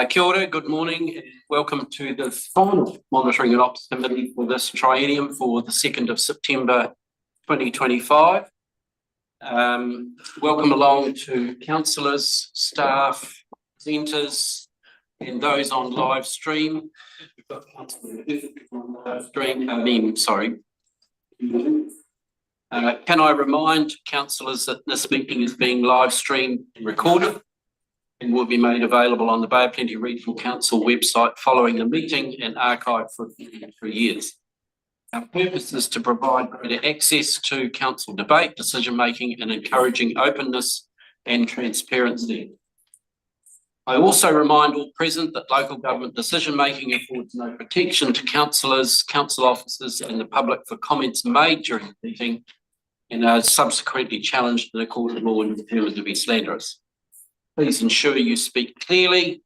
Kia ora, good morning, and welcome to the final monitoring and ops committee for this triennium for the 2nd of September 2025. Welcome along to councillors, staff, presenters, and those on live stream. We've got councillor on live stream. Can I remind councillors that this meeting is being live streamed and recorded and will be made available on the Bay of Plenty Regional Council website following the meeting and archived for 3 years. Our purpose is to provide greater access to council debate, decision making, and encouraging openness and transparency. I also remind all present that local government decision making affords no protection to councillors, council officers, and the public for comments made during the meeting and are subsequently challenged in a court of law and determined to be slanderous. Please ensure you speak clearly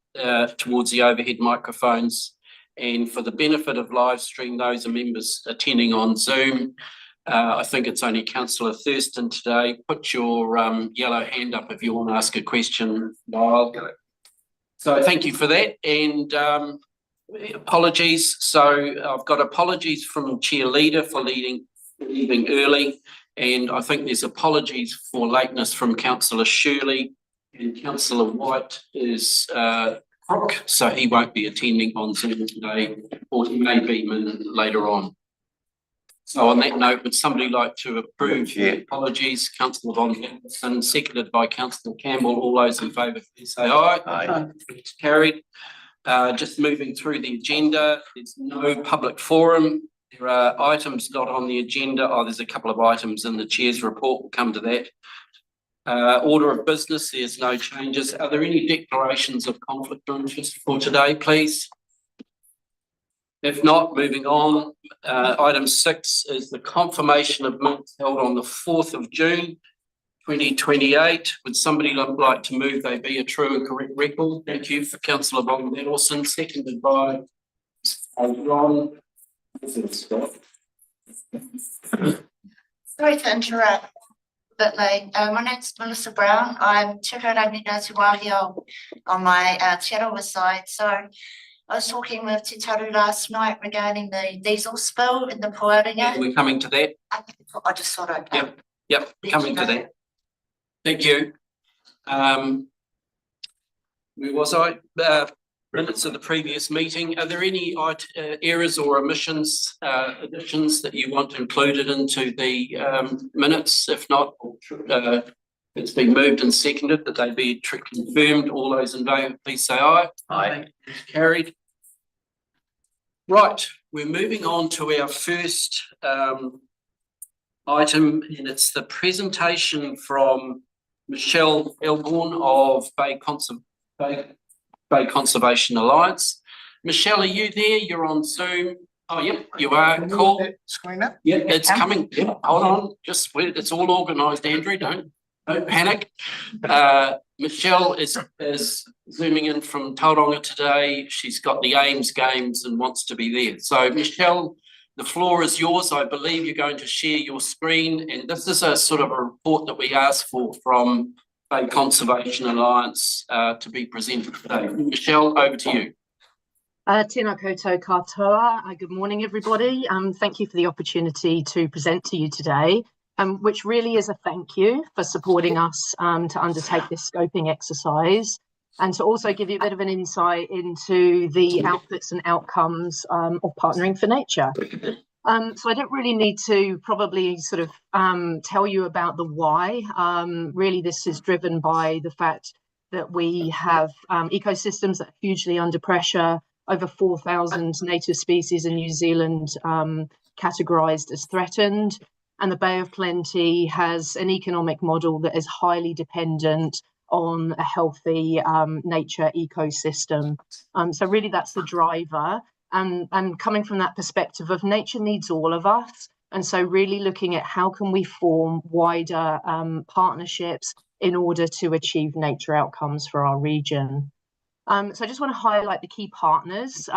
towards the overhead microphones, and for the benefit of live stream, those are members attending on Zoom. I think it's only Councillor Thurston today. Put your yellow hand up if you want to ask a question, Niall. So thank you for that, and apologies. So I've got apologies from Chair Leader for leaving early, and I think there's apologies for lateness from Councillor Shirley, and Councillor White is crook, so he won't be attending on Zoom today, or he may be later on. So on that note, would somebody like to approve the apologies? Councillor Von Henderson, seconded by Councillor Campbell. All those in favour, please say aye. Aye. It's carried. Just moving through the agenda, there's no public forum. There are items not on the agenda. There's a couple of items in the Chair's report. We'll come to that. Order of business, there's no changes. Are there any declarations of conflict of interest for today, please? If not, moving on. Item 6 is the confirmation of minutes held on the 4th of June 2028. Would somebody like to move they be a true and correct record? Thank you for Councillor Von Henderson, seconded by Ron. Sorry to interrupt. But my name's Melissa Brown. I'm Te Raurangi Ngāti Wāhi on my Te side. So I was talking with Te Taru last night regarding the diesel spill in the Poaringa. Yeah, we're coming to that. I just thought I'd Yep, coming to that. Thank you. Where was I? Minutes of the previous meeting. Are there any errors or omissions, additions that you want included into the minutes? If not, it's been moved and seconded that they be confirmed. All those in favour, please say aye. Aye. Carried. Right, we're moving on to our first item, and it's the presentation from Michelle Elborn of Bay Conservation Alliance. Michelle, are you there? You're on Zoom. Oh, yep, you are. Cool. Screen up? Yeah, it's coming. Yep, hold on. Just wait. It's all organised, Andrew. Don't panic. Michelle is zooming in from Tauranga today. She's got the Ames Games and wants to be there. So, Michelle, the floor is yours. I believe you're going to share your screen, and this is a sort of a report that we asked for from Bay Conservation Alliance to be presented today. Michelle, over to you. Tēnā koutou katoa. Good morning, everybody. Thank you for the opportunity to present to you today, which really is a thank you for supporting us to undertake this scoping exercise, and to also give you a bit of an insight into the outputs and outcomes of Partnering for Nature. So I don't really need to probably sort of tell you about the why. Really, this is driven by the fact that we have ecosystems that are hugely under pressure, over 4,000 native species in New Zealand categorised as threatened. And the Bay of Plenty has an economic model that is highly dependent on a healthy nature ecosystem. So really that's the driver. And coming from that perspective of nature needs all of us. And so really looking at how can we form wider partnerships in order to achieve nature outcomes for our region. So I just want to highlight the key partners.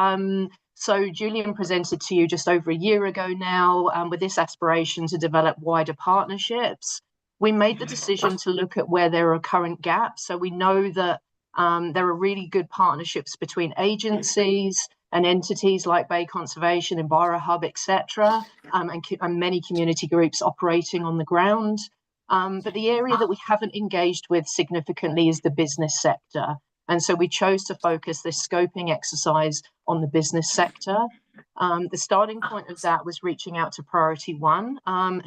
So Julian presented to you just over a year ago now with this aspiration to develop wider partnerships. We made the decision to look at where there are current gaps. So we know that There are really good partnerships between agencies and entities like Bay Conservation, EnviroHub, etc., and many community groups operating on the ground. But the area that we haven't engaged with significantly is the business sector. And so we chose to focus this scoping exercise on the business sector. The starting point of that was reaching out to Priority One,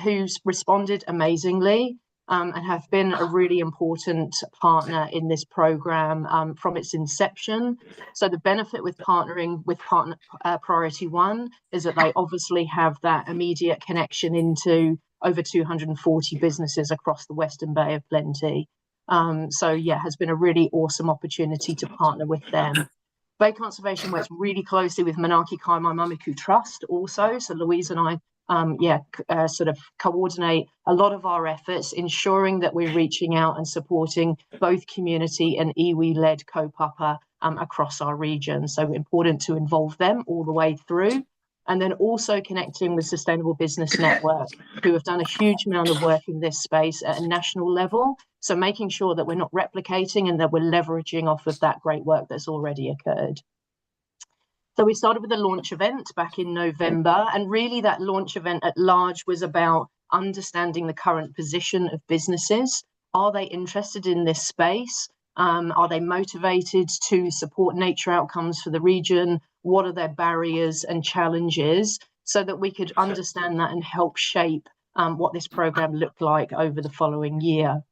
who's responded amazingly and have been a really important partner in this program from its inception. So the benefit with partnering with Priority One is that they obviously have that immediate connection into over 240 businesses across the Western Bay of Plenty. So yeah, has been a really awesome opportunity to partner with them. Bay Conservation works really closely with Manaaki Kaimai-Mamiku Trust also. So Louise and I sort of coordinate a lot of our efforts, ensuring that we're reaching out and supporting both community and iwi-led kaupapa across our region. So important to involve them all the way through. And then also connecting with Sustainable Business Network, who have done a huge amount of work in this space at a national level. So making sure that we're not replicating and that we're leveraging off of that great work that's already occurred. So we started with a launch event back in November, and really that launch event at large was about understanding the current position of businesses. Are they interested in this space? Are they motivated to support nature outcomes for the region? What are their barriers and challenges, so that we could understand that and help shape what this program looked like over the following year.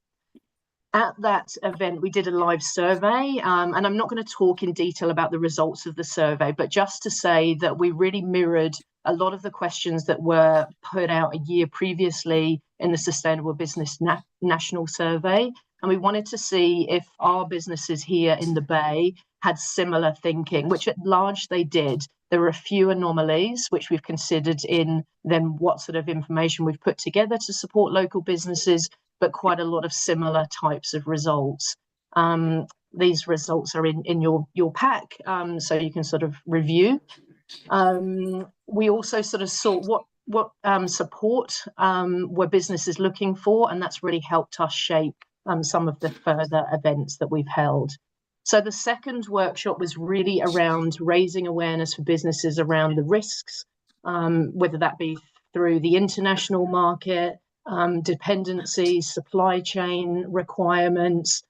At that event, we did a live survey, and I'm not going to talk in detail about the results of the survey, but just to say that we really mirrored a lot of the questions that were put out a year previously in the Sustainable Business National Survey. And we wanted to see if our businesses here in the Bay had similar thinking, which at large they did. There were a few anomalies which we've considered in then what sort of information we've put together to support local businesses, but quite a lot of similar types of results. These results are in your pack, so you can sort of review. We also sort of saw what support were businesses looking for, and that's really helped us shape some of the further events that we've held. So the second workshop was really around raising awareness for businesses around the risks, whether that be through the international market, dependencies, supply chain requirements,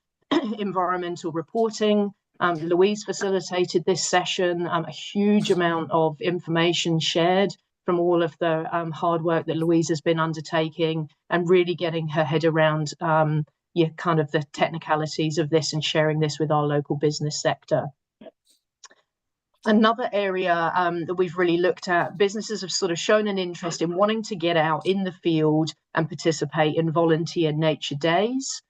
environmental reporting. Louise facilitated this session, a huge amount of information shared from all of the hard work that Louise has been undertaking, and really getting her head around kind of the technicalities of this and sharing this with our local business sector. Another area that we've really looked at, businesses have sort of shown an interest in wanting to get out in the field and participate in volunteer nature days.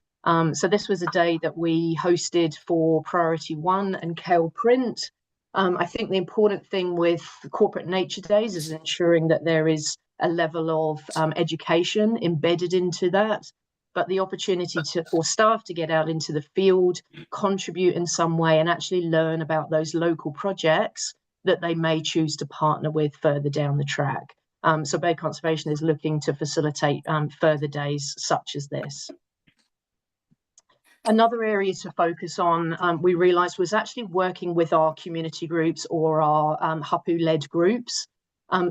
So this was a day that we hosted for Priority One and Kale Print. I think the important thing with corporate nature days is ensuring that there is a level of education embedded into that, but the opportunity for staff to get out into the field, contribute in some way, and actually learn about those local projects that they may choose to partner with further down the track. So Bay Conservation is looking to facilitate further days such as this. Another area to focus on, we realised, was actually working with our community groups or our hapu-led groups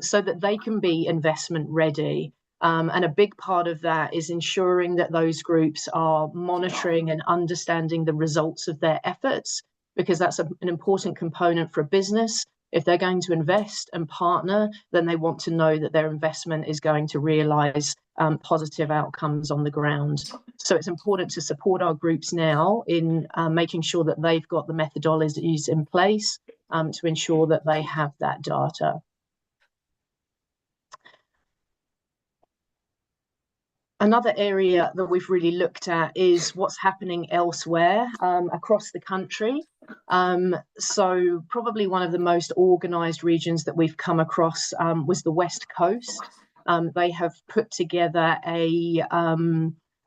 so that they can be investment ready. And a big part of that is ensuring that those groups are monitoring and understanding the results of their efforts, because that's an important component for a business. If they're going to invest and partner, then they want to know that their investment is going to realise positive outcomes on the ground. So it's important to support our groups now in making sure that they've got the methodologies in place to ensure that they have that data. Another area that we've really looked at is what's happening elsewhere across the country. So probably one of the most organised regions that we've come across was the West Coast. They have put together a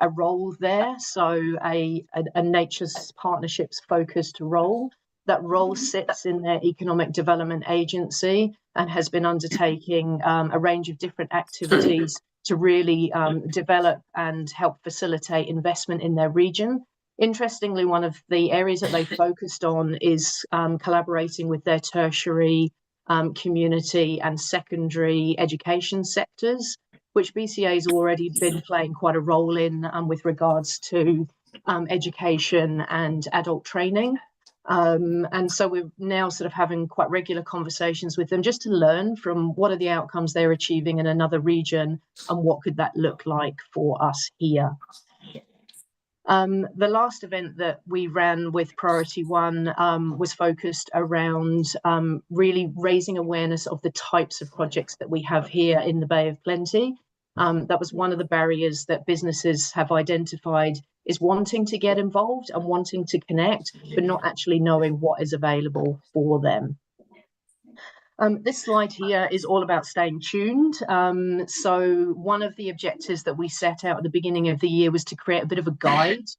role there, so a Nature's Partnerships focused role. That role sits in their Economic Development Agency and has been undertaking a range of different activities to really develop and help facilitate investment in their region. Interestingly, one of the areas that they focused on is collaborating with their tertiary, community and secondary education sectors, which BCA has already been playing quite a role in with regards to education and adult training. And so we're now sort of having quite regular conversations with them just to learn from what are the outcomes they're achieving in another region and what could that look like for us here. The last event that we ran with Priority One was focused around really raising awareness of the types of projects that we have here in the Bay of Plenty. That was one of the barriers that businesses have identified, is wanting to get involved and wanting to connect, but not actually knowing what is available for them. This slide here is all about staying tuned. So one of the objectives that we set out at the beginning of the year was to create a bit of a guide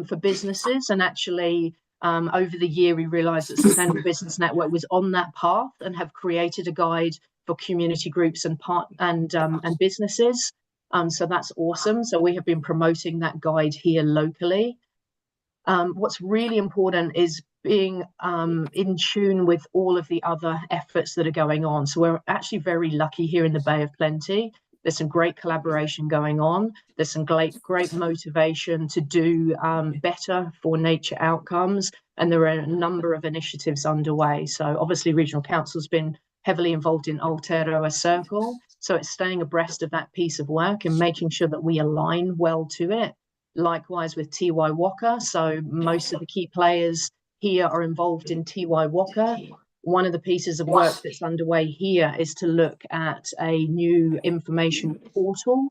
for businesses. And actually, over the year, we realised that Sustainable Business Network was on that path and have created a guide for community groups and businesses. So that's awesome. So we have been promoting that guide here locally. What's really important is being in tune with all of the other efforts that are going on. So we're actually very lucky here in the Bay of Plenty. There's some great collaboration going on. There's some great motivation to do better for nature outcomes. And there are a number of initiatives underway. So obviously Regional Council's been heavily involved in Aotearoa Circle. So it's staying abreast of that piece of work and making sure that we align well to it. Likewise with Tiwai Waka. So most of the key players here are involved in Tiwai Waka. One of the pieces of work that's underway here is to look at a new information portal.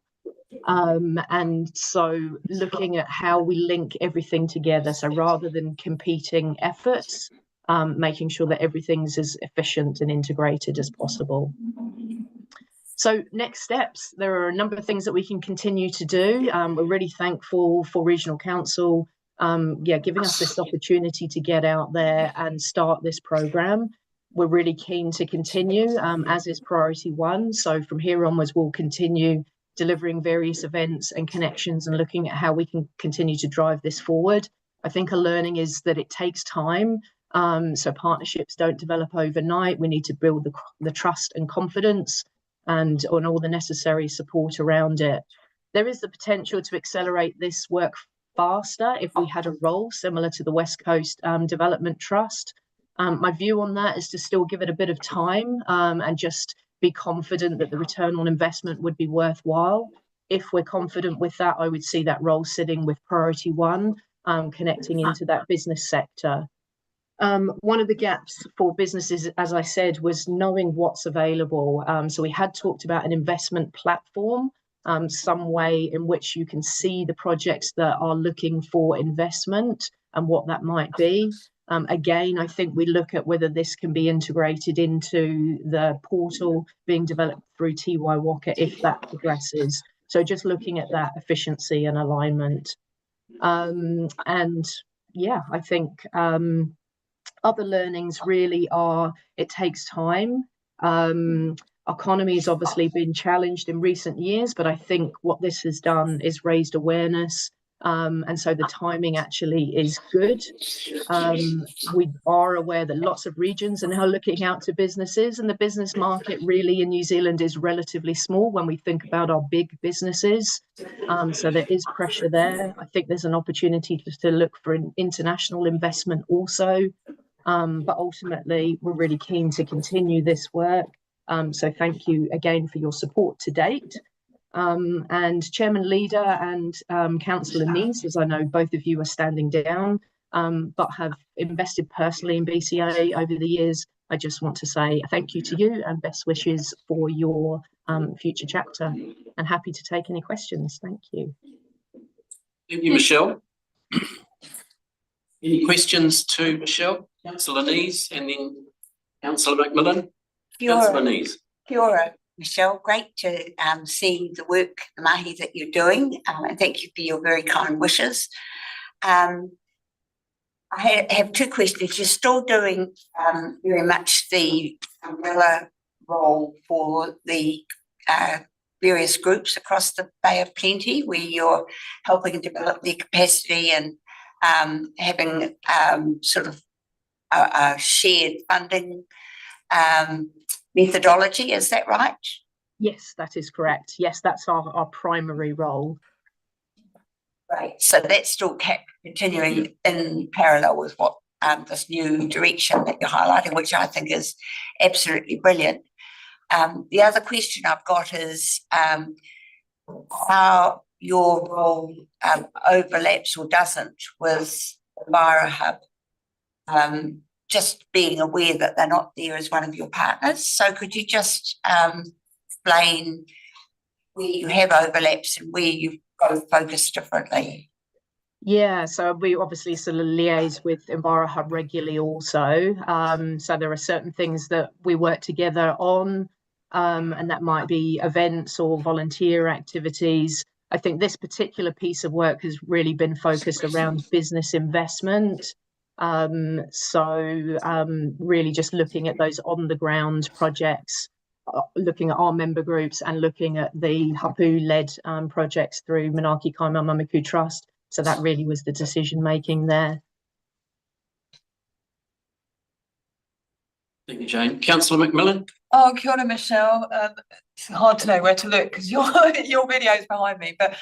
And so looking at how we link everything together. So rather than competing efforts, making sure that everything's as efficient and integrated as possible. So next steps, there are a number of things that we can continue to do. We're really thankful for Regional Council giving us this opportunity to get out there and start this programme. We're really keen to continue, as is Priority One. So from here onwards, we'll continue delivering various events and connections and looking at how we can continue to drive this forward. I think a learning is that it takes time. So partnerships don't develop overnight. We need to build the trust and confidence and on all the necessary support around it. There is the potential to accelerate this work faster if we had a role similar to the West Coast Development Trust. My view on that is to still give it a bit of time and just be confident that the return on investment would be worthwhile. If we're confident with that, I would see that role sitting with Priority One, connecting into that business sector. One of the gaps for businesses, as I said, was knowing what's available. So we had talked about an investment platform, some way in which you can see the projects that are looking for investment and what that might be. Again, I think we look at whether this can be integrated into the portal being developed through Tiwai Waka if that progresses. So just looking at that efficiency and alignment. And yeah, I think other learnings really are, it takes time. Our economy has obviously been challenged in recent years, but I think what this has done is raised awareness. And so the timing actually is good. We are aware that lots of regions are now looking out to businesses, and the business market really in New Zealand is relatively small when we think about our big businesses. So there is pressure there. I think there's an opportunity to look for an international investment also. But ultimately, we're really keen to continue this work. So thank you again for your support to date. And Chairman Leader and Councillor Nees, as I know both of you are standing down, but have invested personally in BCA over the years, I just want to say thank you to you and best wishes for your future chapter, and happy to take any questions. Thank you. Thank you, Michelle. Any questions to Michelle? Councillor Nees and then Councillor McMillan. Councillor Nees. Kia ora, Michelle. Great to see the work, the mahi that you're doing, and thank you for your very kind wishes. I have two questions. You're still doing very much the umbrella role for the various groups across the Bay of Plenty, where you're helping develop their capacity and having sort of a shared funding methodology. Is that right? Yes, that is correct. Yes, that's our primary role. Right. So that's still continuing in parallel with what this new direction that you're highlighting, which I think is absolutely brilliant. The other question I've got is how your role overlaps or doesn't with Envirohub. Just being aware that they're not there as one of your partners. So could you just explain where you have overlaps and where you both focus differently? Yeah, so we obviously sort of liaise with Envirohub regularly also. So there are certain things that we work together on, and that might be events or volunteer activities. I think this particular piece of work has really been focused around business investment. Really just looking at those on the ground projects, looking at our member groups and looking at the Hapu-led projects through Manaaki Kaimamamiku Trust. So that really was the decision making there. Thank you, Jane. Councillor McMillan? Oh, kia ora, Michelle. It's hard to know where to look because your video's behind me, but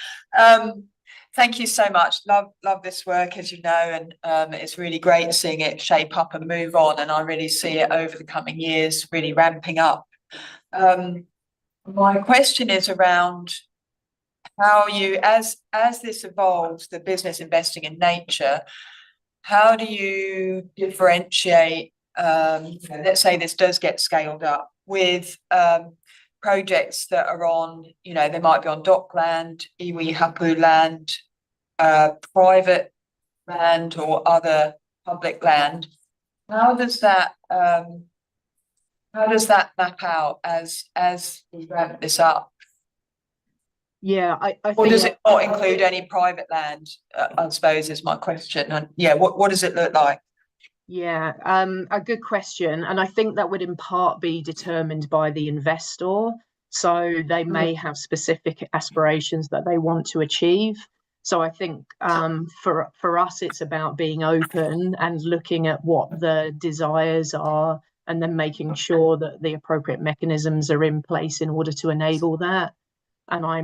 thank you so much. Love this work, as you know, and it's really great seeing it shape up and move on, and I really see it over the coming years really ramping up. My question is around how you, as this evolves, the business investing in nature, how do you differentiate, let's say this does get scaled up with projects that are on, they might be on dockland, iwi hapu land, private land or other public land. How does that map out as we ramp this up? Yeah, I Or think does it not include any private land, I suppose is my question. And yeah, what does it look like? Yeah, a good question. And I think that would in part be determined by the investor. So they may have specific aspirations that they want to achieve. So I think for us, it's about being open and looking at what the desires are and then making sure that the appropriate mechanisms are in place in order to enable that. And I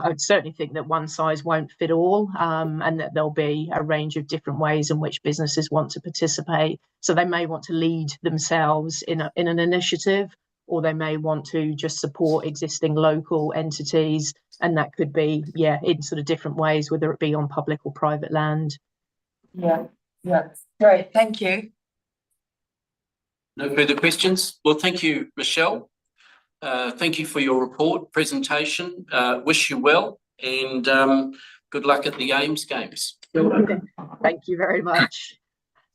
would certainly think that one size won't fit all, and that there'll be a range of different ways in which businesses want to participate. So they may want to lead themselves in an initiative, or they may want to just support existing local entities. And that could be, in sort of different ways, whether it be on public or private land. Yeah, great, thank you. No further questions? Well, thank you, Michelle. Thank you for your report, presentation. Wish you well and good luck at the Ames Games. Thank you very much.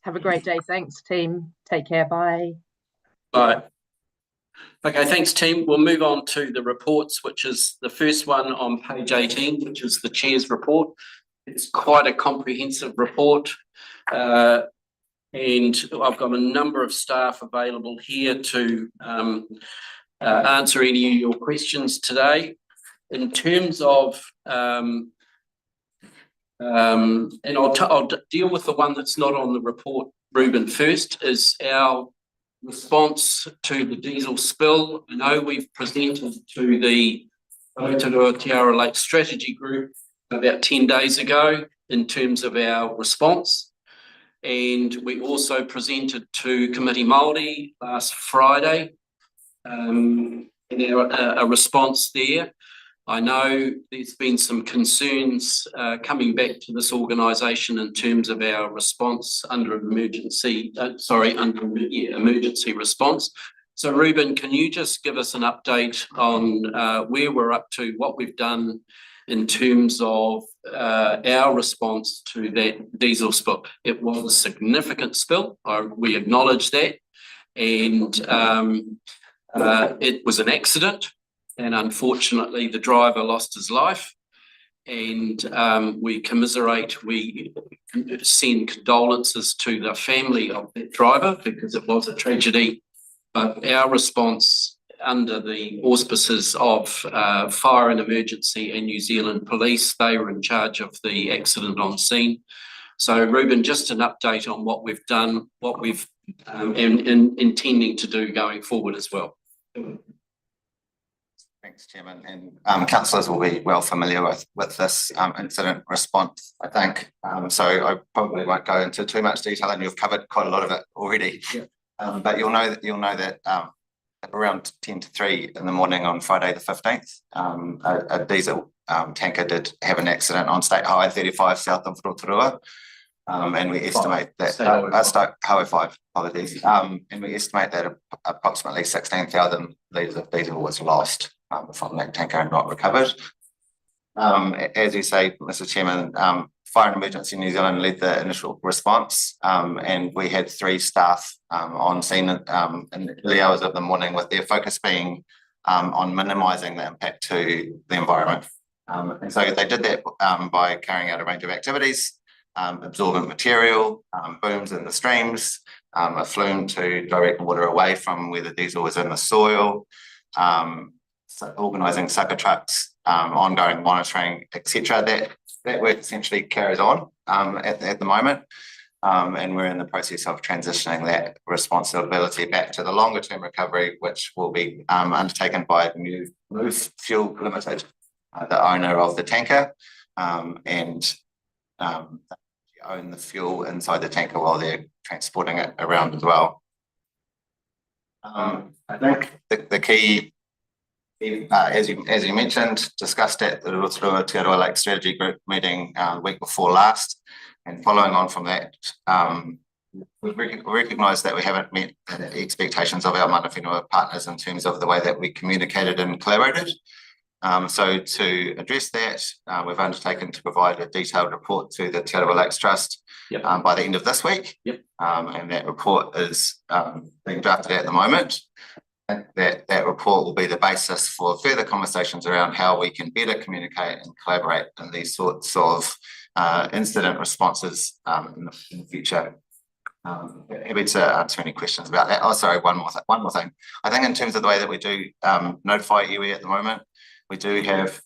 Have a great day. Thanks, team. Take care. Bye. Bye. Okay, thanks, team. We'll move on to the reports, which is the first one on page 18, which is the Chair's report. It's quite a comprehensive report. And I've got a number of staff available here to answer any of your questions today. In terms of, and I'll deal with the one that's not on the report, Ruben, first, is our response to the diesel spill. I know we've presented to the Aotearoa Te Ara Lake Strategy Group about 10 days ago in terms of our response. And we also presented to Committee Māori last Friday a response there. I know there's been some concerns coming back to this organisation in terms of our response under emergency response. So Ruben, can you just give us an update on where we're up to, what we've done in terms of our response to that diesel spill? It was a significant spill, we acknowledge that, and it was an accident, and unfortunately the driver lost his life, and we commiserate, we send condolences to the family of that driver because it was a tragedy. But our response under the auspices of Fire and Emergency and New Zealand Police, they were in charge of the accident on scene. So Ruben, just an update on what we've done, what we've and intending to do going forward as well. Thanks, Chairman, and councillors will be well familiar with this incident response, I think. So I probably won't go into too much detail, and you've covered quite a lot of it already. Yeah. But you'll know that around 10 to 3 in the morning on Friday the 15th, a diesel tanker did have an accident on State Highway 35 south of Rotorua. And we estimate that Highway 5, apologies. And we estimate that approximately 16,000 litres of diesel was lost from that tanker and not recovered. As you say, Mr. Chairman, Fire and Emergency New Zealand led the initial response, and we had 3 staff on scene in the early hours of the morning, with their focus being on minimising the impact to the environment. And so they did that by carrying out a range of activities, absorbent material, booms in the streams, a flume to direct water away from where the diesel was in the soil, so organising sucker trucks, ongoing monitoring, etc. That work essentially carries on at the moment, and we're in the process of transitioning that responsibility back to the longer term recovery, which will be undertaken by Move Fuel Limited, the owner of the tanker, and own the fuel inside the tanker while they're transporting it around as well. I think the key, as you mentioned, discussed at the Rotorua Te Aroha Lake Strategy Group meeting week before last, and following on from that, we recognise that we haven't met the expectations of our mana whenua partners in terms of the way that we communicated and collaborated. So to address that, we've undertaken to provide a detailed report to the Te Aroha Lakes Trust by the end of this week. And that report is being drafted at the moment. And that report will be the basis for further conversations around how we can better communicate and collaborate in these sorts of incident responses in the future. Happy to answer any questions about that. Oh, sorry, one more thing. I think in terms of the way that we do notify iwi at the moment, we do have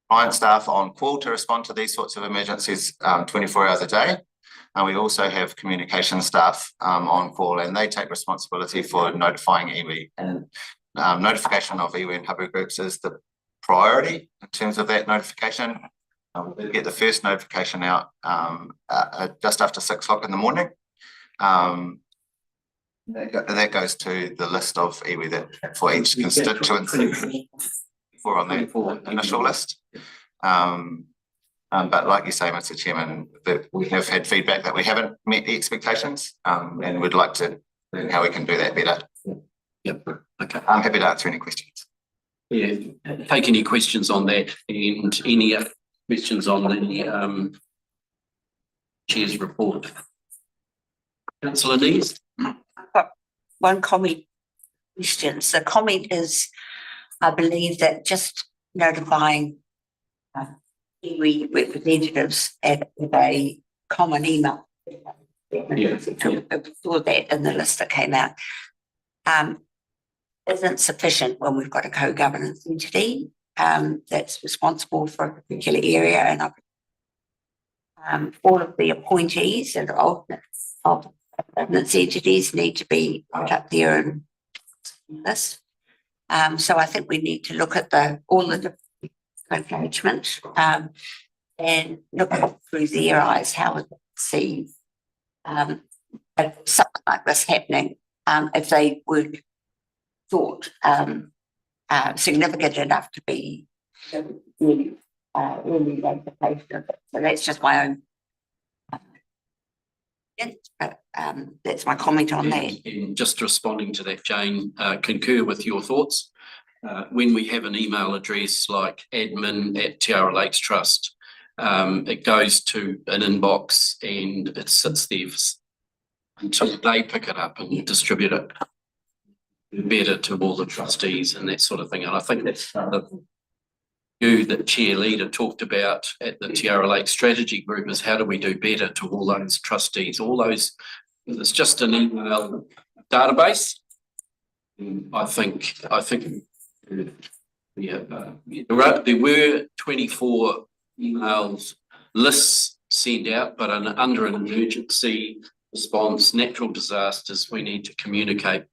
client staff on call to respond to these sorts of emergencies 24 hours a day. And we also have communication staff on call, and they take responsibility for notifying iwi. And notification of iwi and hapu groups is the priority in terms of that notification. We get the first notification out just after 6 o'clock in the morning. That goes to the list of iwi that for each constituency for on the initial list. But like you say, Mr. Chairman, that we have had feedback that we haven't met the expectations, and we'd like to learn how we can do that better. Yep. Okay. I'm happy to answer any questions. Yeah. Take any questions on that, and any questions on the Chair's report. Councillor Nees. I've got one comment question. So the comment is, I believe that just notifying iwi representatives at a common email. Yeah. Saw that in the list that came out. Isn't sufficient when we've got a co-governance entity that's responsible for a particular area, and all of the appointees and alternates of governance entities need to be put up there in this. So I think we need to look at all the different engagement and look through their eyes how we see something like this happening, if they would thought significant enough to be really notification. So that's just my own. That's my comment on that. And just responding to that, Jane, concur with your thoughts. When we have an email address like admin@Te Aroha Lakes Trust, it goes to an inbox and it sits there until they pick it up and distribute it better to all the trustees and that sort of thing. And I think that's the view that Chair Leader talked about at the Te Aroha Lake Strategy Group, is how do we do better to all those trustees, all those, it's just an email database. I think yeah, there were 24 emails lists send out, but under an emergency response, natural disasters, we need to communicate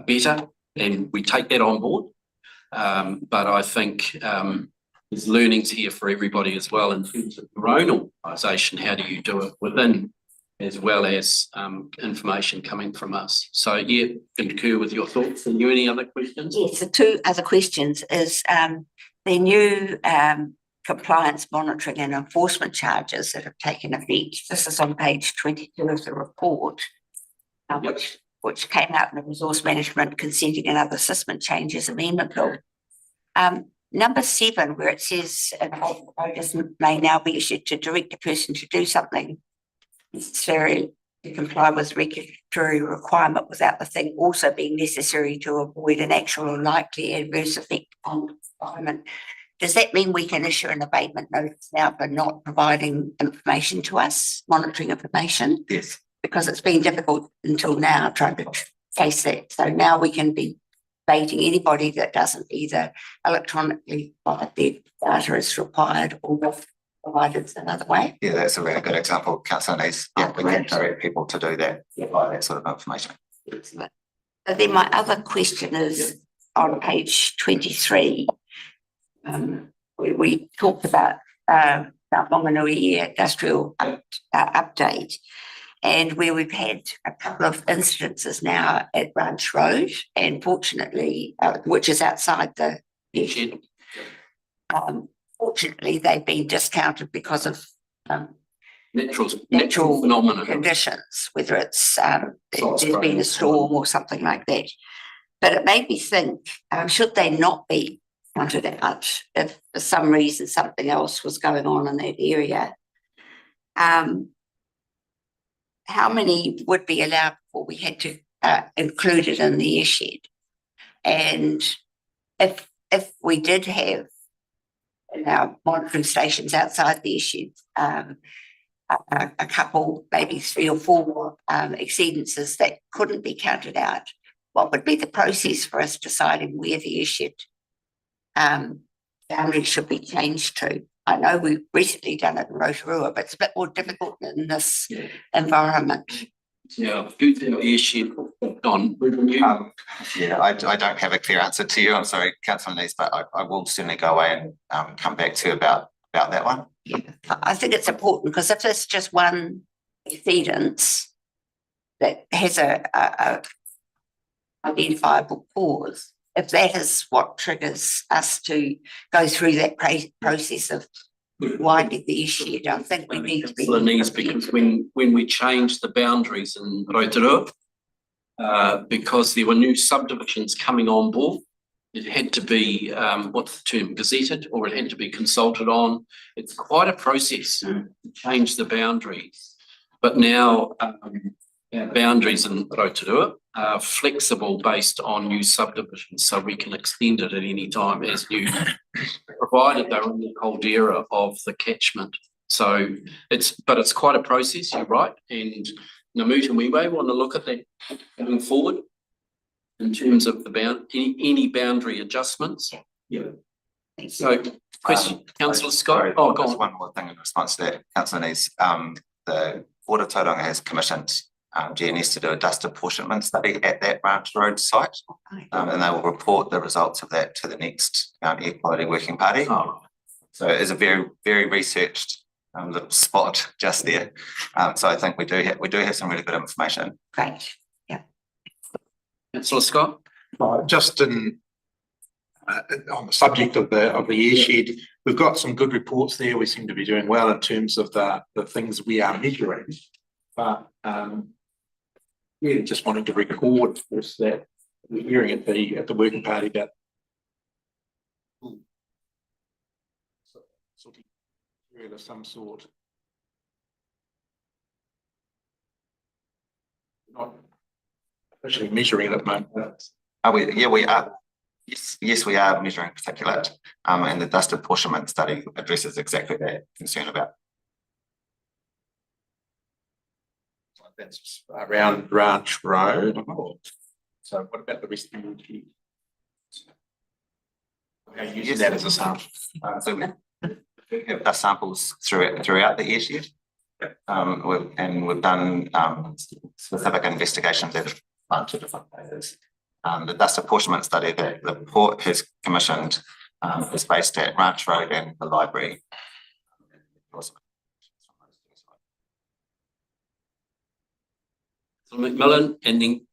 better, and we take that on board. But I think there's learnings here for everybody as well in terms of your own organisation. How do you do it within, as well as information coming from us? So yeah, concur with your thoughts. And you, any other questions? Yes, the two other questions is the new compliance monitoring and enforcement charges that have taken effect. This is on page 22 of the report, which came out in the Resource Management Consenting and Other Assessment Changes Amendment Bill. Number 7, where it says notice may now be issued to direct a person to do something necessary to comply with regulatory requirement without the thing also being necessary to avoid an actual or likely adverse effect on the environment. Does that mean we can issue an abatement notice now for not providing information to us, monitoring information? Yes. Because it's been difficult until now trying to face that. So now we can be abating anybody that doesn't either electronically provide their data as required or provided another way. Yeah, that's a really good example, councillor Nees. Yeah, we can direct people to do that, provide that sort of information. Excellent. So then my other question is on page 23. We talked about Whanganui industrial update, and where we've had a couple of incidences now at Branch Road, and fortunately, which is outside the shed. Fortunately, they've been discounted because of natural phenomena, conditions, whether it's there's been a storm or something like that. But it made me think, should they not be counted out if for some reason something else was going on in that area? How many would be allowed before we had to include it in the airshed? And if we did have in our monitoring stations outside the airshed a couple, maybe 3 or 4 exceedances that couldn't be counted out, what would be the process for us deciding where the airshed boundary should be changed to? I know we've recently done it in Rotorua, but it's a bit more difficult in this environment. Yeah, who's our airshed on? Yeah, I don't have a clear answer to you. I'm sorry, councillor Nees, but I will certainly go away and come back to you about that one. Yeah, I think it's important because if it's just one exceedance that has a identifiable cause, if that is what triggers us to go through that process of winding the issue, I think we need to be. Because when we changed the boundaries in Rotorua, because there were new subdivisions coming on board, it had to be, what's the term, gazetted, or it had to be consulted on. It's quite a process to change the boundaries. But now our boundaries in Rotorua are flexible based on new subdivisions, so we can extend it at any time as new, provided they're in the caldera of the catchment. So it's quite a process, you're right. And Namuta, we may want to look at that going forward in terms of any boundary adjustments. Yeah. So, question, councillor Scott. Oh, go on. One more thing in response to that, councillor Nees. The Port of Tauranga has commissioned GNS to do a dust apportionment study at that Branch Road site, and they will report the results of that to the next Air Quality Working Party. Oh. So it is a very, very researched little spot just there. So I think we do have some really good information. Great. Yeah. Councillor Scott. Just on the subject of the airshed, we've got some good reports there. We seem to be doing well in terms of the things we are measuring. But really just wanted to record this, that we're hearing at the working party that of some sort. Not officially measuring it at the moment. We are. Yes, we are measuring particulate, and the dust apportionment study addresses exactly that concern about. That's around Branch Road. So what about the rest of the airshed? How you use that as a sample? So we have dust samples throughout the airshed, we've done specific investigations at a bunch of different places. The dust apportionment study that the port has commissioned is based at Ranch Road and the library. McMillan, and then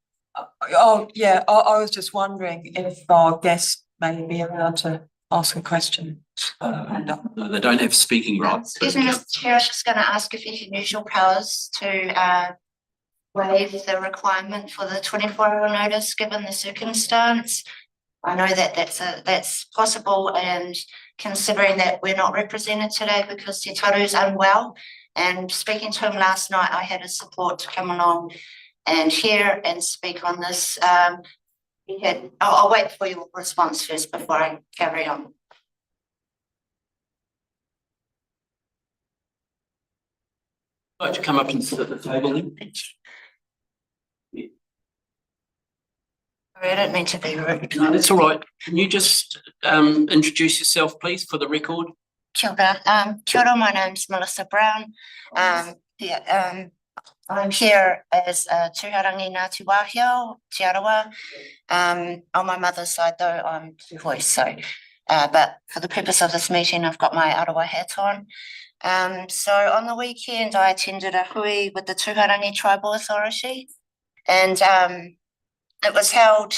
Oh, yeah, I was just wondering if our guests may be allowed to ask a question. no, they don't have speaking rights. Excuse me, Mr. Chair, I was just gonna ask if you can use your powers to waive the requirement for the 24-hour notice, given the circumstance. I know that that's possible, and considering that we're not represented today because Te Taru's unwell, and speaking to him last night, I had his support to come along and hear and speak on this. I'll wait for your response first before I carry on. Like to come up and sit at the table then? I don't mean to be rude. No, that's all right. Can you just introduce yourself, please, for the record? Kia ora, my name's Melissa Brown. I'm here as Tūharangi Ngāti Wāhio, Te Arawa. On my mother's side though, I'm Tūhoi, so but for the purpose of this meeting, I've got my Arawa hat on. So on the weekend, I attended a hui with the Tūharangi Tribal Authority, and it was held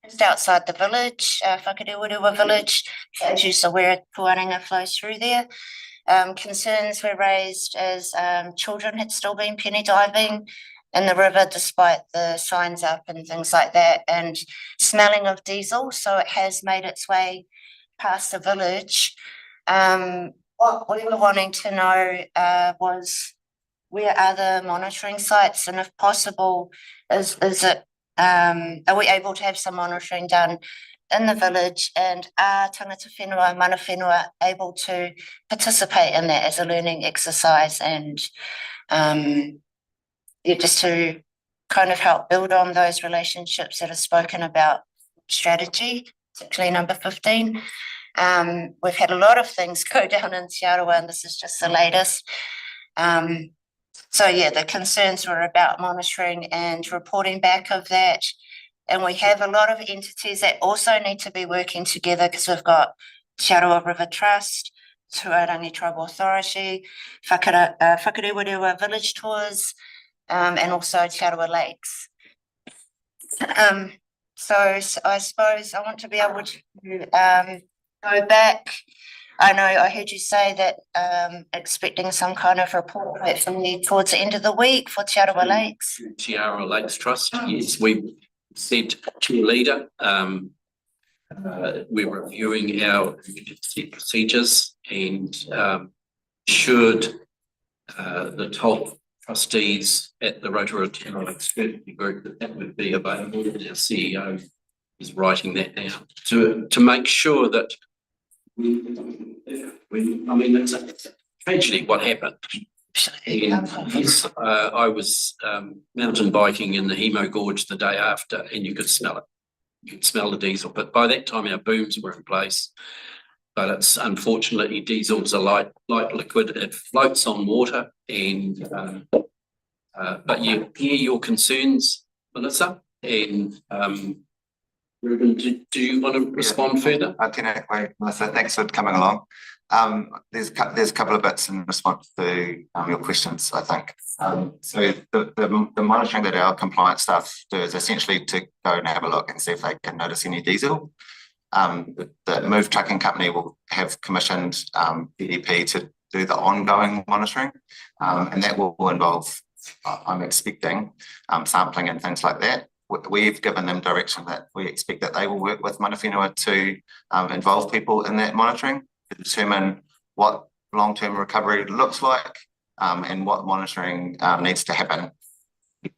just outside the village, Whakarewarewa village. As you're aware, Puarenga flows through there. Concerns were raised as children had still been penny diving in the river despite the signs up and things like that, and smelling of diesel. So it has made its way past the village. What we were wanting to know was, where are the monitoring sites, and if possible, is it are we able to have some monitoring done in the village, and are tangata whenua, mana whenua able to participate in that as a learning exercise, and just to kind of help build on those relationships that are spoken about strategy, particularly number 15. We've had a lot of things go down in Te Arawa, and this is just the latest. So yeah, the concerns were about monitoring and reporting back of that. And we have a lot of entities that also need to be working together, because we've got Te Arawa River Trust, Tūharangi Tribal Authority, Whakarewarewa Village Tours, and also Te Arawa Lakes. So I suppose I want to be able to go back. I know I heard you say that expecting some kind of report from you towards the end of the week for Te Arawa Lakes. Te Arawa Lakes Trust, yes, we said to leader, we're reviewing our procedures, and should the top trustees at the Rotorua Te Arawa Lakes group that would be available. Our CEO is writing that down to make sure that I mean, it's a tragedy what happened. And yes, I was mountain biking in the Hemo Gorge the day after, and you could smell it. You could smell the diesel, but by that time our booms were in place. But it's unfortunately, diesel's a light liquid. It floats on water, and but you hear your concerns, Melissa, and Ruben, do you want to respond further? Tēnā koe, Melissa, thanks for coming along. There's a couple of bits in response to your questions, I think. So the monitoring that our compliance staff do is essentially to go and have a look and see if they can notice any diesel. The Move Trucking Company will have commissioned PDP to do the ongoing monitoring, and that will involve, I'm expecting, sampling and things like that. We've given them direction that we expect that they will work with mana whenua to involve people in that monitoring to determine what long-term recovery looks like, and what monitoring needs to happen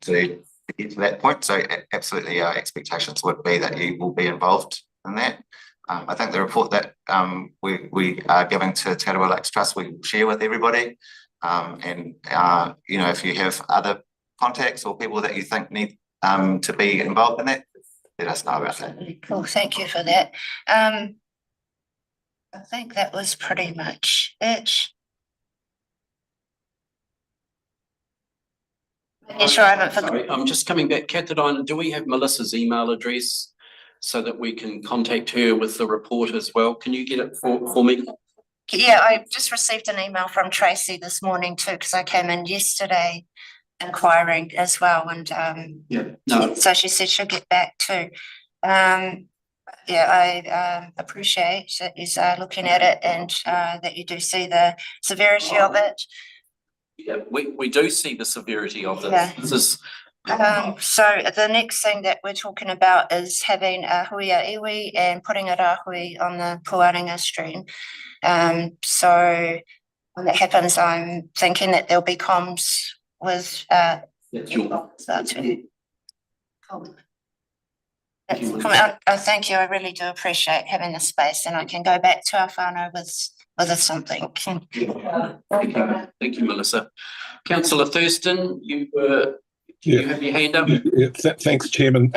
to get to that point. So absolutely our expectations would be that you will be involved in that. I think the report that we are giving to Te Arawa Lakes Trust, we will share with everybody. And you know, if you have other contacts or people that you think need to be involved in that, let us know about that. Cool, thank you for that. I think that was pretty much it. Yeah, sure, I haven't Sorry, I'm just coming back. Kathleen, do we have Melissa's email address so that we can contact her with the report as well? Can you get it for me? Yeah, I just received an email from Tracy this morning too, because I came in yesterday inquiring as well, and Yeah. No, so she said she'll get back too. Yeah, I appreciate that you're looking at it and that you do see the severity of it. yeah, we do see the severity of this. Yeah. This is, So the next thing that we're talking about is having a huia iwi and putting a rahui on the Puaringa stream. So when that happens, I'm thinking that there'll be comms with that's your, Cool. Thank you. I really do appreciate having the space, and I can go back to our whānau with something. thank you, Melissa. Councillor Thurston, you have your hand up? Thanks, Chairman.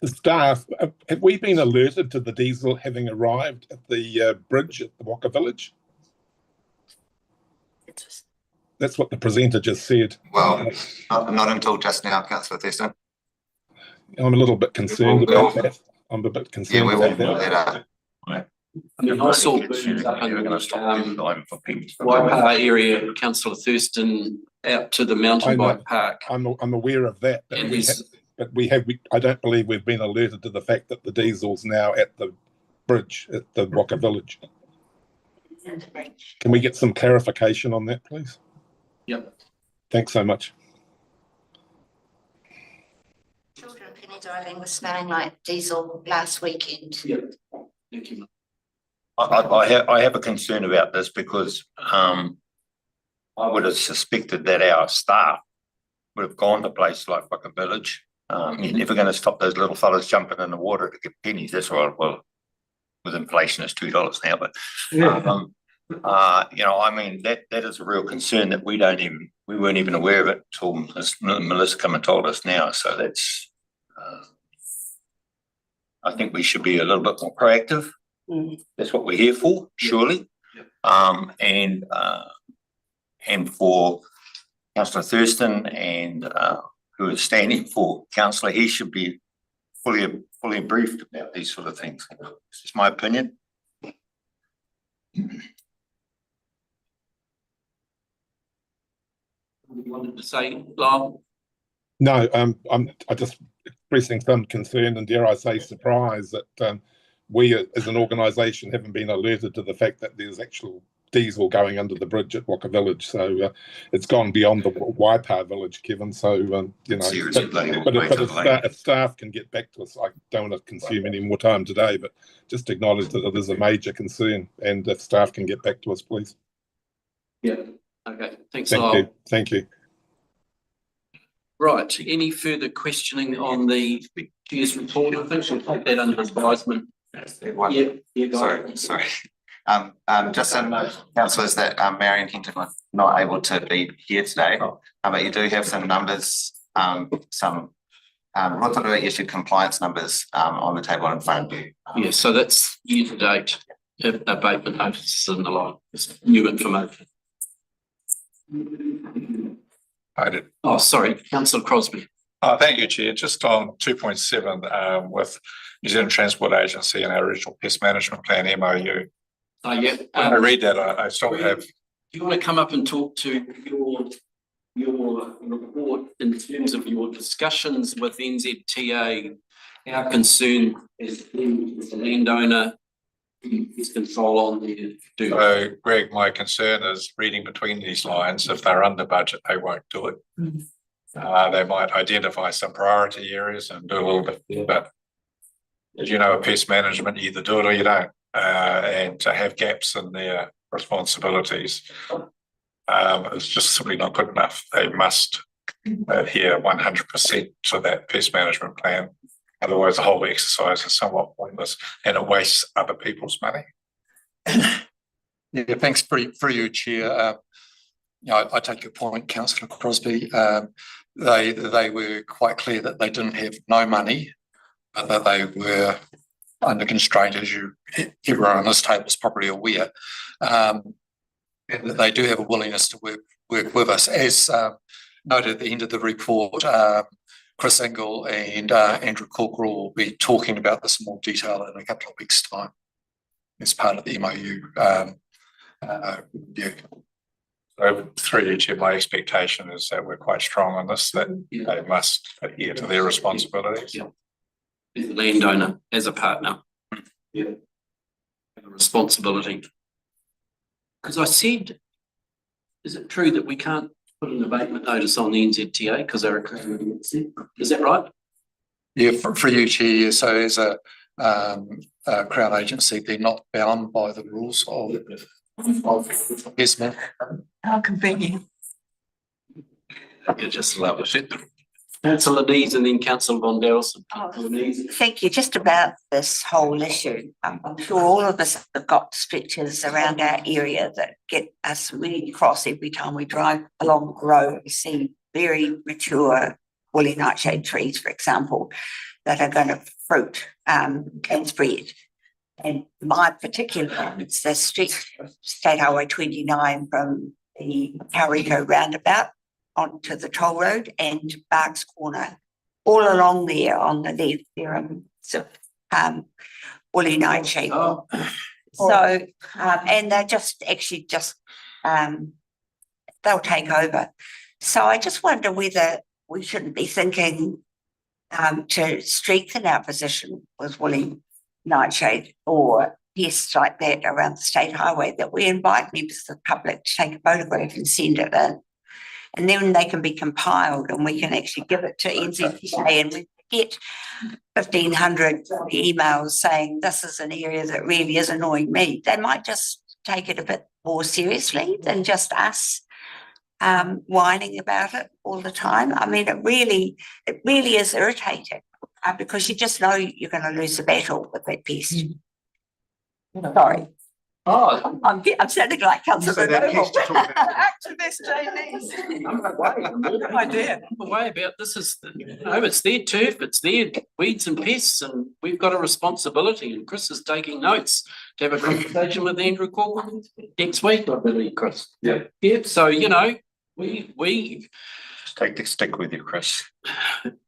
The staff, have we been alerted to the diesel having arrived at the bridge at the Waka Village? That's what the presenter just said. Well, not until just now, councillor Thurston. I'm a little bit concerned Well, about that. I'm a bit Yeah, concerned we will about put that. that up. I mean, I saw birds up in Waipaha area, councillor Thurston, out to the mountain I know. bike park. I'm aware of that, but And I don't believe we've been alerted to the fact that the diesel's now at the bridge at the Waka Village. Can we get some clarification on that, please? Yep. Thanks so much. Children penny diving was smelling like diesel last weekend. Yep. Thank you. I have a concern about this because I would have suspected that our staff would have gone to places like Waka Village. You're never going to stop those little fellas jumping in the water to get pennies. That's right. Well, with inflation, it's $2 now, but I mean that is a real concern that we weren't even aware of it until Melissa come and told us now. So that's I think we should be a little bit more proactive. That's what we're here for, surely. And for Councillor Thurston and who is standing for Councillor, he should be fully briefed about these sort of things. It's just my opinion. You wanted to say, Lyle? No, I'm just expressing some concern and, dare I say, surprise that we as an organisation haven't been alerted to the fact that there's actual diesel going under the bridge at Waka Village. So it's gone beyond the Waipaha village, Kevin. So, Seriously, but if staff can get back to us, I don't want to consume any more time today, but just acknowledge that it is a major concern. And if staff can get back to us, please. Yeah. Okay. Thanks, Lyle. Thank you. Thank you. Right. Any further questioning on the chair's report? I think we'll take that under advisement. Sorry. Just some councillors that Marion Hinton was not able to be here today, but you do have some numbers, some Rotorua issued compliance numbers on the table in front of you. Yeah, so that's year to date, abatement notices and the like, it's new information. I did. Oh, sorry, councillor Crosby. Thank you, Chair. Just on 2.7 with New Zealand Transport Agency and our regional pest management plan MOU. Yeah. When I read that, I sort of have. Do you want to come up and talk to your report in terms of your discussions with NZTA? Our concern is the landowner is control on their do. So, Greg, my concern is reading between these lines. If they're under budget, they won't do it. They might identify some priority areas and do a little bit there, but as you know, pest management, you either do it or you don't. And to have gaps in their responsibilities is just simply not good enough. They must adhere 100% to that pest management plan. Otherwise, the whole exercise is somewhat pointless and it wastes other people's money. Yeah, thanks for you, Chair. I take your point, Councillor Crosby. They were quite clear that they didn't have no money, but that they were under constraint, as everyone on this table is probably aware, and that they do have a willingness to work with us. As noted at the end of the report, Chris Engel and Andrew Corcoran will be talking about this in more detail in a couple of weeks' time as part of the MOU review. So through you, Chair, my expectation is that we're quite strong on this, that they must adhere to their responsibilities. Yeah. As a landowner, as a partner. Yeah. Have a responsibility. Because I said, is it true that we can't put an abatement notice on the NZTA because they're a Crown agency? Is that right? Yeah, for you, Chair, yeah, so as a Crown agency, they're not bound by the rules of yes, ma'am. How convenient. You just love it. Councillor Dees and then Councillor Von Delson. Thank you. Just about this whole issue, I'm sure all of us have got stretches around our area that get us really cross every time we drive along the road. We see very mature woolly nightshade trees, for example, that are going to fruit and spread. And my particular one, it's the stretch of State Highway 29 from the Tauriko roundabout onto the toll road and Barks Corner. All along there on the left, there are woolly nightshade. Oh. So, and they're just they'll take over. So I just wonder whether we shouldn't be thinking to strengthen our position with woolly nightshade or pests like that around the state highway, that we invite members of the public to take a photograph and send it in. And then they can be compiled and we can actually give it to NZTA and we get 1,500 emails saying this is an area that really is annoying me. They might just take it a bit more seriously than just us whining about it all the time. I mean, it really is irritating because you just know you're going to lose the battle with that pest. Sorry. Oh, I'm sounding like Councillor Noble. Activist Jamie. no idea. Way about this is, it's their turf, it's their weeds and pests, and we've got a responsibility. And Chris is taking notes to have a conversation with Andrew Corcoran next week, I believe, Chris. Yeah. Yeah. So we Just take the stick with you, Chris.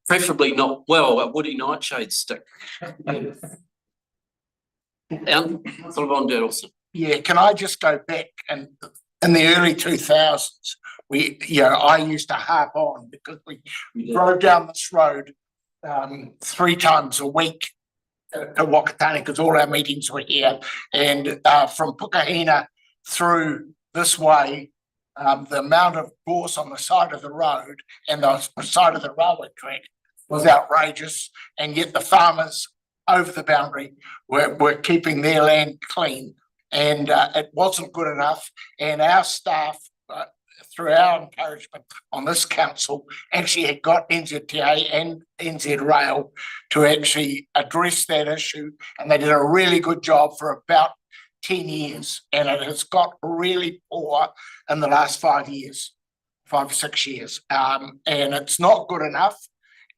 preferably not. Well, a woody nightshade stick. Councillor Von Delson. Yeah, can I just go back and in the early 2000s, I used to harp on because we drove down this road 3 times a week to Wakatani because all our meetings were here, and from Pukahina through this way, the amount of gorse on the side of the road and the side of the railway track was outrageous, and yet the farmers over the boundary were keeping their land clean. And it wasn't good enough, and our staff, through our encouragement on this council, actually had got NZTA and NZ Rail to actually address that issue, and they did a really good job for about 10 years, and it has got really poor in the last 5 years, 5 or 6 years, and it's not good enough.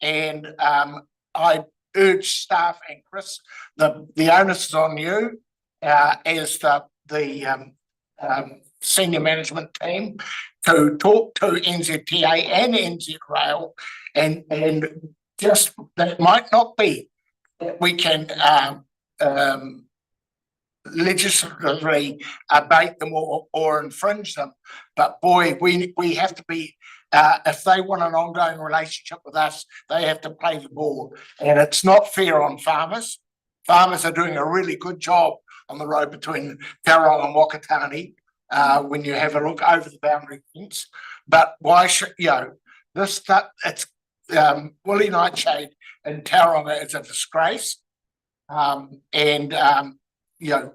And I urge staff and Chris, the onus is on you as the senior management team to talk to NZTA and NZ Rail, and just that might not be that we can legislatively abate them or infringe them, but boy, we have to be. If they want an ongoing relationship with us, they have to play the ball, and it's not fair on farmers. Farmers are doing a really good job on the road between Tauranga and Wakatani when you have a look over the boundary fence. But why should, this stuff, it's woolly nightshade in Tauranga is a disgrace.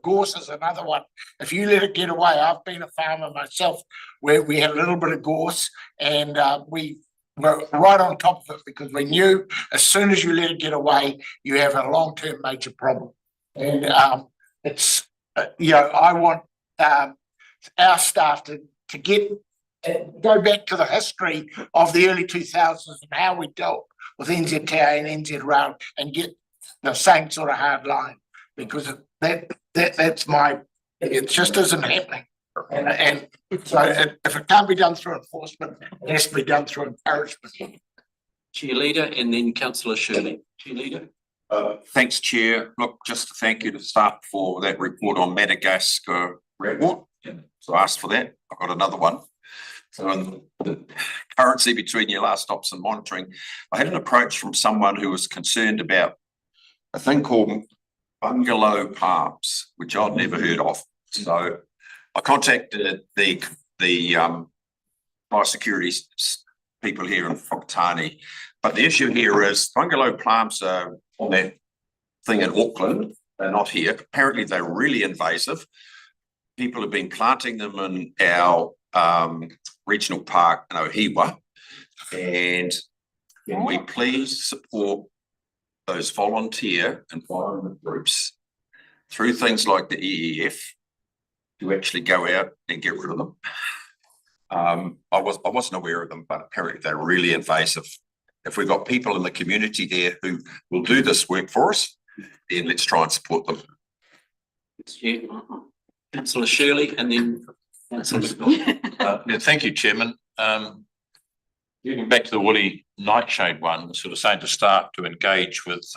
Gorse is another one. If you let it get away, I've been a farmer myself where we had a little bit of gorse, and we were right on top of it because we knew as soon as you let it get away, you have a long-term major problem. And it's, I want our staff to go back to the history of the early 2000s and how we dealt with NZTA and NZ Rail and get the same sort of hard line, because that's it just isn't happening. And so if it can't be done through enforcement, it has to be done through encouragement. Chair Leader and then councillor Shirley. Chair Leader. Thanks, Chair. Look, just to thank you to staff for that report on Madagascar report. So I asked for that. I've got another one. So on the currency between your last stops and monitoring, I had an approach from someone who was concerned about a thing called bungalow palms, which I'd never heard of. So I contacted the biosecurity people here in Whakatane. But the issue here is bungalow palms are on that thing in Auckland. They're not here. Apparently they're really invasive. People have been planting them in our regional park in Ohiwa. And can we please support those volunteer environment groups through things like the EEF to actually go out and get rid of them? I wasn't aware of them, but apparently they're really invasive. If we've got people in the community there who will do this work for us, then let's try and support them. Yeah. Councillor Shirley and then councillor Scott. Yeah, thank you, Chairman. Getting back to the woolly nightshade one, sort of saying to staff to engage with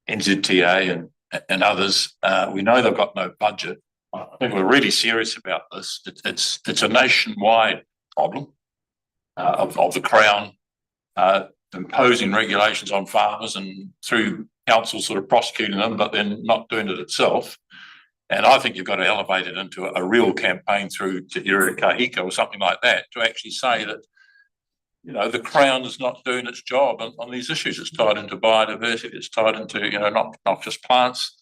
NZTA and others. We know they've got no budget. I think we're really serious about this. It's a nationwide problem of the Crown imposing regulations on farmers and through council sort of prosecuting them, but then not doing it itself. And I think you've got to elevate it into a real campaign through Te Ira Kahika or something like that to actually say that, you know, the Crown is not doing its job on these issues. It's tied into biodiversity. It's tied into, you know, not just plants.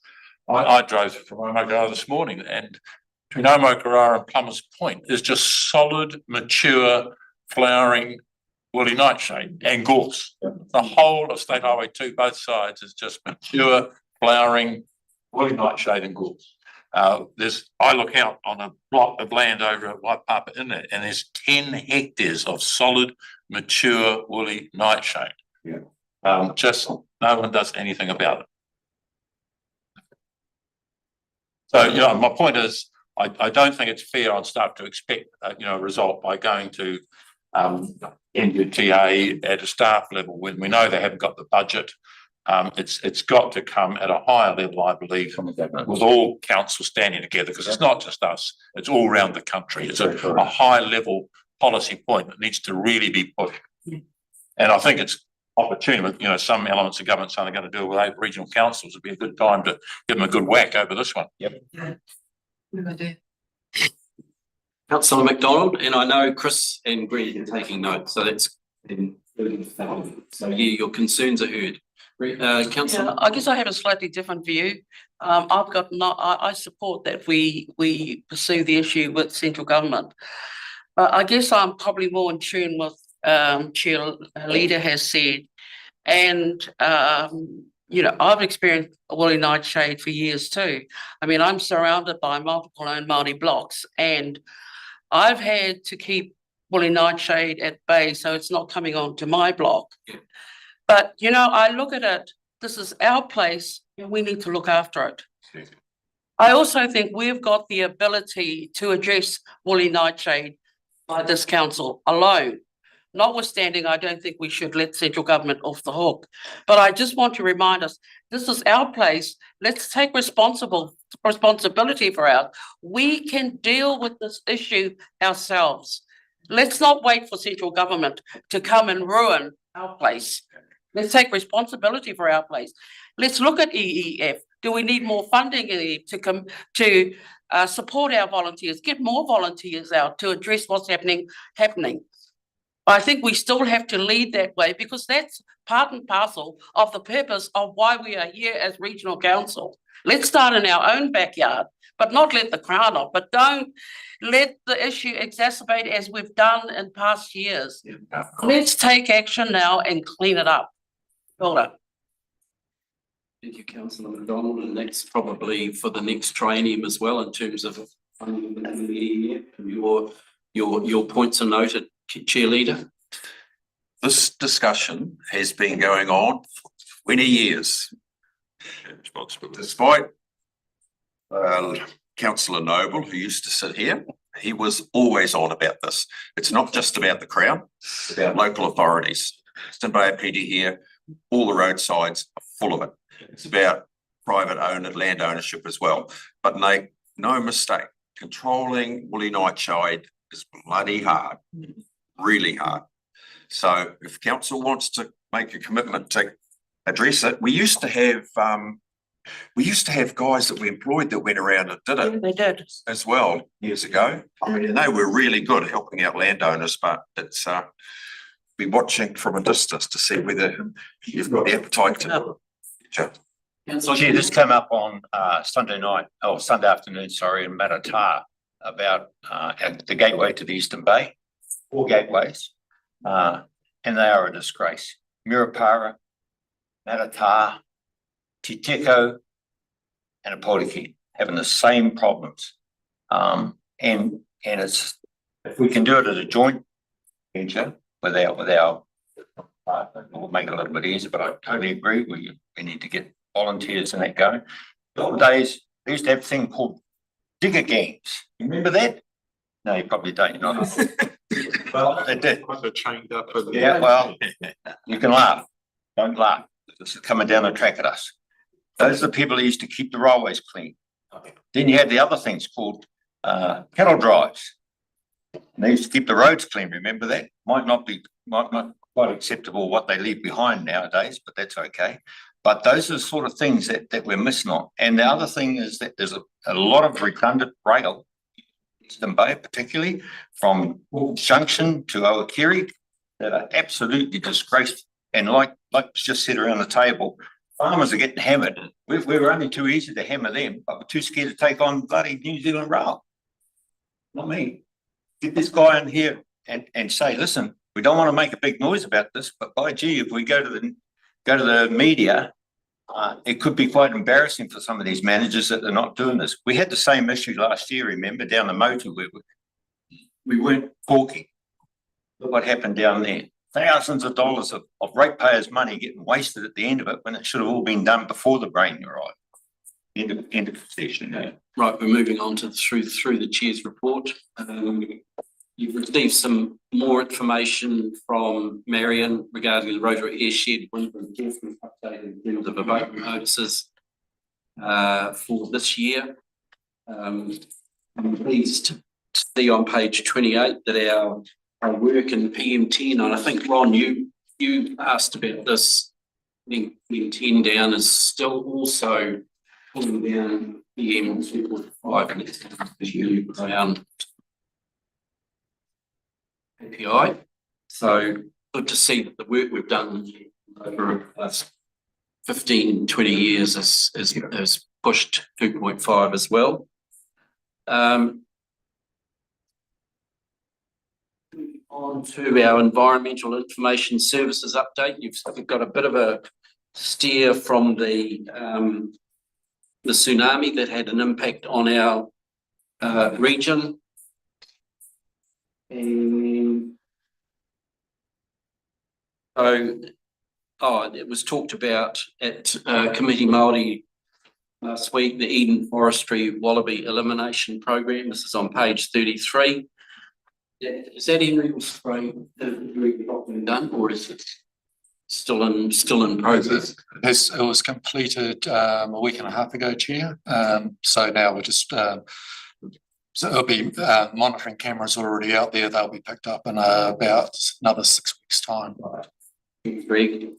I drove from Omokara this morning, and between Omokara and Plumbers Point is just solid, mature, flowering woolly nightshade and gorse. The whole of State Highway 2, both sides, is just mature, flowering woolly nightshade and gorse. I look out on a block of land over at Waipapa Inlet, and there's 10 hectares of solid, mature woolly nightshade. Yeah. Just no one does anything about it. So, you know, my point is, I don't think it's fair on staff to expect, you know, a result by going to NZTA at a staff level when we know they haven't got the budget. It's got to come at a higher level, I believe, with all councils standing together, because it's not just us, it's all around the country. It's a high level policy point that needs to really be pushed. And I think it's opportune with, you know, some elements of government saying they're going to do it with 8 regional councils. It'd be a good time to give them a good whack over this one. Yep. Councillor McDonald, and I know Chris and Greg are taking notes, so that's so yeah, your concerns are heard. Councillor, I guess I have a slightly different view. I support that we pursue the issue with central government. I guess I'm probably more in tune with Chair Leader has said, and you know, I've experienced woolly nightshade for years too. I mean, I'm surrounded by multiple owned Māori blocks, and I've had to keep woolly nightshade at bay so it's not coming onto my block. But you know, I look at it, this is our place and we need to look after it. I also think we've got the ability to address woolly nightshade by this council alone. Notwithstanding, I don't think we should let central government off the hook. But I just want to remind us, this is our place. Let's take responsibility for it. We can deal with this issue ourselves. Let's not wait for central government to come and ruin our place. Let's take responsibility for our place. Let's look at EEF. Do we need more funding to support our volunteers? Get more volunteers out to address what's happening. I think we still have to lead that way, because that's part and parcel of the purpose of why we are here as regional council. Let's start in our own backyard, but not let the Crown off. But don't let the issue exacerbate as we've done in past years. Let's take action now and clean it up. Hilda. thank you, Councillor McDonald, and that's probably for the next triennium as well in terms of funding the EEF. Your points are noted, Chair Leader. This discussion has been going on for 20 years. Despite councillor Noble, who used to sit here, he was always on about this. It's not just about the Crown, it's about local authorities. Eastern Bay PD here, all the roadsides are full of it. It's about private owned land ownership as well. But make no mistake, controlling woolly nightshade is bloody hard, really hard. So if council wants to make a commitment to address it, we used to have guys that we employed that went around and did it They did. as well years ago. I mean, they were really good at helping out landowners, but it's be watching from a distance to see whether you've got the appetite to. Chair, this came up on Sunday afternoon, sorry, in Maratā about the gateway to the Eastern Bay, 4 gateways, and they are a disgrace. Mirapara, Maratā, Te Teko, and Aporiki having the same problems. And it's, if we can do it as a joint venture with our we'll make it a little bit easier, but I totally agree. We need to get volunteers and that going. The old days, they used to have a thing called digger games. You remember that? No, you probably don't. You're not. Well, they did. Chained up. Yeah, well, you can laugh. Don't laugh. This is coming down the track at us. Those are the people who used to keep the railways clean. Then you had the other things called cattle drives. And they used to keep the roads clean. Remember that? Might not quite acceptable what they leave behind nowadays, but that's okay. But those are the sort of things that we're missing on. And the other thing is that there's a lot of redundant rail, Eastern Bay particularly, from Junction to Owakiri, that are absolutely disgraced. And like just said around the table, farmers are getting hammered. We're only too easy to hammer them, but we're too scared to take on bloody New Zealand rail. Not me. Get this guy in here and say, listen, we don't want to make a big noise about this, but by gee, if we go to the media, it could be quite embarrassing for some of these managers that they're not doing this. We had the same issue last year, remember, down the motor where we weren't talking. Look what happened down there. Thousands of dollars of ratepayers' money getting wasted at the end of it when it should have all been done before the brain arrived. End of session. Yeah. Right, we're moving on to through the chair's report. You've received some more information from Marion regarding the Rotary Airshed winter enforcement update in terms of abatement notices for this year. I'm pleased to see on page 28 that our work in PM10, and I think Ron, you asked about this. I think PM10 down is still also pulling down PM2.5 and it's around API. So good to see that the work we've done over the last 15, 20 years has pushed 2.5 as well. On to our environmental information services update. You've got a bit of a steer from the tsunami that had an impact on our region. And so, it was talked about at Committee Māori last week, the Eden Forestry Wallaby Elimination Program. This is on page 33. Is that aerial spray done, or is it still in progress? It was completed a week and a half ago, Chair. So now we're just so it'll be monitoring cameras already out there. They'll be picked up in about another 6 weeks' time. Greg,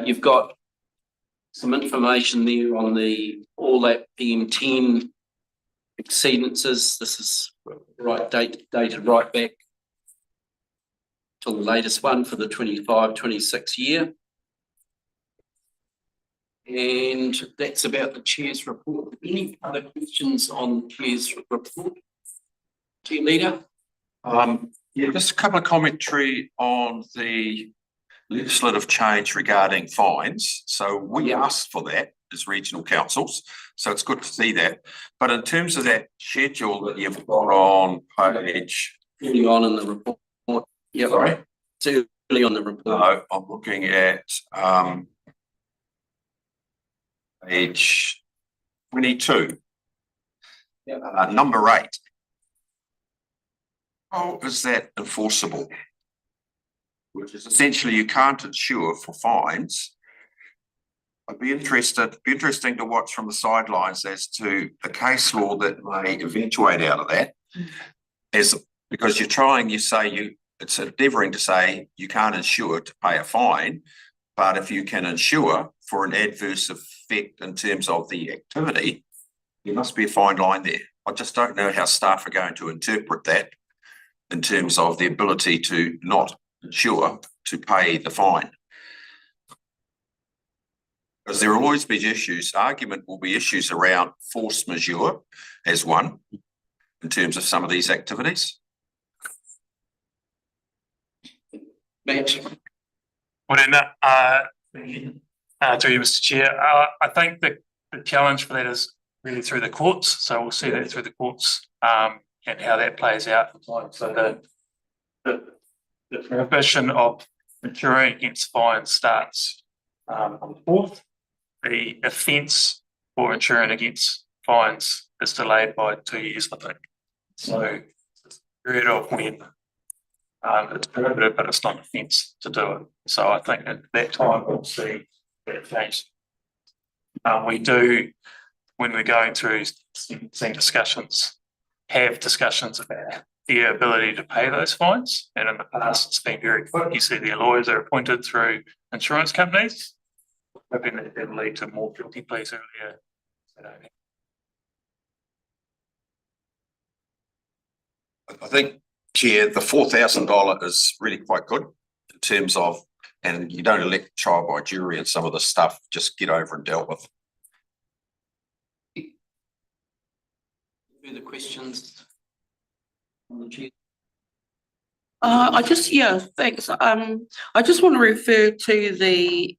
you've got some information there on all that PM10 exceedances. This is dated right back to the latest one for the 25-26 year. And that's about the chair's report. Any other questions on the chair's report? Team leader? Yeah, just a couple of commentary on the legislative change regarding fines. So we asked for that as regional councils, so it's good to see that. But in terms of that schedule that you've got on page Early on in the report. Yeah, sorry? It's early on the report. No, I'm looking at page 22. Number 8. How is that enforceable? Which is essentially you can't insure for fines. I'd be interesting to watch from the sidelines as to the case law that may eventuate out of that. Because it's endeavouring to say you can't insure to pay a fine, but if you can insure for an adverse effect in terms of the activity, there must be a fine line there. I just don't know how staff are going to interpret that in terms of the ability to not insure to pay the fine. Because there will always be argument will be issues around force majeure as one in terms of some of these activities. Matt? Through you, Mr. Chair, I think the challenge for that is really through the courts. So we'll see that through the courts and how that plays out. So the prohibition of insuring against fines starts on the 4th. The offence for insuring against fines is delayed by 2 years, I think. So it's a period of when it's prohibited, but it's not an offence to do it. So I think at that time we'll see that change. We do, when we're going through sentencing discussions, have discussions about their ability to pay those fines. And in the past, it's been very quick. You see their lawyers are appointed through insurance companies. Hoping that will lead to more guilty pleas earlier. I think, Chair, the $4,000 is really quite good in terms of, and you don't elect trial by jury and some of the stuff, just get over and dealt with. Further questions? On the chair? Thanks. I just want to refer to the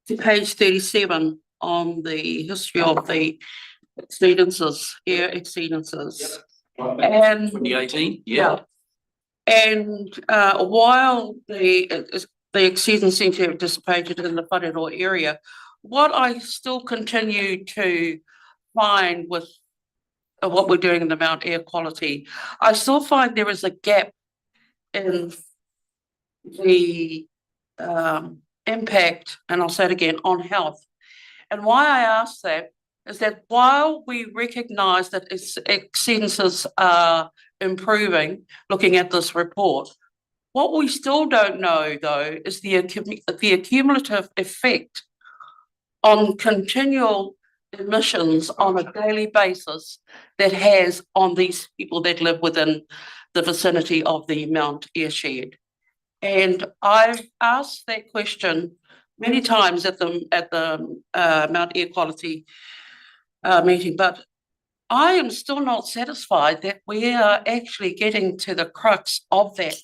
to page 37 on the history of the air exceedances. And 2018, and while the exceedance seem to have dissipated in the Whanero area, what I still continue to find with what we're doing in the Mount Air Quality, I still find there is a gap in the impact, and I'll say it again, on health. And why I ask that is that while we recognise that exceedances are improving, looking at this report, what we still don't know, though, is the accumulative effect on continual emissions on a daily basis that has on these people that live within the vicinity of the Mount Airshed. And I've asked that question many times at the Mount Air Quality meeting, but I am still not satisfied that we are actually getting to the crux of that.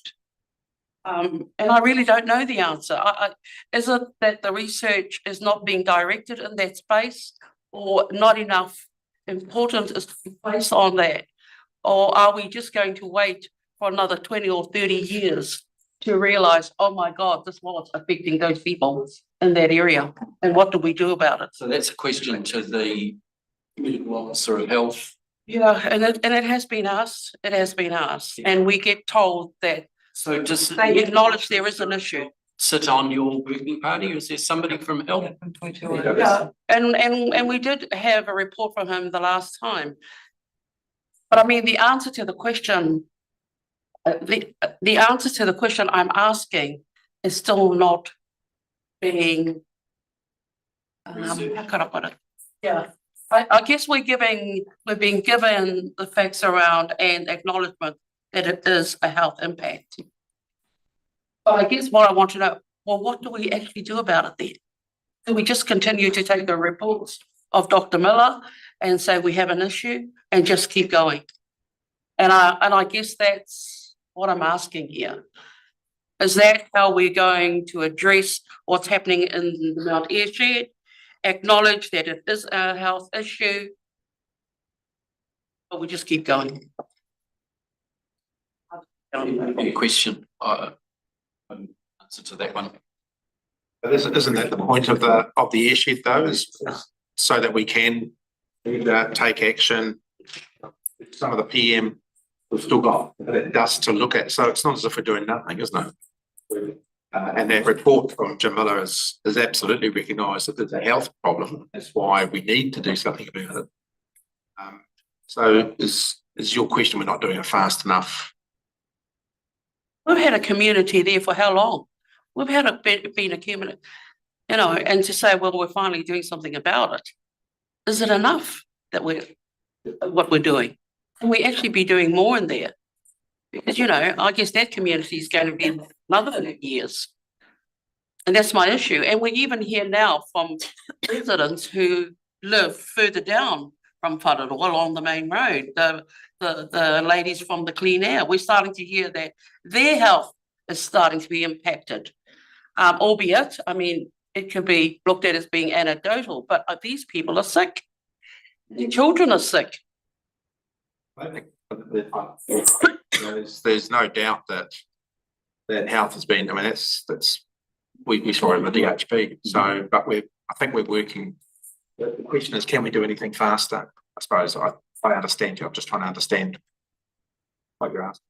And I really don't know the answer. Is it that the research is not being directed in that space, or not enough importance is placed on that? Or are we just going to wait for another 20 or 30 years to realise, oh my God, this was affecting those people in that area? And what do we do about it? So that's a question to the medical officer of health. Yeah, and it has been asked. It has been asked, and we get told that So does they acknowledge there is an issue. sit on your working party, or is there somebody from health? Yeah, and we did have a report from him the last time. But I mean, the answer to the question, the answer to the question I'm asking is still not being, how can I put it? Yeah, I guess we're being given the facts around and acknowledgement that it is a health impact. But I guess what I want to know, well, what do we actually do about it then? Do we just continue to take the reports of Dr. Miller and say we have an issue and just keep going? And I guess that's what I'm asking here. Is that how we're going to address what's happening in the Mount Airshed? Acknowledge that it is a health issue, but we just keep going. Your question, answer to that one. But isn't that the point of the airshed though, is so that we can take action. Some of the PM, we've still got dust to look at, so it's not as if we're doing nothing, isn't it? And that report from Jim Miller is absolutely recognised that there's a health problem. That's why we need to do something about it. So is your question, we're not doing it fast enough? We've had a community there for how long? We've had been a community, you know, and to say, well, we're finally doing something about it. Is it enough that what we're doing? Can we actually be doing more in there? Because, you know, I guess that community is going to be another years. And that's my issue. And we even hear now from residents who live further down from Whararoa along the main road, the ladies from the Clean Air, we're starting to hear that their health is starting to be impacted. Albeit, I mean, it can be looked at as being anecdotal, but these people are sick. Their children are sick. I think there's no doubt that health has been, I mean, we saw it in the DHB. So, but I think we're working. The question is, can we do anything faster? I suppose I understand you. I'm just trying to understand what you're asking.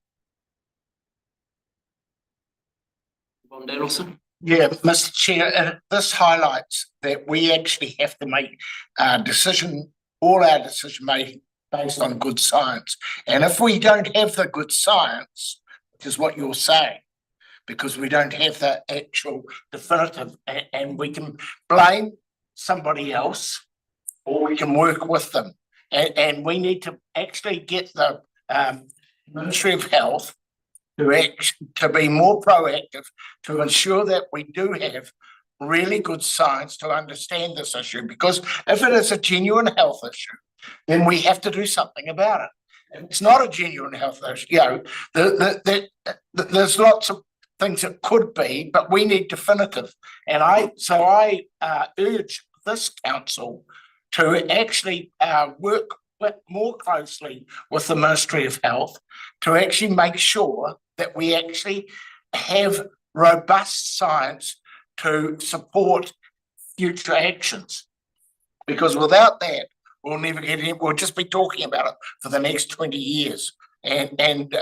Von Danielson? Yeah, Mr. Chair, this highlights that we actually have to make all our decision making based on good science. And if we don't have the good science, which is what you're saying, because we don't have the actual definitive, and we can blame somebody else or we can work with them. And we need to actually get the Ministry of Health to be more proactive, to ensure that we do have really good science to understand this issue, because if it is a genuine health issue, then we have to do something about it. If it's not a genuine health issue, you know, there's lots of things it could be, but we need definitive. And I urge this council to actually work more closely with the Ministry of Health to actually make sure that we actually have robust science to support future actions. Because without that, we'll never get in, we'll just be talking about it for the next 20 years. And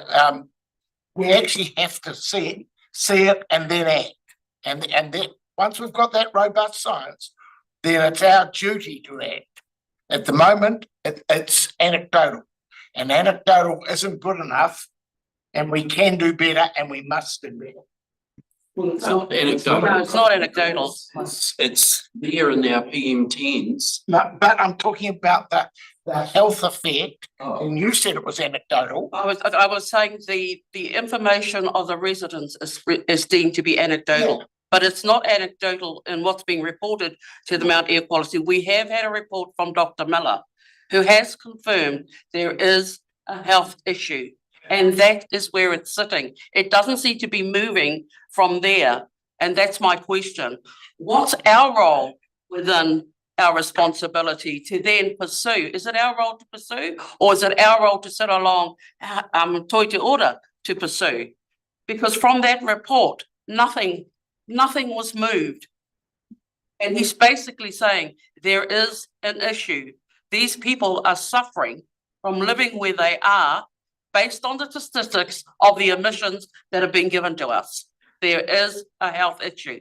we actually have to see it and then act. And then once we've got that robust science, then it's our duty to act. At the moment, it's anecdotal, and anecdotal isn't good enough, and we can do better, and we must do better. Well, it's not anecdotal. No, it's not anecdotal. It's there in our PM10s. But I'm talking about the health effect, and you said it was anecdotal. I was saying the information of the residents is deemed to be anecdotal. Yeah. But it's not anecdotal in what's being reported to the Mount Air Quality. We have had a report from Dr. Miller, who has confirmed there is a health issue, and that is where it's sitting. It doesn't seem to be moving from there, and that's my question. What's our role within our responsibility to then pursue? Is it our role to pursue, or is it our role to sit along toi te ora to pursue? Because from that report, nothing was moved. And he's basically saying there is an issue. These people are suffering from living where they are based on the statistics of the emissions that have been given to us. There is a health issue.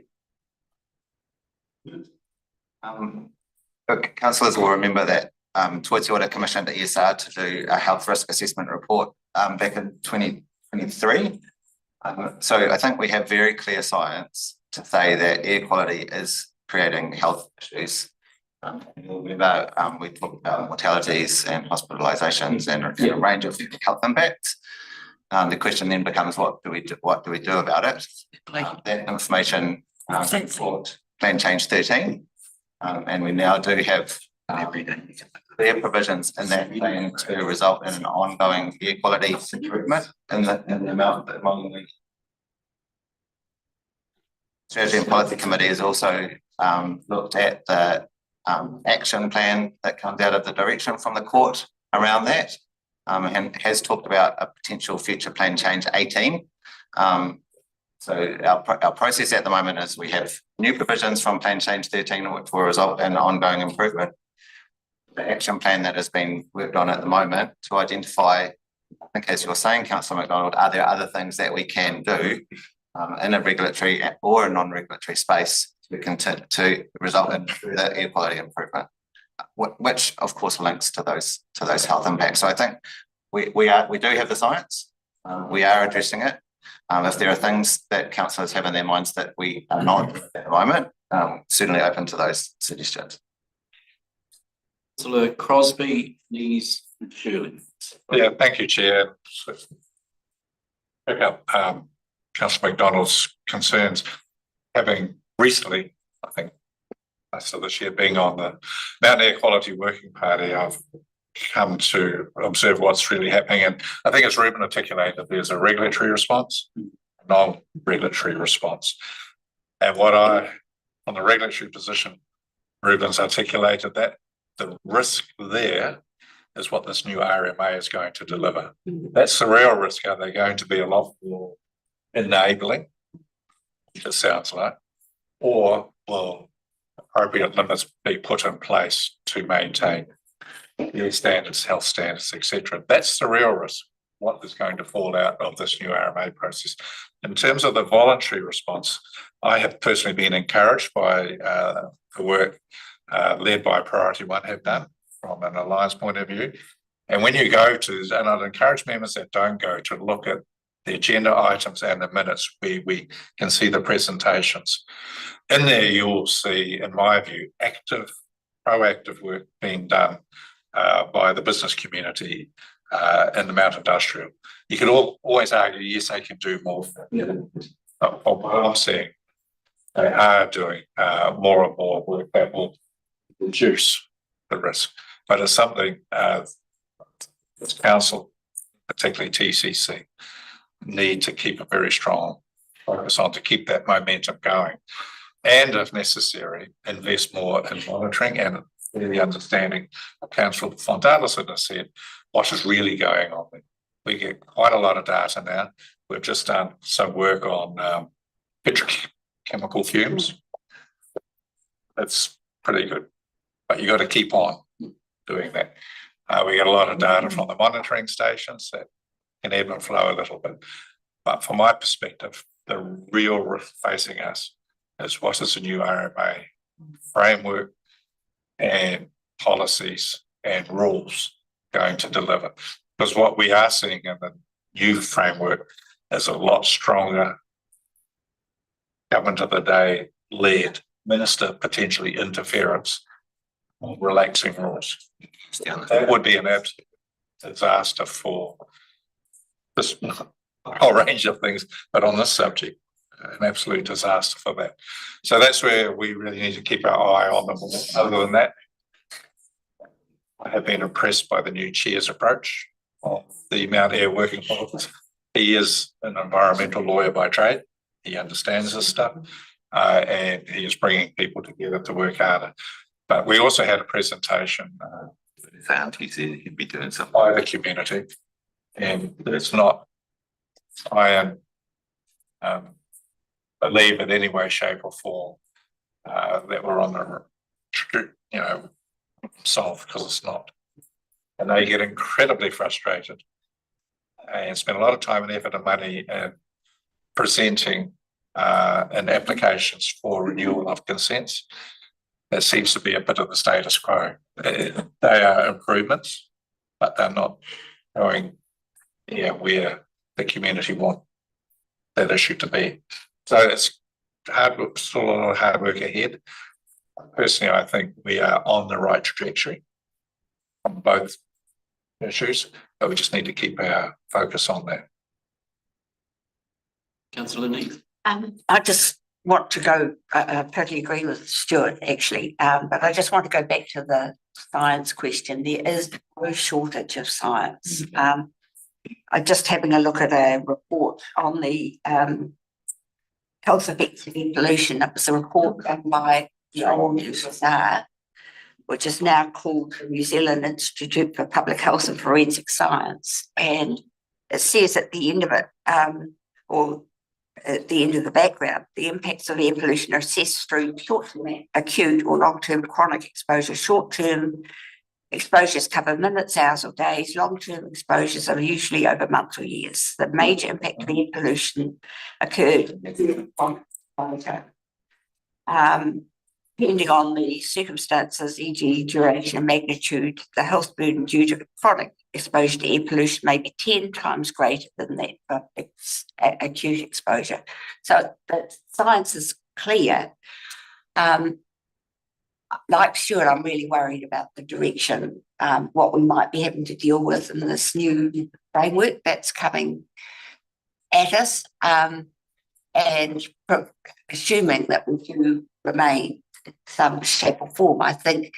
Councillors will remember that Toi Te Ora commissioned ESR to do a health risk assessment report back in 2023. So I think we have very clear science to say that air quality is creating health issues. Remember, we talked about mortalities and hospitalizations and a range of health impacts. The question then becomes, what do we do about it? That information for Plan Change 13, and we now do have clear provisions in that plan to result in an ongoing air quality improvement in the amount that we. Strategy and Policy Committee has also looked at the action plan that comes out of the direction from the court around that, and has talked about a potential future Plan Change 18. So our process at the moment is we have new provisions from Plan Change 13, which will result in ongoing improvement. the action plan that has been worked on at the moment to identify, I think as you're saying, Councillor McDonald, are there other things that we can do in a regulatory or a non-regulatory space to result in further air quality improvement, which of course links to those health impacts. So I think we do have the science, we are addressing it. If there are things that councillors have in their minds that we are not at the moment, certainly open to those suggestions. Councillor Crosby, Lees and Shirley. Yeah, thank you, Chair. Pick up Councillor McDonald's concerns. Having recently, I think, most of this year being on the Mountain Air Quality Working Party, I've come to observe what's really happening. And I think as Ruben articulated, there's a regulatory response, non-regulatory response. And on the regulatory position, Ruben's articulated that the risk there is what this new RMA is going to deliver. That's the real risk. Are they going to be a lot more enabling, it sounds like, or will appropriate limits be put in place to maintain air standards, health standards, etc.? That's the real risk. What is going to fall out of this new RMA process? In terms of the voluntary response, I have personally been encouraged by the work led by Priority One have done from an alliance point of view. And when you go to, and I'd encourage members that don't go to look at the agenda items and the minutes where we can see the presentations. In there, you'll see, in my view, active, proactive work being done by the business community in the Mount Industrial. You could always argue, yes, they can do more. But what I'm seeing, they are doing more and more work that will reduce the risk. But it's something this council, particularly TCC, need to keep a very strong focus on to keep that momentum going. And if necessary, invest more in monitoring and really understanding what Councillor Fontalis has said, what is really going on. We get quite a lot of data now. We've just done some work on petrochemical fumes. It's pretty good, but you got to keep on doing that. We get a lot of data from the monitoring stations that can ebb and flow a little bit. But from my perspective, the real risk facing us is what is the new RMA framework and policies and rules going to deliver. Because what we are seeing in the new framework is a lot stronger government of the day led minister potentially interference or relaxing rules. That would be an absolute disaster for this whole range of things, but on this subject, an absolute disaster for that. So that's where we really need to keep our eye on them. Other than that, I have been impressed by the new chair's approach of the Mount Air Working Party. He is an environmental lawyer by trade. He understands this stuff, and he is bringing people together to work harder. But we also had a presentation He said he'd be doing something by the community, and it's not, I believe in any way, shape or form that we're on the, solve, because it's not. And they get incredibly frustrated and spend a lot of time and effort and money in presenting and applications for renewal of consents. That seems to be a bit of the status quo. They are improvements, but they're not going where the community want that issue to be. So it's hard work, still a lot of hard work ahead. Personally, I think we are on the right trajectory on both issues, but we just need to keep our focus on that. Councillor Neith. I just want to go, I totally agree with Stuart actually, but I just want to go back to the science question. There is no shortage of science. I'm just having a look at a report on the health effects of air pollution. It was a report done by the old USSR, which is now called the New Zealand Institute for Public Health and Forensic Science. And it says at the end of it, or at the end of the background, the impacts of air pollution are assessed through short-term acute or long-term chronic exposure. Short-term exposures cover minutes, hours or days. Long-term exposures are usually over months or years. The major impact of air pollution occurred depending on the circumstances, e.g. duration and magnitude, the health burden due to chronic exposure to air pollution may be 10 times greater than that for acute exposure. So the science is clear. Like Stuart, I'm really worried about the direction, what we might be having to deal with in this new framework that's coming at us, and assuming that we do remain in some shape or form. I think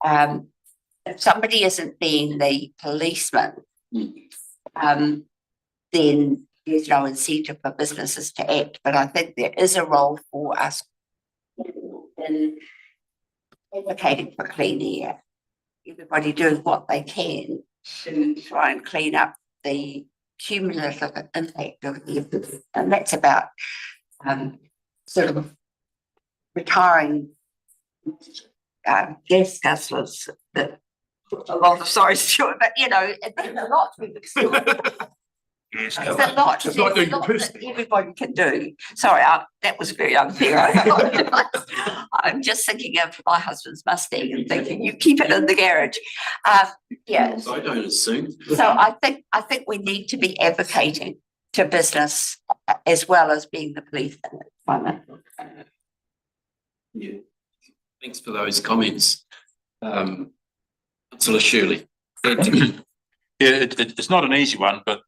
if somebody isn't being the policeman, then there's no incentive for businesses to act. But I think there is a role for us in advocating for clean air, everybody doing what they can to try and clean up the cumulative impact of the pollution. And that's about sort of retiring gas guzzlers that a lot of, sorry Stuart, but you know, there's a lot to There's a lot that everybody can do. Sorry, that was very unfair. I'm just thinking of my husband's Mustang and thinking, you keep it in the garage. Yeah. I don't assume. So I think we need to be advocating to business as well as being the police. Yeah. Thanks for those comments. Councillor Shirley. Yeah, it's not an easy one, but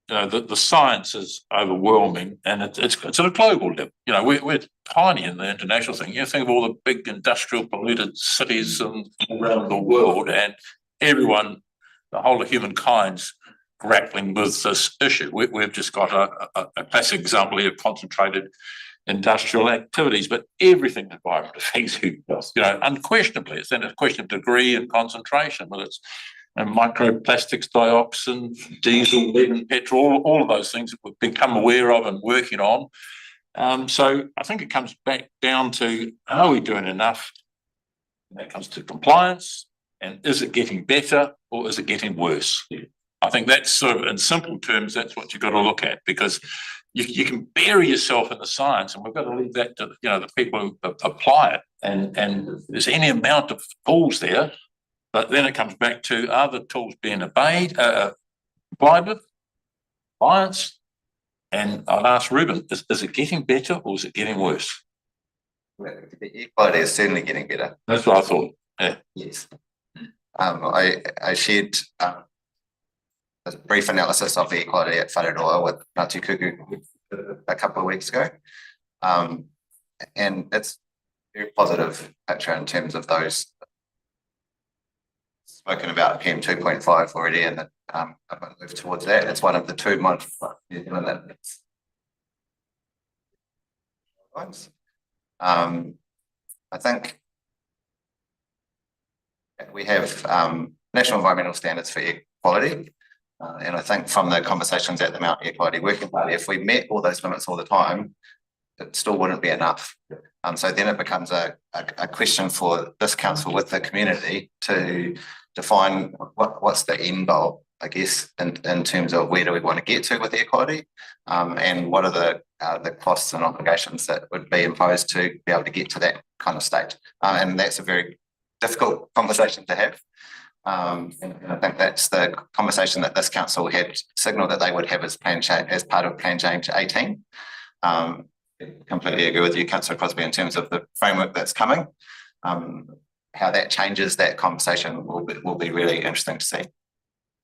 the science is overwhelming, and it's at a global level. You know, we're tiny in the international thing. You think of all the big industrial polluted cities around the world, and everyone, the whole of humankind's grappling with this issue. We've just got a classic example here of concentrated industrial activities, but everything environment affects you. You know, unquestionably, it's then a question of degree and concentration, whether it's microplastics, dioxin, diesel, lead and petrol, all of those things that we've become aware of and working on. So I think it comes back down to, are we doing enough? And that comes to compliance, and is it getting better or is it getting worse? I think that's sort of, in simple terms, that's what you've got to look at, because you can bury yourself in the science, and we've got to leave that to the people who apply it. And there's any amount of tools there, but then it comes back to, are the tools being complied with, compliance? And I'll ask Ruben, is it getting better or is it getting worse? The air quality is certainly getting better. That's what I thought. Yeah. Yes. I shared a brief analysis of the air quality at Whareroa with Ngāti Kuku a couple of weeks ago. And it's a very positive picture in terms of those spoken about PM 2.5 already, and that I'm going to move towards that. It's one of the two most New Zealand ones. I think we have national environmental standards for air quality. And I think from the conversations at the Mount Air Quality Working Party, if we met all those limits all the time, it still wouldn't be enough. So then it becomes a question for this council with the community to define what's the end goal, I guess, in terms of where do we want to get to with air quality, and what are the costs and obligations that would be imposed to be able to get to that kind of state. And that's a very difficult conversation to have. And I think that's the conversation that this council had signalled that they would have as part of Plan Change 18. Completely agree with you, Councillor Crosbie, in terms of the framework that's coming. How that changes that conversation will be really interesting to see.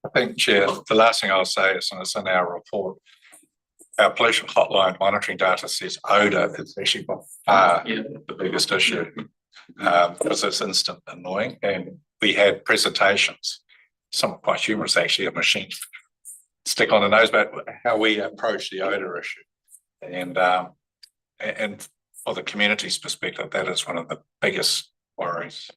I think, Chair, the last thing I'll say is, and it's in our report, our pollution hotline monitoring data says odour is actually by far the biggest issue, because it's instant annoying. And we had presentations, some quite humorous actually, a machine stick on the nose about how we approach the odour issue. And for the community's perspective, that is one of the biggest worries.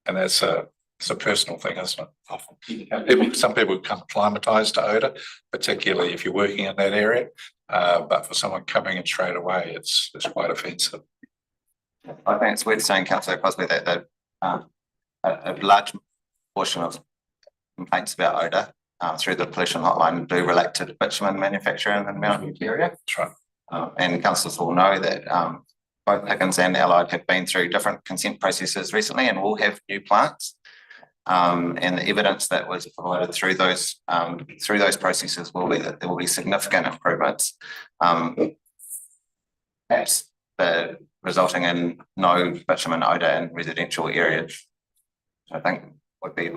And that's it's a personal thing, isn't it? Often. Some people become acclimatised to odour, particularly if you're working in that area. But for someone coming in straight away, it's quite offensive. I think it's worth saying, Councillor Crosbie, that a large portion of complaints about odour through the pollution hotline do relate to bitumen manufacture in the Mount Hope area. That's right. And councillors will know that both Higgins and Allied have been through different consent processes recently and will have new plants. And the evidence that was provided through those processes will be that there will be significant improvements. Perhaps resulting in no bitumen odour in residential areas. I think would be,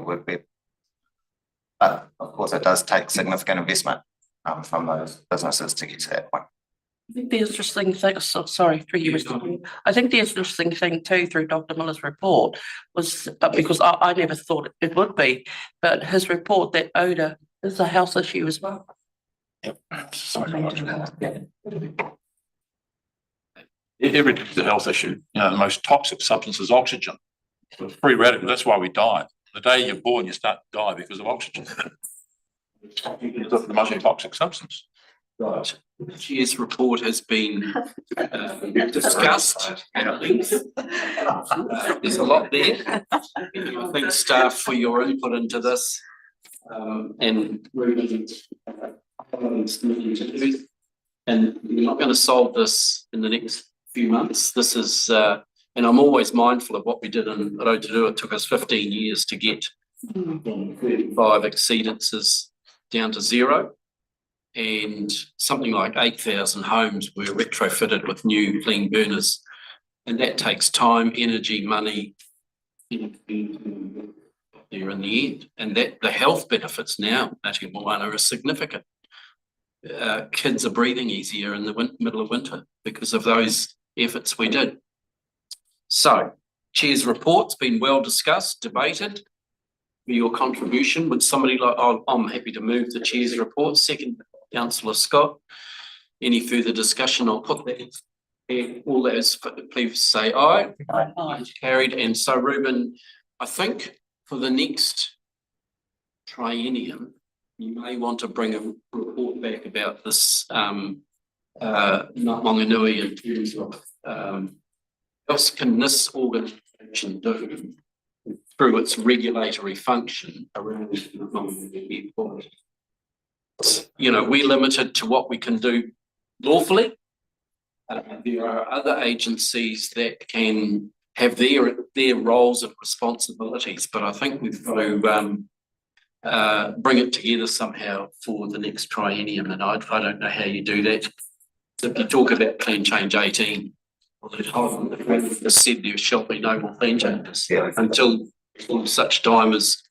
but of course it does take significant investment from those businesses to get to that point. I think the interesting thing, sorry, through you, Mr. Chair. I think the interesting thing too, through Dr. Miller's report was, because I never thought it would be, but his report that odour is a health issue as well. Everything's a health issue. You know, the most toxic substance is oxygen. It's free radical. That's why we die. The day you're born, you start to die because of oxygen. It's the most toxic substance. Right. The chair's report has been discussed at length. There's a lot there. I thank staff for your input into this. And we're not going to solve this in the next few months. This is, and I'm always mindful of what we did in Rotorua. It took us 15 years to get 35 exceedances down to 0. And something like 8,000 homes were retrofitted with new clean burners. And that takes time, energy, money there in the end. And that the health benefits now, Ngāti Moana, are significant. Kids are breathing easier in the middle of winter because of those efforts we did. So, Chair's report's been well discussed, debated. For your contribution, would somebody like, I'm happy to move the Chair's report. Second, Councillor Scott. Any further discussion? I'll put that in. All those, please say aye. Aye. Carried. And so, Ruben, I think for the next triennium, you may want to bring a report back about this Wanganui in terms of what else can this organisation do through its regulatory function around the airport. You know, we're limited to what we can do lawfully. There are other agencies that can have their roles and responsibilities, but I think we've got to bring it together somehow for the next triennium, and I don't know how you do that. If you talk about Plan Change 18, well, the said there shall be no more plan changes until such time as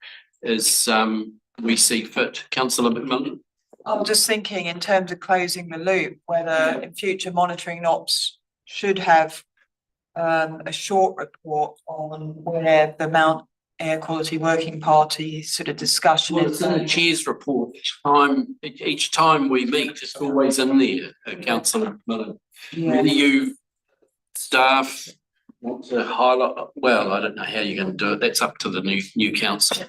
we see fit. Councillor McMillan. I'm just thinking in terms of closing the loop, whether in future monitoring ops should have a short report on where the Mount Air Quality Working Party sort of discussion is. In the Chair's report, each time we meet, it's always in there, Councillor McMillan. Whether you staff want to highlight, well, I don't know how you're going to do it. That's up to the new council.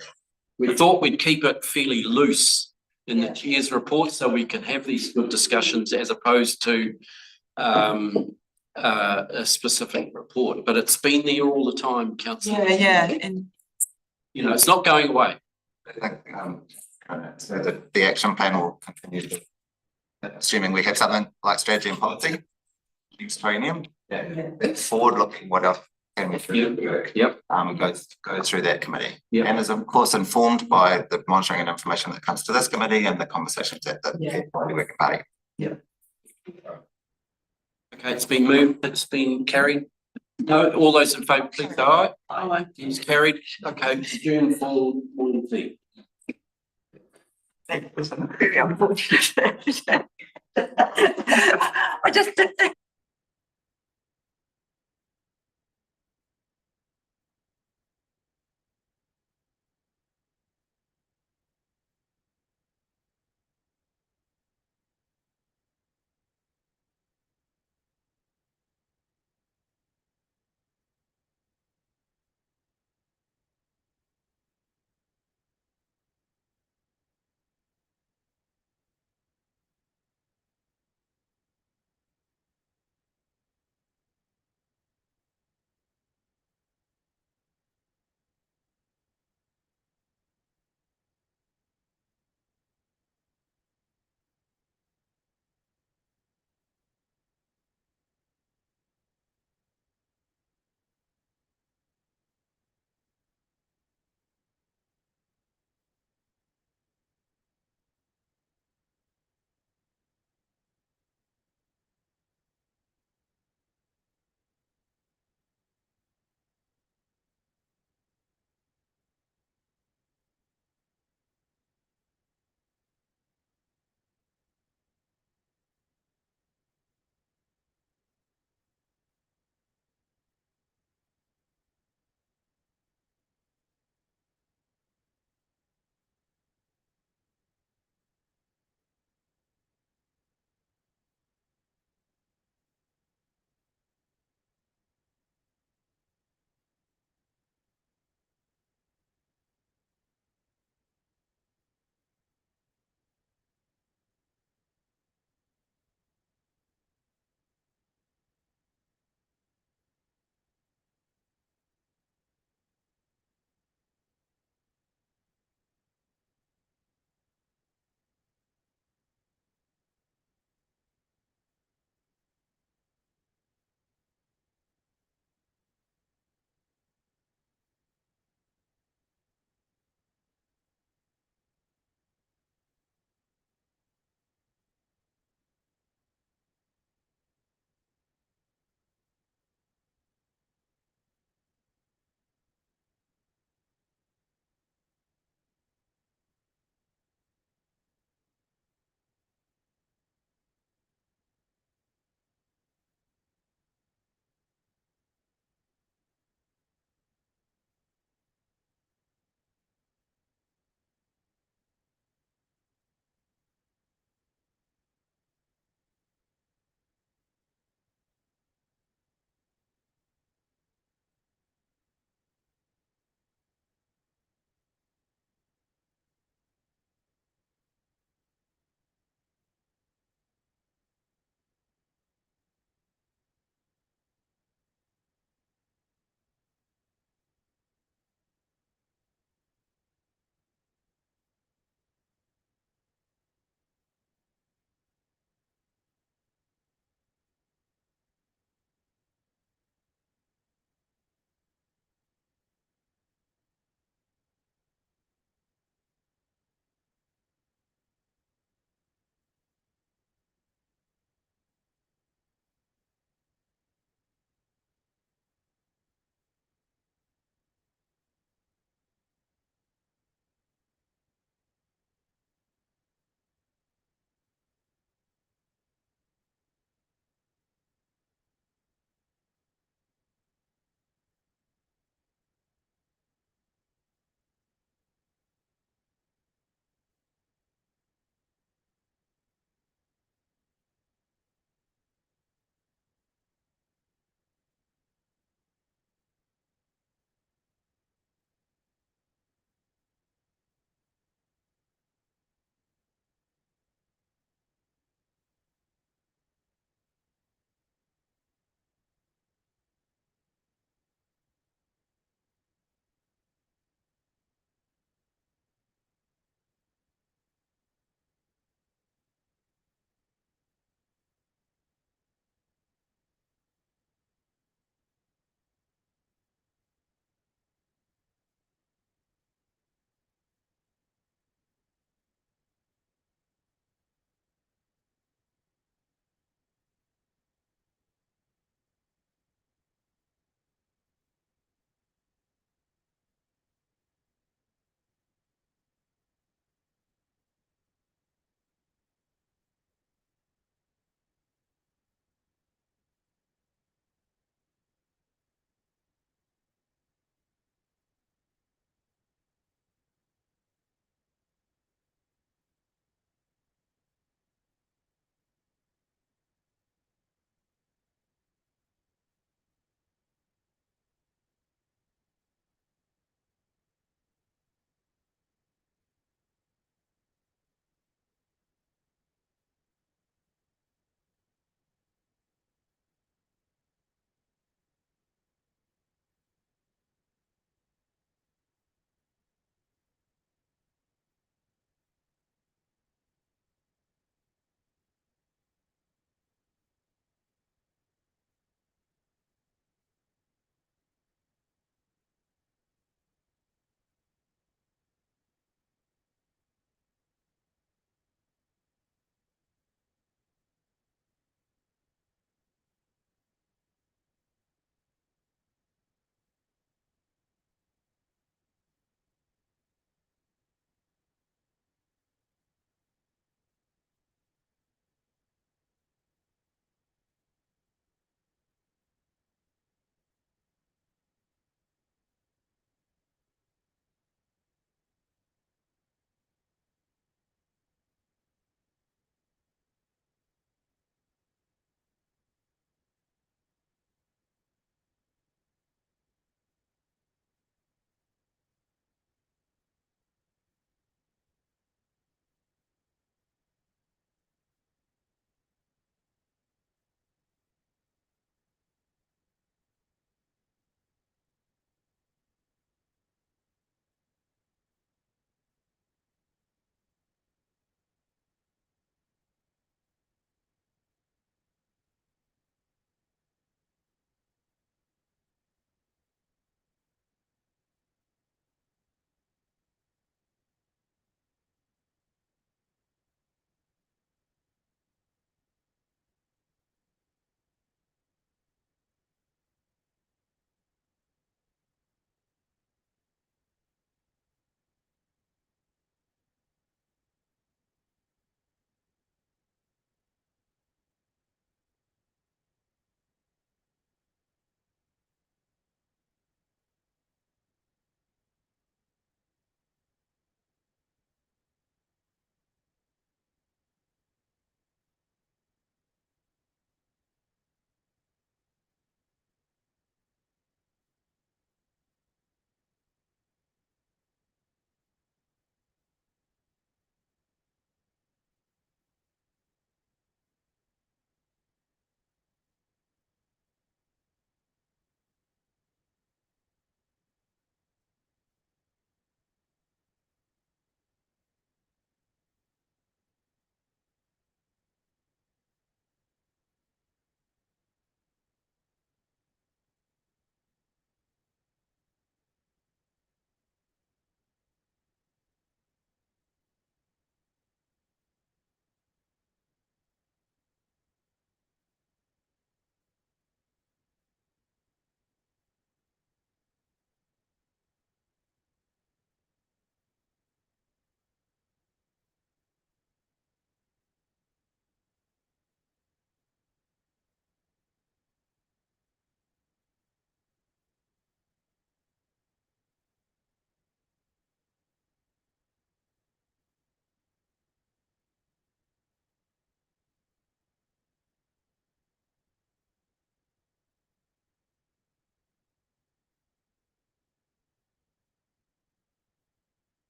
We thought we'd keep it fairly loose in the Chair's report so we can have these good discussions as opposed to a specific report. But it's been there all the time, Councillor. Yeah, and you know, it's not going away. I think so the action plan will continue to, assuming we have something like strategy and policy, next triennium. Forward looking, what else can we do? Yep. Go through that committee. Yep. And is of course informed by the monitoring and information that comes to this committee and the conversations at the working party. Yep. Okay, it's been moved, it's been carried. No, all those in favour, please say aye. Aye. It's carried. Okay, June for morning tea. That was very unfortunate. I just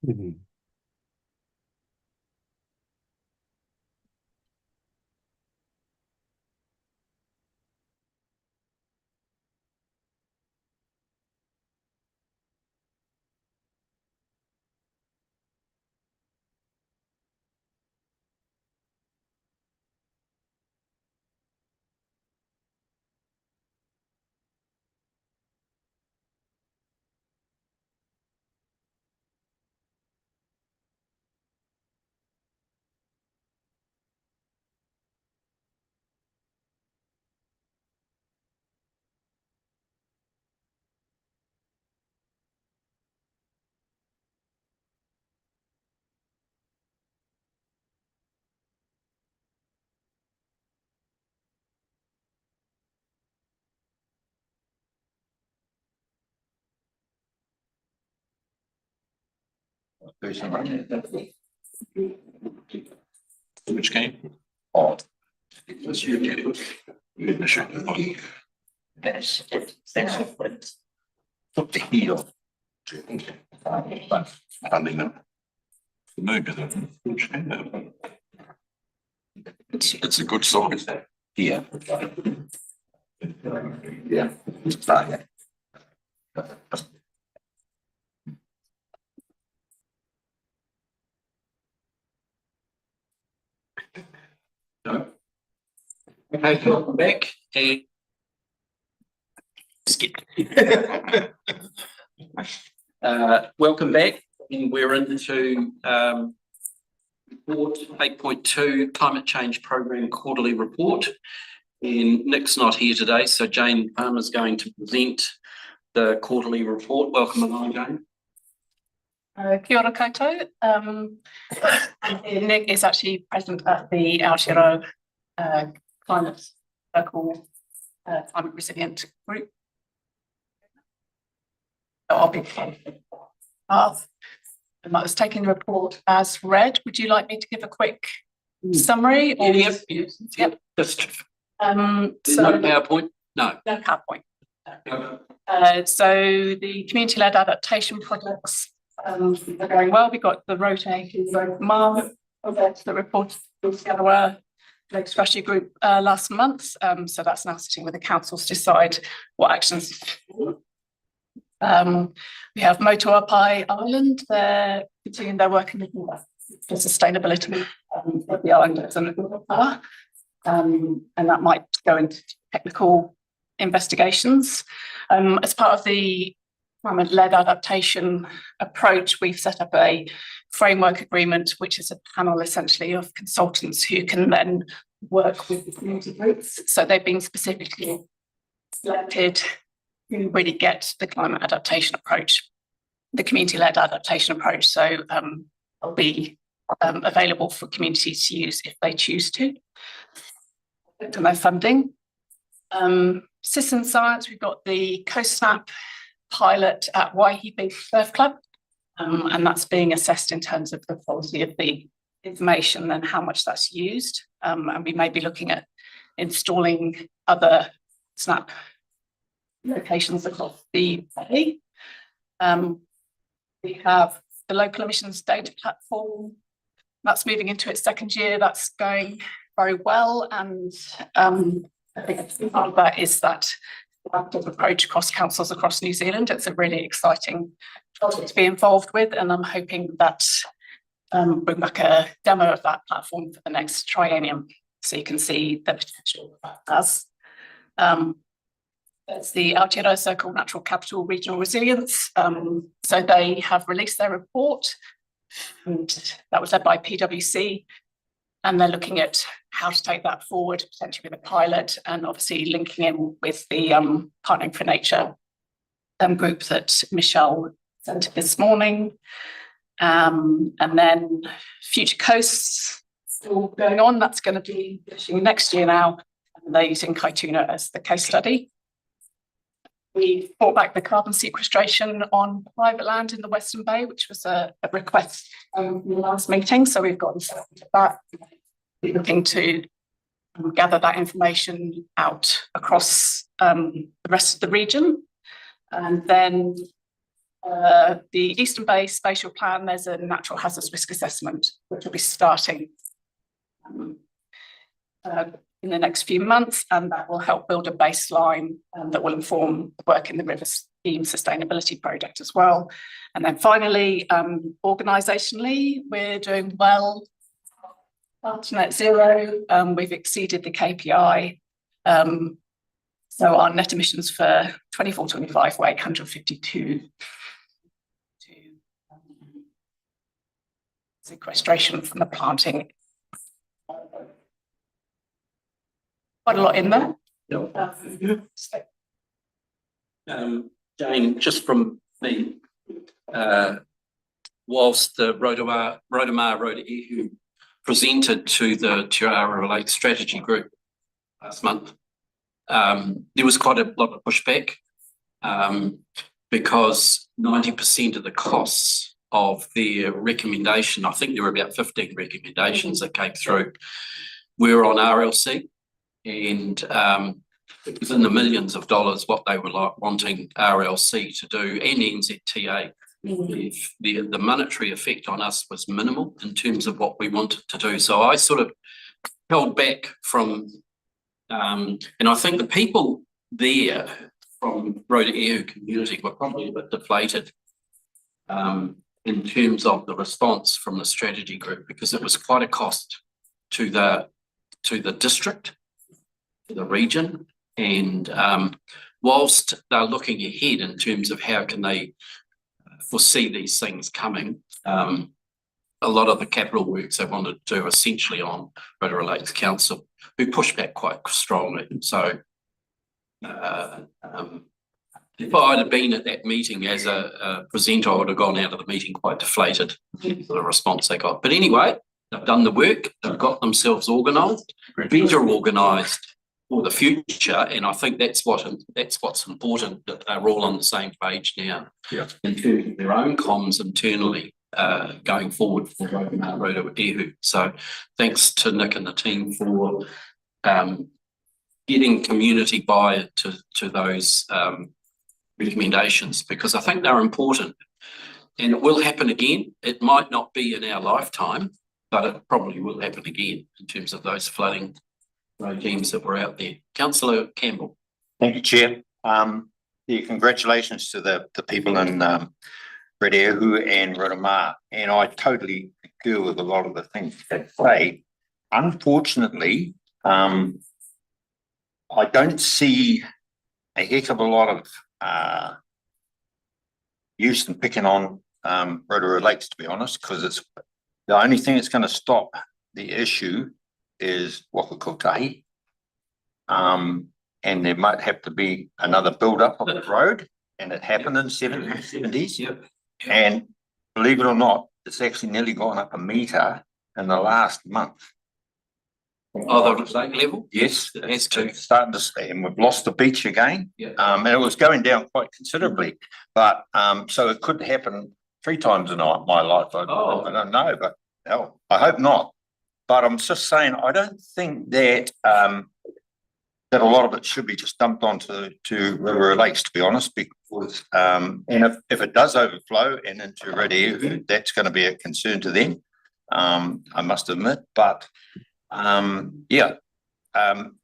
Mhm. Which game? Oh. That's up to heel. Funding them. Moved to the. It's a good sign. Yeah. Yeah. It's fine. No. Okay, welcome back and skip. Welcome back, and we're into report 8.2 Climate Change Program Quarterly Report. And Nick's not here today, so Jane Palmer's going to present the quarterly report. Welcome along, Jane. Kia ora koutou. Nick is actually present at the Aotearoa Climate Circle Climate Resilient Group. So I'll be path. And I was taking the report as read. Would you like me to give a quick summary? Or Yep. Just so no PowerPoint? No. no PowerPoint. So the community-led adaptation projects are going well. We got the rotating Marv that reported together Lake Strategy Group last month. So that's now sitting with the councils to decide what actions. We have Motuapai Island. They're continuing their work in the sustainability of the islanders and that might go into technical investigations. As part of the climate-led adaptation approach, we've set up a framework agreement, which is a panel essentially of consultants who can then work with the community groups. So they've been specifically selected who really get the climate adaptation approach, the community-led adaptation approach. So it'll be available for communities to use if they choose to. To their funding. Citizen science, we've got the CoSnap pilot at Waihi Surf Club, and that's being assessed in terms of the quality of the information and how much that's used. And we may be looking at installing other Snap locations across the bay. We have the local emissions data platform. That's moving into its second year. That's going very well, and I think part of that is that active approach across councils across New Zealand. It's a really exciting project to be involved with, and I'm hoping that bring back a demo of that platform for the next triennium, so you can see the potential that has. It's the Aotearoa Circle Natural Capital Regional Resilience. So they have released their report, and that was led by PwC. And they're looking at how to take that forward, potentially with a pilot, and obviously linking in with the Partnering for Nature group that Michelle sent this morning. And then Future Coasts still going on. That's going to be next year now. And they're using Kaituna as the case study. We brought back the carbon sequestration on private land in the Western Bay, which was a request in the last meeting. So we've gotten that. We're looking to gather that information out across the rest of the region. And then the Eastern Bay Spatial Plan, there's a natural hazards risk assessment, which will be starting in the next few months, and that will help build a baseline that will inform work in the River Scheme Sustainability Project as well. And then finally, organisationally, we're doing well to net zero. We've exceeded the KPI. So our net emissions for 24-25 were 852 sequestration from the planting. Quite a lot in there. Jane, just from me, whilst the Rotorua Rotoehu presented to the Te Ara Lake Strategy Group last month, there was quite a lot of pushback because 90% of the costs of their recommendation, I think there were about 15 recommendations that came through, were on RLC, and it was in the millions of dollars what they were wanting RLC to do, and NZTA. The monetary effect on us was minimal in terms of what we wanted to do. So I sort of held back from, and I think the people there from Rotoehu community were probably a bit deflated in terms of the response from the strategy group, because it was quite a cost to the district, to the region, and whilst they're looking ahead in terms of how can they foresee these things coming, a lot of the capital works they wanted to do essentially on Rotorua Lakes Council, who pushed back quite strongly. So if I had been at that meeting as a presenter, I would have gone out of the meeting quite deflated with the response they got. But anyway, they've done the work, they've got themselves organised, better organised for the future, and I think that's what's important, that they're all on the same page now. Yeah. In terms of their own comms internally going forward for Rotoehu. So thanks to Nick and the team for getting community buy to those recommendations, because I think they're important, and it will happen again. It might not be in our lifetime, but it probably will happen again in terms of those flooding regimes that were out there. Councillor Campbell. Thank you, Chair. Yeah, congratulations to the people in Rotoehu and Rotomā, and I totally agree with a lot of the things they say. Unfortunately, I don't see a heck of a lot of use in picking on Rotorua Lakes, to be honest, because it's the only thing that's going to stop the issue is Waka Kotahi. And there might have to be another build-up of the road, and it happened in the 70s. Yep. And believe it or not, it's actually nearly gone up a metre in the last month. Oh, the lake level? Yes, It has to. it's starting to stay, and we've lost the beach again. Yeah. And it was going down quite considerably, but so it could happen 3 times in my life. I don't know, but hell, I hope not. But I'm just saying, I don't think that that a lot of it should be just dumped onto Rotorua Lakes, to be honest, because and if it does overflow and into Rotoehu, that's going to be a concern to them, I must admit. But yeah,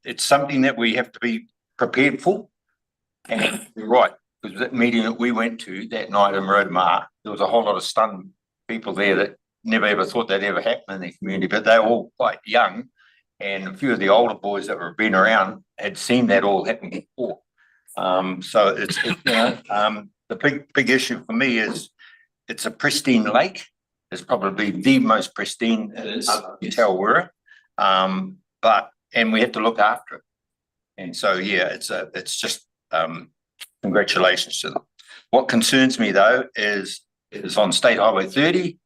it's something that we have to be prepared for. And you're right, because that meeting that we went to that night in Rotomā, there was a whole lot of stunned people there that never ever thought that ever happened in their community, but they were all quite young, and a few of the older boys that were been around had seen that all happen before. So it's the big issue for me is it's a pristine lake. It's probably the most pristine in Te Arawera. And we have to look after it. And so yeah, it's just congratulations to them. What concerns me though is on State Highway 30,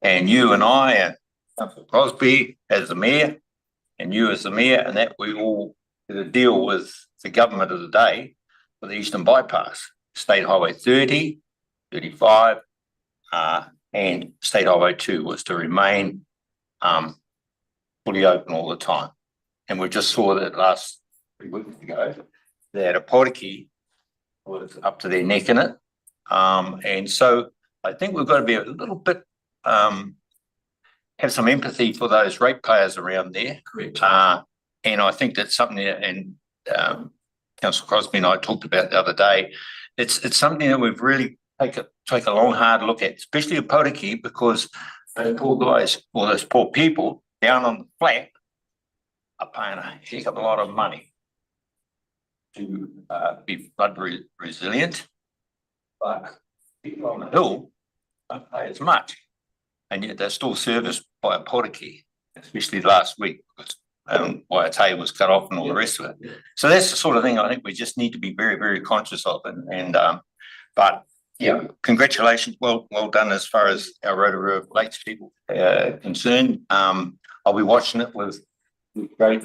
and you and I and Councillor Crosby as the mayor, and you as the mayor, and that we all did a deal with the government of the day for the Eastern Bypass, State Highway 30, 35, and State Highway 2 was to remain fully open all the time. And we just saw that last 3 weeks ago that Aporiki was up to their neck in it. And so I think we've got to be a little bit, have some empathy for those ratepayers around there. Correct. And I think that's something that, and Councillor Crosby and I talked about the other day. It's something that we've really take a long, hard look at, especially at Potiki, because those poor guys, or those poor people down on the flat are paying a heck of a lot of money to be flood resilient. But people on the hill don't pay as much. And yet they're still serviced by a Potiki, especially last week, because Waiatea was cut off and all the rest of it. So that's the sort of thing I think we just need to be very, very conscious of. But yeah, congratulations, well done as far as our Rotorua Lakes people concerned. I'll be watching it with great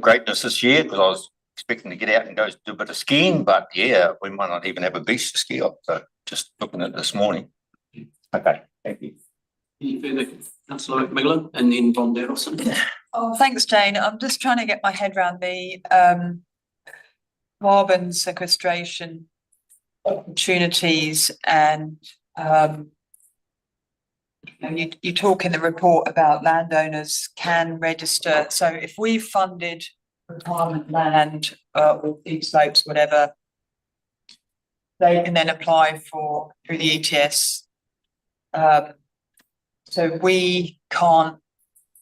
greatness this year, because I was expecting to get out and go do a bit of skiing, but yeah, we might not even have a beach to ski up. So just looking at it this morning. Okay, thank you. Any further, Councillor McMillan and then Von Derelson? Oh, thanks, Jane. I'm just trying to get my head around the carbon sequestration opportunities, and you talk in the report about landowners can register. So if we funded retirement land or deep slopes, whatever, they can then apply for through the ETS. So we can't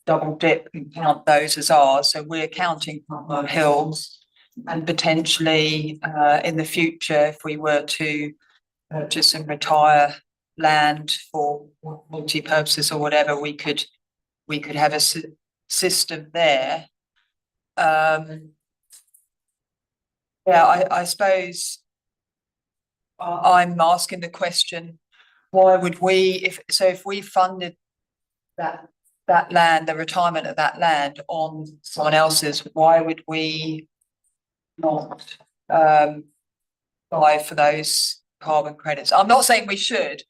double dip and count those as ours. So we're counting our hills, and potentially in the future, if we were to purchase and retire land for multi-purposes or whatever, we could have a system there. Yeah, I suppose I'm asking the question, why would we, if we funded that land, the retirement of that land on someone else's, why would we not apply for those carbon credits? I'm not saying we should,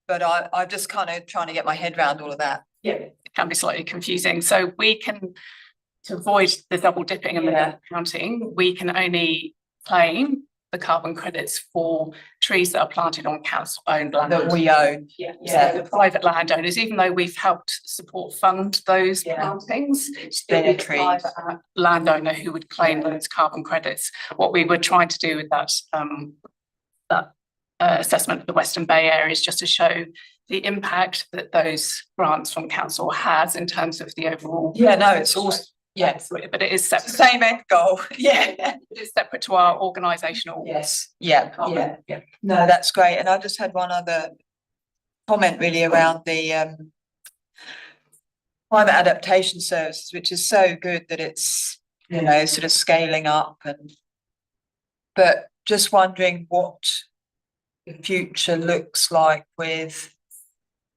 but I'm just kind of trying to get my head around all of that. Yeah, it can be slightly confusing. So we can, to avoid the double dipping and the counting, we can only claim the carbon credits for trees that are planted on council-owned land. That we own. Yeah. Yeah. So the private landowners, even though we've helped support fund those plantings, it's their the private landowner who would claim those carbon credits. What we were trying to do with that assessment of the Western Bay area is just to show the impact that those grants from council has in terms of the overall. Yeah, no, it's all. Yes, but it is separate. Same end goal. Yeah. It's separate to our organisational. Yes. Yeah. No, that's great. And I just had one other comment really around the climate adaptation services, which is so good that it's, you know, sort of scaling up, but just wondering what the future looks like with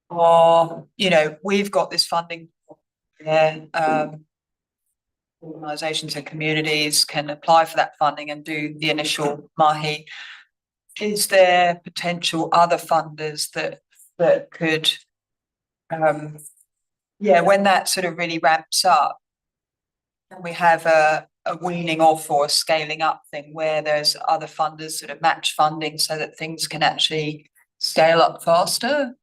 you know, we've got this funding there. Organisations and communities can apply for that funding and do the initial mahi. Is there potential other funders that could, when that sort of really ramps up, and we have a weaning off or a scaling up thing where there's other funders sort of match funding so that things can actually scale up faster?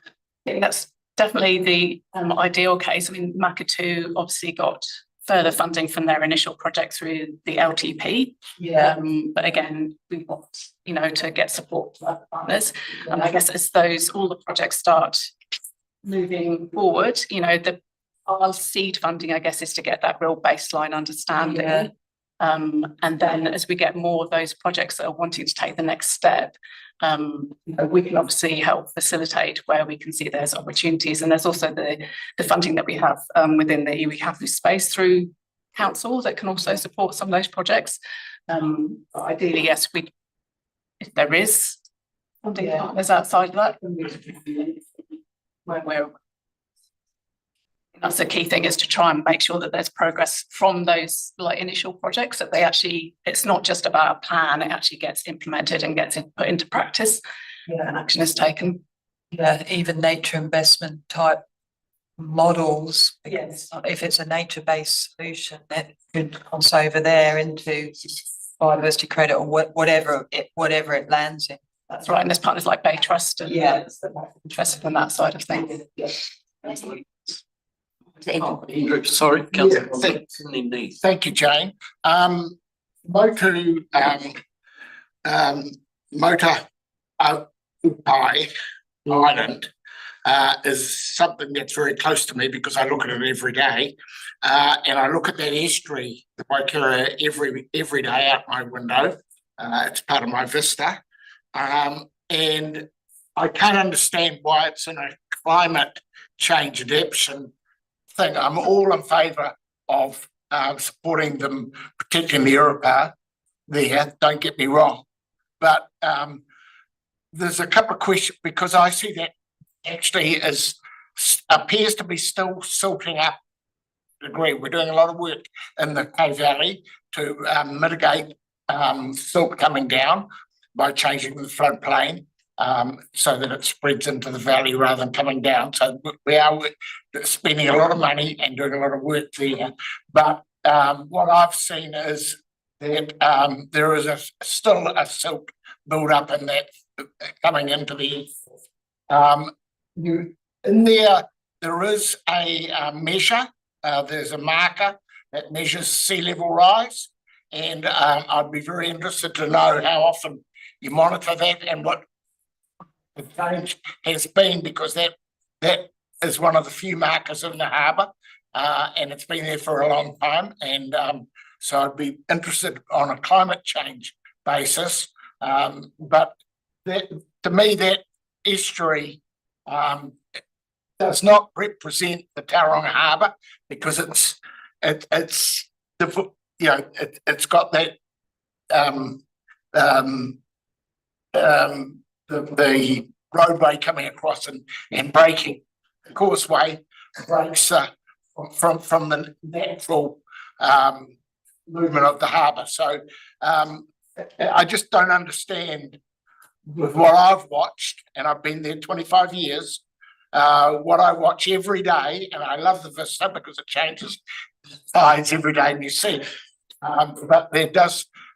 I think that's definitely the ideal case. I mean, Makatu obviously got further funding from their initial project through the LTP. Yeah. But again, we want, you know, to get support from our partners. And I guess as all the projects start moving forward, you know, our seed funding, I guess, is to get that real baseline understanding. Yeah. And then as we get more of those projects that are wanting to take the next step, we can obviously help facilitate where we can see there's opportunities. And there's also the funding that we have within the iwi campus space through council that can also support some of those projects. Ideally, yes, if there is funding partners outside of that, that's the key thing, is to try and make sure that there's progress from those like initial projects, that they actually, it's not just about a plan, it actually gets implemented and gets put into practice and action is taken. Yeah, even nature investment type models. Yes. If it's a nature-based solution, that could cross over there into biodiversity credit or whatever it lands in. That's right, and there's partners like Bay Trust and Yeah. others that might be interested in that side of things. Andrew, sorry, councillor. Thank you, Jane. Motu, Mota Upai Island is something that's very close to me because I look at it every day. And I look at that estuary, the Waikura, every day out my window. It's part of my vista. And I can't understand why it's in a climate change adaptation thing. I'm all in favour of supporting them, protecting the Urupa there, don't get me wrong. But there's a couple of questions because I see that actually appears to be still silting up. Agree, we're doing a lot of work in the Kay Valley to mitigate silt coming down by changing the floodplain so that it spreads into the valley rather than coming down. So we are spending a lot of money and doing a lot of work there. But what I've seen is that there is still a silt build up in that coming into the in there is a measure. There's a marker that measures sea level rise, and I'd be very interested to know how often you monitor that and what the change has been, because that is one of the few markers in the harbour, and it's been there for a long time. And so I'd be interested on a climate change basis. But to me, that estuary does not represent the Tauranga Harbour because it's got that the roadway coming across and breaking the causeway breaks from the natural movement of the harbour. So I just don't understand with what I've watched, and I've been there 25 years. What I watch every day, and I love the vista because it changes sides every day and you see it. But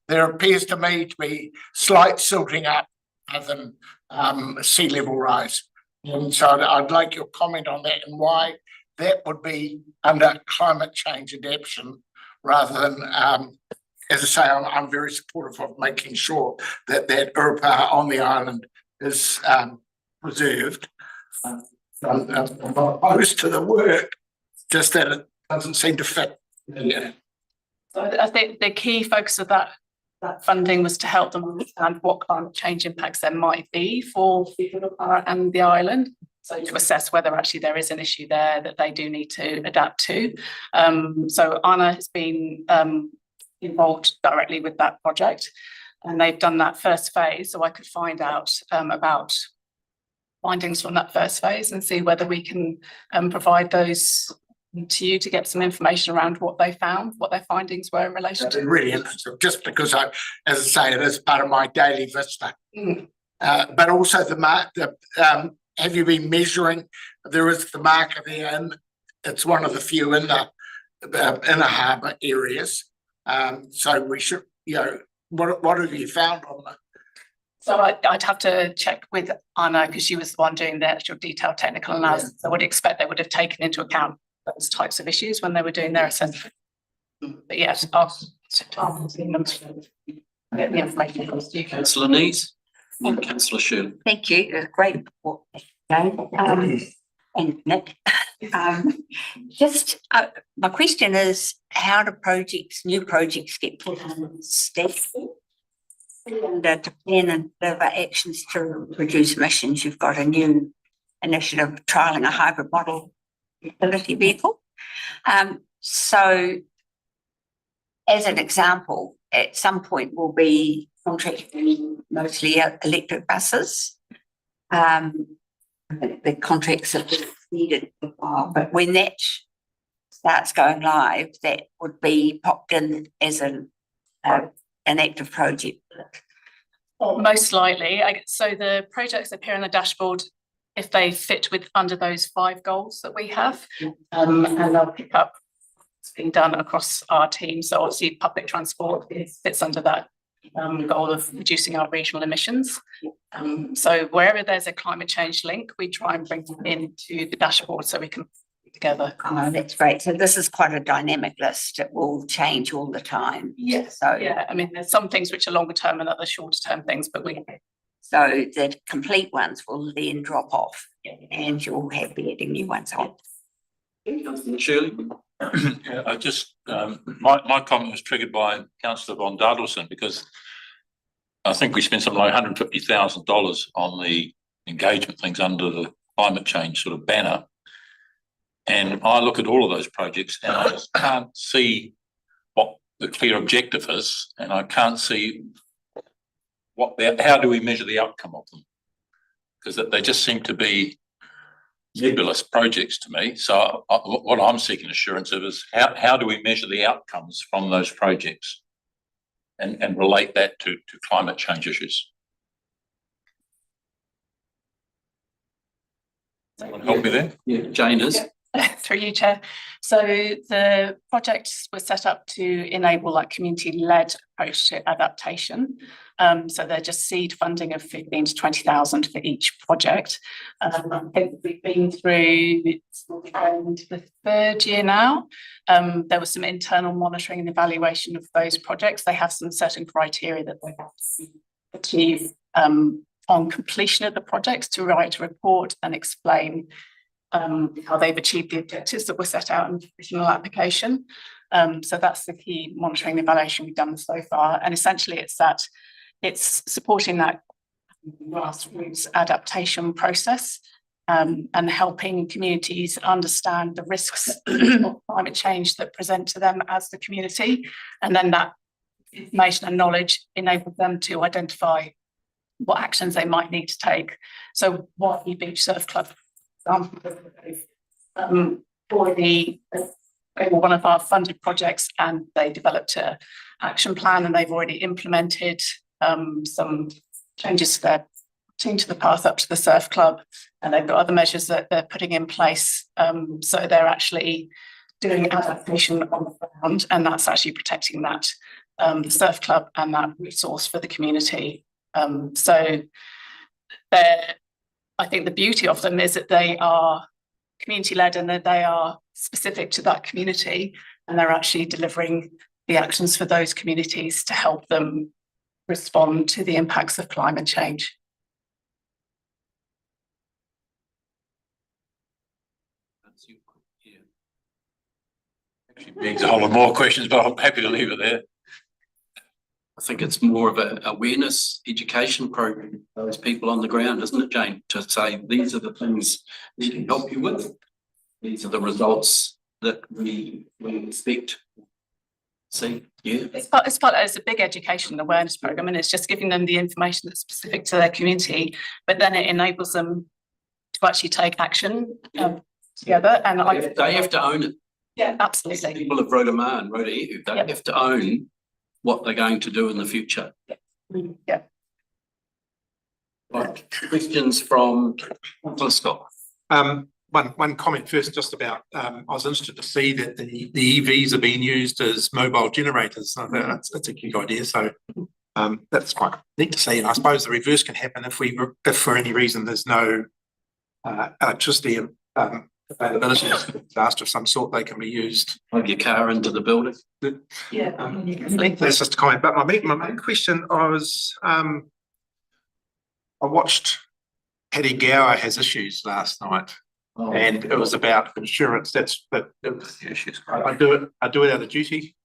there appears to me to be slight silting up other than sea level rise. And so I'd like your comment on that and why that would be under climate change adaptation rather than, as I say, I'm very supportive of making sure that Urupa on the island is preserved. I'm opposed to the work, just that it doesn't seem to fit. Yeah. So I think the key focus of that funding was to help them understand what climate change impacts there might be for Urupa and the island. So to assess whether actually there is an issue there that they do need to adapt to. So Anna has been involved directly with that project, and they've done that first phase. So I could find out about findings from that first phase and see whether we can provide those to you to get some information around what they found, what their findings were in relation to. Really interesting, just because as I say, it is part of my daily vista. But also have you been measuring? There is the marker there, and it's one of the few in the inner harbour areas. So we should, what have you found on that? So I'd have to check with Anna because she was the one doing the actual detailed technical analysis. I would expect they would have taken into account those types of issues when they were doing their assessment. But yes, I'll get the information across to you. Councillor Nees and Councillor Shirley. Thank you. It was a great report. And Nick, just my question is, how do new projects get put on the staff? And to plan and deliver actions to reduce emissions, you've got a new initiative trialling a hybrid model utility vehicle. So, as an example, at some point we'll be contracting mostly electric buses. The contracts have been needed for a while, but when that starts going live, that would be popped in as an active project. Most likely. So the projects appear on the dashboard if they fit under those 5 goals that we have, and they'll pick up It's being done across our team. So obviously public transport fits under that goal of reducing our regional emissions. So wherever there's a climate change link, we try and bring them into the dashboard so we can put together. Oh, that's great. So this is quite a dynamic list. It will change all the time. Yes. So, Yeah, I mean, there's some things which are longer term and other shorter term things, but so the complete ones will then drop off and you'll have the adding new ones on. Shirley? Yeah, I just, my comment was triggered by councillor Von Dadelsson, because I think we spent something like $150,000 on the engagement things under the climate change sort of banner. And I look at all of those projects and I just can't see what the clear objective is, and I can't see how do we measure the outcome of them? Because they just seem to be nebulous projects to me. So what I'm seeking assurance of is how do we measure the outcomes from those projects and relate that to climate change issues? Someone help me there? Yeah, Jane is. through you, Chair. So the projects were set up to enable like community-led approach to adaptation. So they're just seed funding of 15 to 20,000 for each project. I think we've been through the third year now. There was some internal monitoring and evaluation of those projects. They have some certain criteria that they have to achieve on completion of the projects to write a report and explain how they've achieved the objectives that were set out in the original application. So that's the key monitoring and evaluation we've done so far. And essentially it's supporting that grassroots adaptation process and helping communities understand the risks of climate change that present to them as the community. And then that information and knowledge enables them to identify what actions they might need to take. So Waihee Beach Surf Club, already one of our funded projects, and they developed an action plan, and they've already implemented some changes to their team to the path up to the surf club, and they've got other measures that they're putting in place. So they're actually doing adaptation on the ground, and that's actually protecting that the surf club and that resource for the community. So I think the beauty of them is that they are community-led and that they are specific to that community, and they're actually delivering the actions for those communities to help them respond to the impacts of climate change. Actually begs a whole lot more questions, but I'm happy to leave it there. I think it's more of an awareness education program for those people on the ground, isn't it, Jane? To say, these are the things we can help you with. These are the results that we expect. See, yeah. It's a big education and awareness program, and it's just giving them the information that's specific to their community, but then it enables them to actually take action together. And they have to own it. Yeah, absolutely. People of Rotomar and Rotoahu, they have to own what they're going to do in the future. Yeah. Right. Questions from Councillor Scott? One comment first, just about, I was interested to see that the EVs are being used as mobile generators. So that's a good idea. So that's quite neat to see. And I suppose the reverse can happen if for any reason there's no electricity availability, disaster of some sort, they can be used. Plug your car into the building. Yeah. That's just a comment. But my main question, I watched Paddy Gower Has Issues last night. Oh, and it was about insurance. I do it out of duty.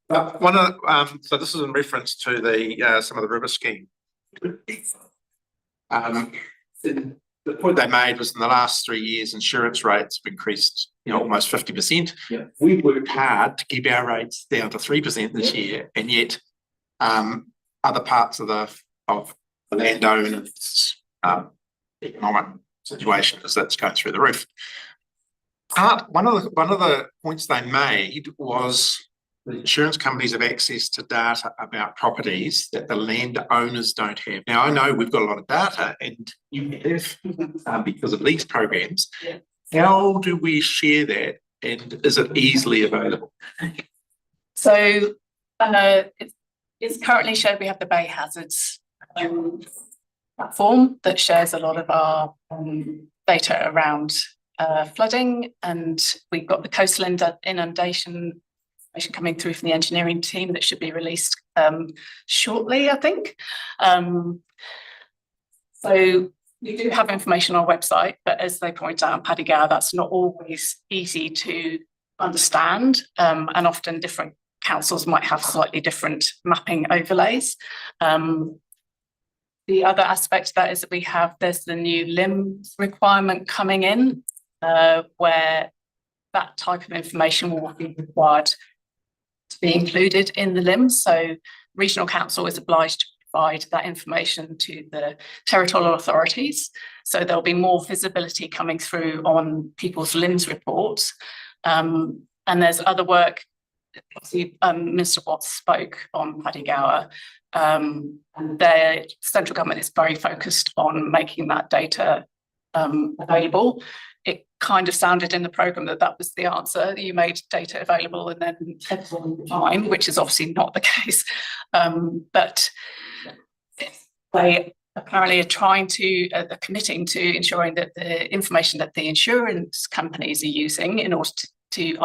But one of so this is in reference to the some of the river scheme. The point they made was in the last 3 years, insurance rates have increased, almost 50%. Yeah. We've worked hard to keep our rates down to 3% this year, and yet other parts of the landowners' economic situation is that's going through the roof. One of the points they made was the insurance companies have access to data about properties that the landowners don't have. Now, I know we've got a lot of data, and you have because of lease programs, How do we share that and is it easily available? So it's currently shared. We have the Bay Hazards platform that shares a lot of our data around flooding, and we've got the coastal inundation information coming through from the engineering team that should be released shortly, I think. So we do have information on our website, but as they point out in Paddy Gower, that's not always easy to understand, and often different councils might have slightly different mapping overlays. The other aspect of that is that there's the new LIMS requirement coming in, where that type of information will be required to be included in the LIMS. So regional council is obliged to provide that information to the territorial authorities. So there'll be more visibility coming through on people's LIMS reports. And there's other work. Obviously, Minister Watts spoke on Paddy Gower, and the central government is very focused on making that data available. It kind of sounded in the programme that was the answer, that you made data available and then everyone fine, which is obviously not the case. But they apparently are committing to ensuring that the information that the insurance companies are using in order to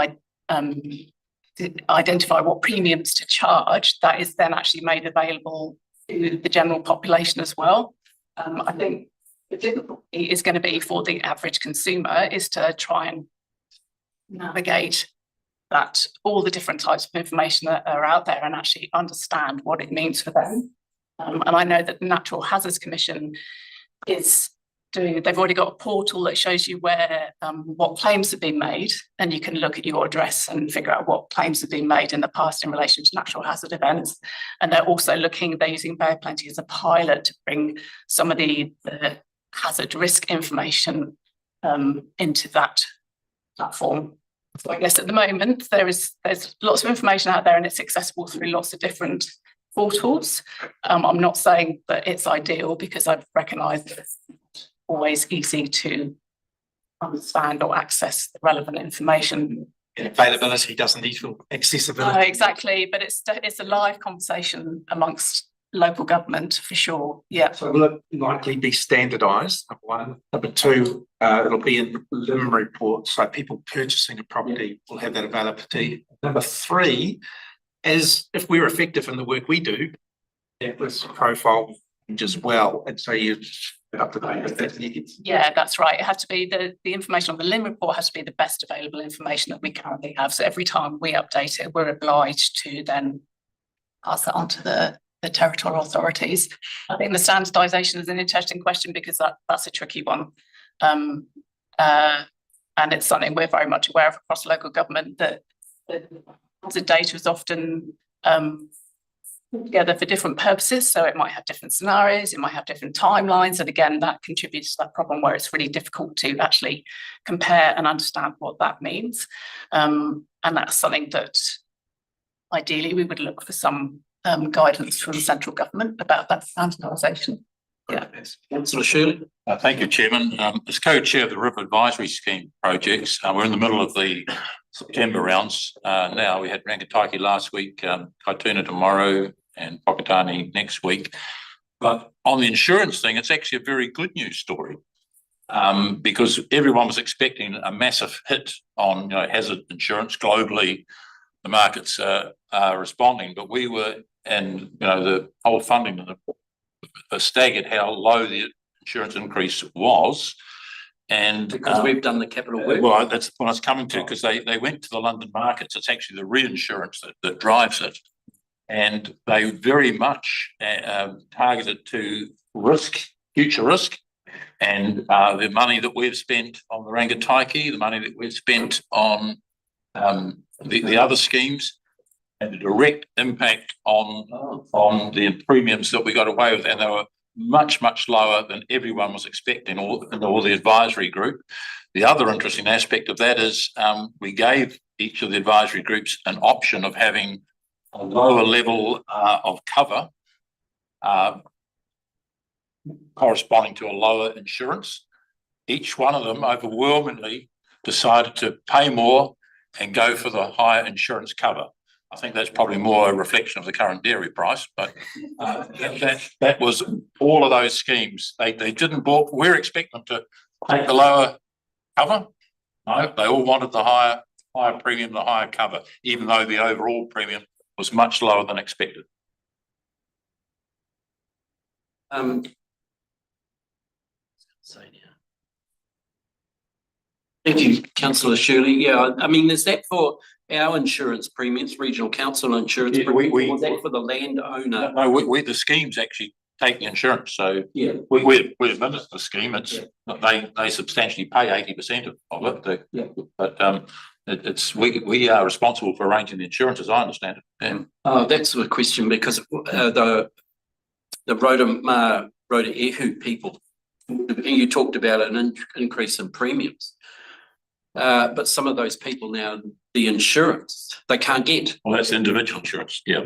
identify what premiums to charge, that is then actually made available to the general population as well. I think the difficulty is going to be for the average consumer is to try and navigate that all the different types of information that are out there and actually understand what it means for them. And I know that the Natural Hazards Commission they've already got a portal that shows you where what claims have been made, and you can look at your address and figure out what claims have been made in the past in relation to natural hazard events. And they're also they're using Bay of Plenty as a pilot to bring some of the hazard risk information into that platform. So I guess at the moment there's lots of information out there and it's accessible through lots of different portals. I'm not saying that it's ideal because I've recognised that it's always easy to understand or access the relevant information. Availability doesn't equal accessibility. No, exactly, but it's a live conversation amongst local government for sure. Yeah. So will it likely be standardised, number one? Number two, it'll be in LIM reports, so people purchasing a property will have that availability. Number three, as if we're effective in the work we do, that risk profile as well, and so you up to date with that. Yeah, that's right. It has to be the information on the LIM report has to be the best available information that we currently have. So every time we update it, we're obliged to then pass it on to the territorial authorities. I think the standardisation is an interesting question because that's a tricky one. And it's something we're very much aware of across local government, that the data is often put together for different purposes. So it might have different scenarios, it might have different timelines. And again, that contributes to that problem where it's really difficult to actually compare and understand what that means. And that's something that ideally we would look for some guidance from the central government about that standardisation. Yeah. Councillor Shirley. Thank you, Chairman. As co-chair of the River Advisory Scheme projects, we're in the middle of the September rounds. Now we had Rangataiki last week, Kaituna tomorrow and Whakatane next week. But on the insurance thing, it's actually a very good news story because everyone was expecting a massive hit on hazard insurance globally. The markets are responding, but we were, and the whole funding staggered how low the insurance increase was. And because we've done the capital work. Well, that's what I was coming to, because they went to the London markets. It's actually the reinsurance that drives it. And they very much targeted to future risk. And the money that we've spent on the Rangataiki, the money that we've spent on the other schemes, and the direct impact on the premiums that we got away with. And they were much, much lower than everyone was expecting, or the advisory group. The other interesting aspect of that is we gave each of the advisory groups an option of having a lower level of cover corresponding to a lower insurance. each one of them overwhelmingly decided to pay more and go for the higher insurance cover. I think that's probably more a reflection of the current dairy price, but that was all of those schemes. They didn't we're expecting them to take the lower cover. No, they all wanted the higher premium, the higher cover, even though the overall premium was much lower than expected. Thank you, councillor Shirley. Yeah, I mean, is that for our insurance premiums, regional council insurance Yeah, premiums, or is that for the landowner? No, we the schemes actually take the insurance, so Yeah. we administer the scheme. It's they substantially pay 80% of it. Yeah. But we are responsible for arranging the insurance, as I understand it. And Oh, that's a question because the Roda Ehu people, you talked about an increase in premiums. But some of those people now, the insurance, they can't get. well, that's individual insurance. Yeah,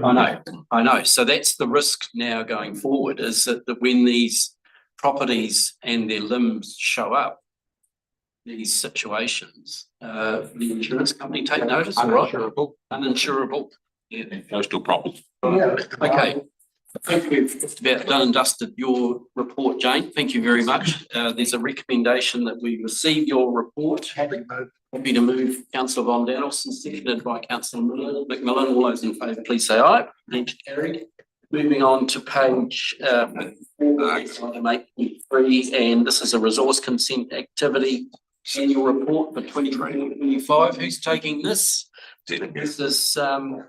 I know. So that's the risk now going forward, is that when these properties and their limbs show up, these situations, the insurance company take notice, right? Uninsurable. Yeah, coastal problems. Okay. I think we've just about done and dusted your report, Jane. Thank you very much. There's a recommendation that we receive your report. Happy to move councillor Von Danielson, seconded by councillor McMillan. All those in favour, please say aye. Thank carried. Moving on to page 8.3, and this is a resource consent activity annual report for 2024-25. Who's taking this? This is Ella.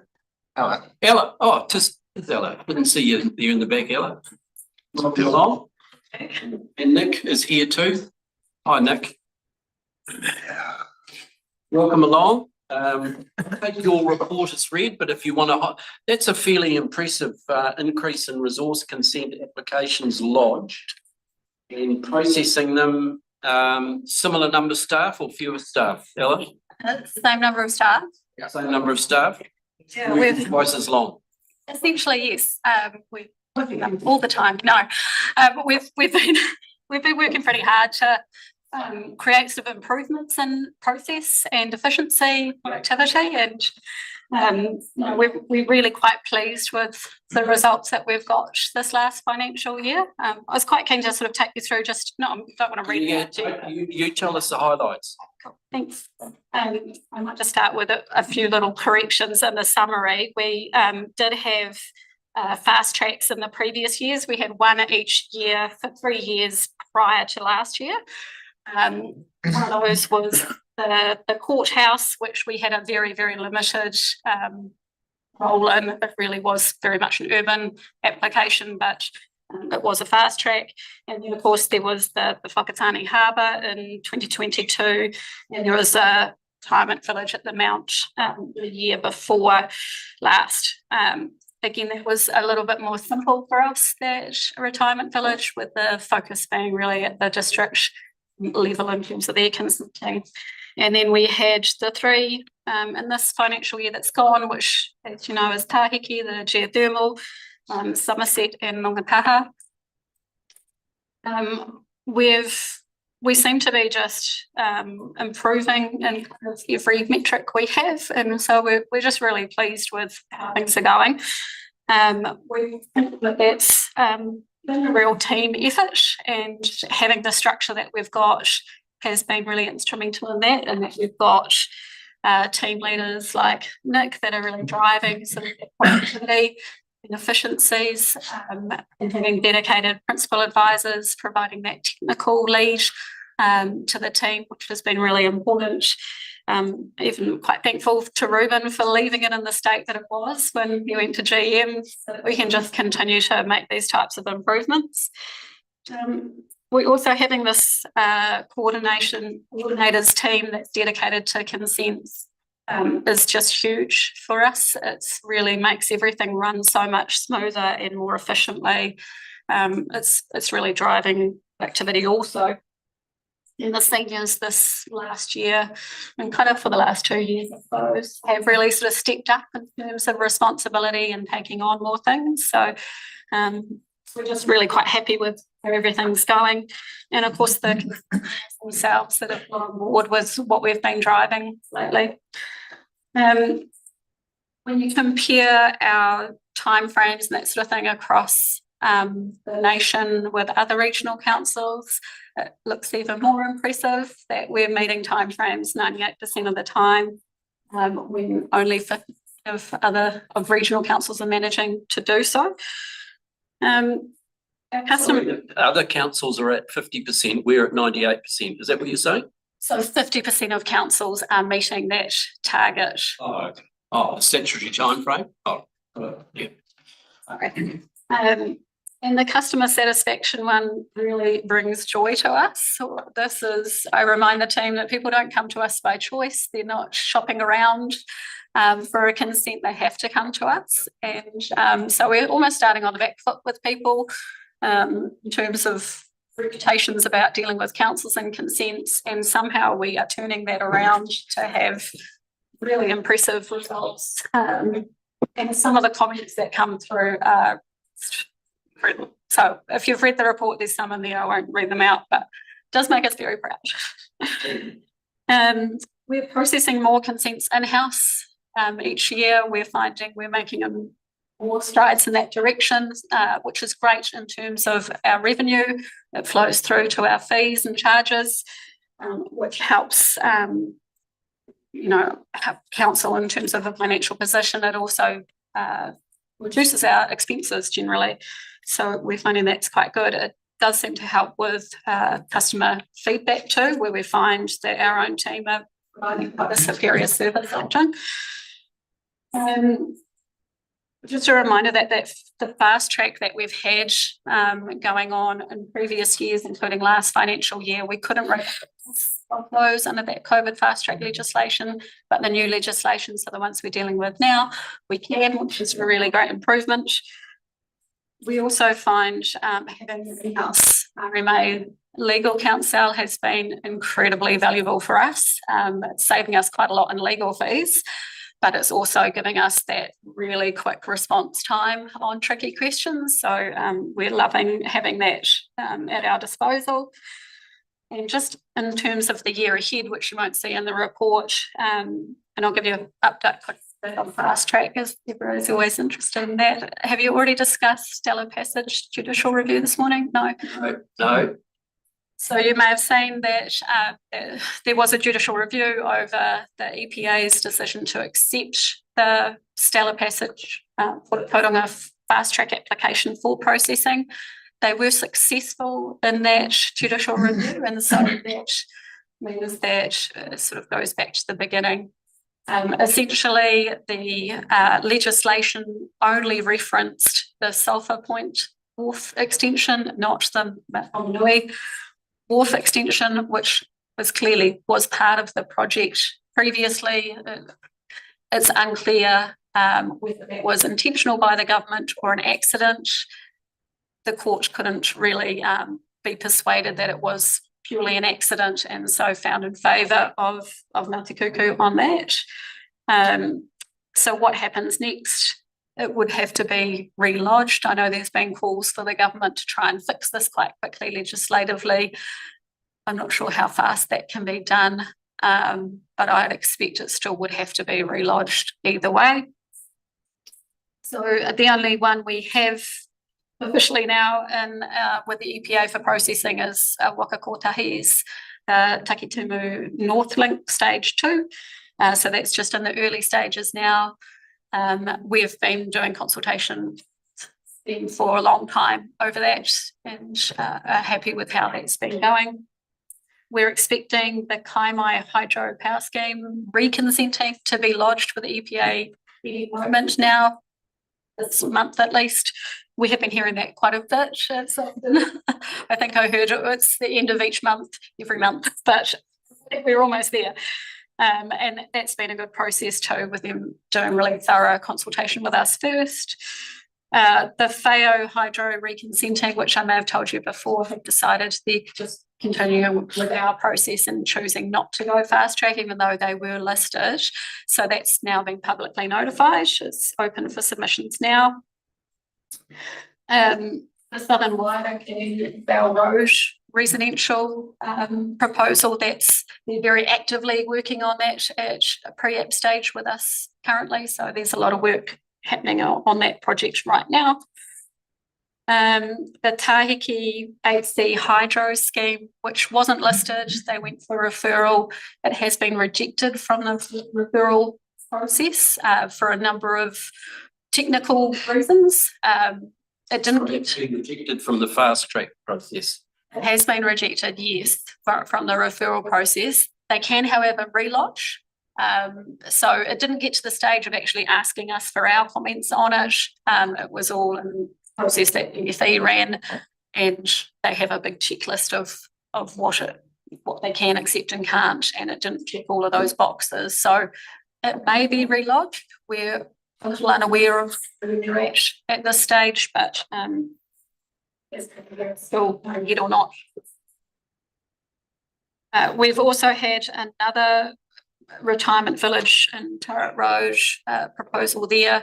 Oh, just Ella. Didn't see you there in the back, Ella. Welcome along. And Nick is here too. Hi, Nick. Welcome along. Take your report as read, but if you want to, that's a fairly impressive increase in resource consent applications lodged and processing them. Similar number of staff or fewer staff, Ella? Same number of staff. Same number of staff? Yeah, we've Twice as long. essentially, yes, we're working all the time. No, but we've been working pretty hard to create sort of improvements in process and efficiency, productivity, and we're really quite pleased with the results that we've got this last financial year. I was quite keen to sort of take you through just, no, I don't want to read it out to you. You tell us the highlights. Cool, thanks. I might just start with a few little corrections in the summary. We did have fast tracks in the previous years. We had one each year for 3 years prior to last year. One of those was the courthouse, which we had a very, very limited role in. It really was very much an urban application, but it was a fast track. And then, of course, there was the Whakatane Harbour in 2022, and there was a retirement village at the Mount the year before last. Again, that was a little bit more simple for us, that retirement village, with the focus being really at the district level in terms of their consenting. And then we had the three in this financial year that's gone, which, as you know, is Tahiki, the geothermal, Somerset and Nongataha. We seem to be just improving in every metric we have, and so we're just really pleased with how things are going. We think that that's been a real team effort, and having the structure that we've got has been really instrumental in that, and that we've got team leaders like Nick that are really driving sort of productivity and efficiencies, and having dedicated principal advisors providing that technical lead to the team, which has been really important. Even quite thankful to Ruben for leaving it in the state that it was when he went to GM, so that we can just continue to make these types of improvements. We're also having this coordinators team that's dedicated to consents is just huge for us. It's really makes everything run so much smoother and more efficiently. It's really driving activity also. And the seniors this last year, and kind of for the last 2 years, I suppose, have really sort of stepped up in terms of responsibility and taking on more things. So we're just really quite happy with how everything's going. And of course, the themselves that have gone on board with what we've been driving lately. When you compare our timeframes and that sort of thing across the nation with other regional councils, it looks even more impressive that we're meeting timeframes 98% of the time, when only 50% of regional councils are managing to do so. Our customer, Other councils are at 50%, we're at 98%. Is that what you're saying? so 50% of councils are meeting that target. Oh, okay. Oh, statutory timeframe? Oh, yeah. Okay. And the customer satisfaction one really brings joy to us. So this is, I remind the team that people don't come to us by choice. They're not shopping around for a consent. They have to come to us. And so we're almost starting on the back foot with people in terms of reputations about dealing with councils and consents. And somehow we are turning that around to have really impressive results. And some of the comments that come through are, so if you've read the report, there's some in there, I won't read them out, but it does make us very proud. We're processing more consents in-house each year. We're finding we're making more strides in that direction, which is great in terms of our revenue. It flows through to our fees and charges, which helps help council in terms of a financial position. It also reduces our expenses generally. So we're finding that's quite good. It does seem to help with customer feedback too, where we find that our own team are providing quite a superior service option. Just a reminder that the fast track that we've had going on in previous years, including last financial year, we couldn't of those under that COVID fast track legislation, but the new legislation, so the ones we're dealing with now, we can, which is a really great improvement. We also find having in-house RMA legal counsel has been incredibly valuable for us. It's saving us quite a lot in legal fees, but it's also giving us that really quick response time on tricky questions. So we're loving having that at our disposal. And just in terms of the year ahead, which you won't see in the report, and I'll give you an update on fast track, as Deborah is always interested in that. Have you already discussed Stellar Passage judicial review this morning? No. No. So you may have seen that there was a judicial review over the EPA's decision to accept the Stellar Passage put on a fast track application for processing. They were successful in that judicial review, and so that means that sort of goes back to the beginning. Essentially, the legislation only referenced the Sulphur Point Wharf extension, not the Maunganui Wharf extension, which was part of the project previously. It's unclear whether it was intentional by the government or an accident. The court couldn't really be persuaded that it was purely an accident, and so found in favour of Ngāti Kuku on that. So what happens next? It would have to be relodged. I know there's been calls for the government to try and fix this quite quickly legislatively. I'm not sure how fast that can be done, but I'd expect it still would have to be relodged either way. So the only one we have officially now in with the EPA for processing is Waka Kotahi's Takitumu North Link Stage 2. So that's just in the early stages now. We've been doing consultation for a long time over that, and are happy with how that's been going. We're expecting the Kaimai Hydro Power Scheme reconsenting to be lodged with the EPA any moment now, this month at least. We have been hearing that quite a bit. I think I heard it's the end of each month, every month, but we're almost there. And that's been a good process too, with them doing really thorough consultation with us first. The Whao Hydro reconsenting, which I may have told you before, have decided they're just continuing with our process and choosing not to go fast track, even though they were listed. So that's now been publicly notified. It's open for submissions now. the Southern Wider and Bell Road residential proposal. They're very actively working on that at a pre-app stage with us currently. So there's a lot of work happening on that project right now. The Tahiki AC Hydro scheme, which wasn't listed, they went for referral. It has been rejected from the referral process for a number of technical reasons. It didn't It's been rejected from the fast track process. It has been rejected, yes, from the referral process. They can, however, relodge. So it didn't get to the stage of actually asking us for our comments on it. It was all in the process that NFE ran, and they have a big checklist of what they can accept and can't, and it didn't check all of those boxes. So it may be relodged. We're a little unaware of where they're at this stage, but is still yet or not. We've also had another retirement village in Turret Road proposal there.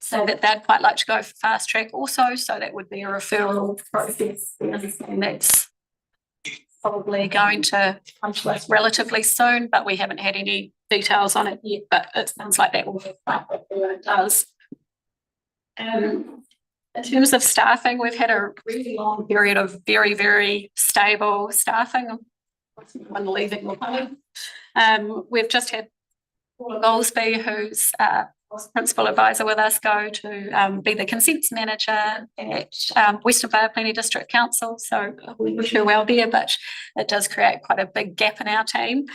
So that they'd quite like to go for fast track also, so that would be a referral process. And that's probably going to come to us relatively soon, but we haven't had any details on it yet, but it sounds like that will be when it does. In terms of staffing, we've had a really long period of very, very stable staffing. One leaving or coming. We've just had Paula Goldsby, who's principal advisor with us, go to be the consents manager at Western Bay of Plenty District Council. So we wish her well there, but it does create quite a big gap in our team.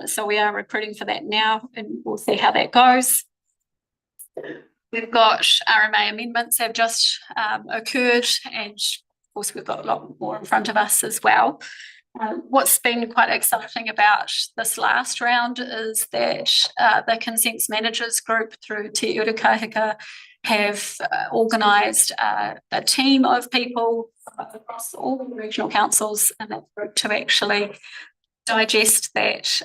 So we are recruiting for that now, and we'll see how that goes. We've got RMA amendments have just occurred, and of course we've got a lot more in front of us as well. What's been quite exciting about this last round is that the Consents Managers Group through Te Urukahika have organised a team of people across all the regional councils in that group to actually digest that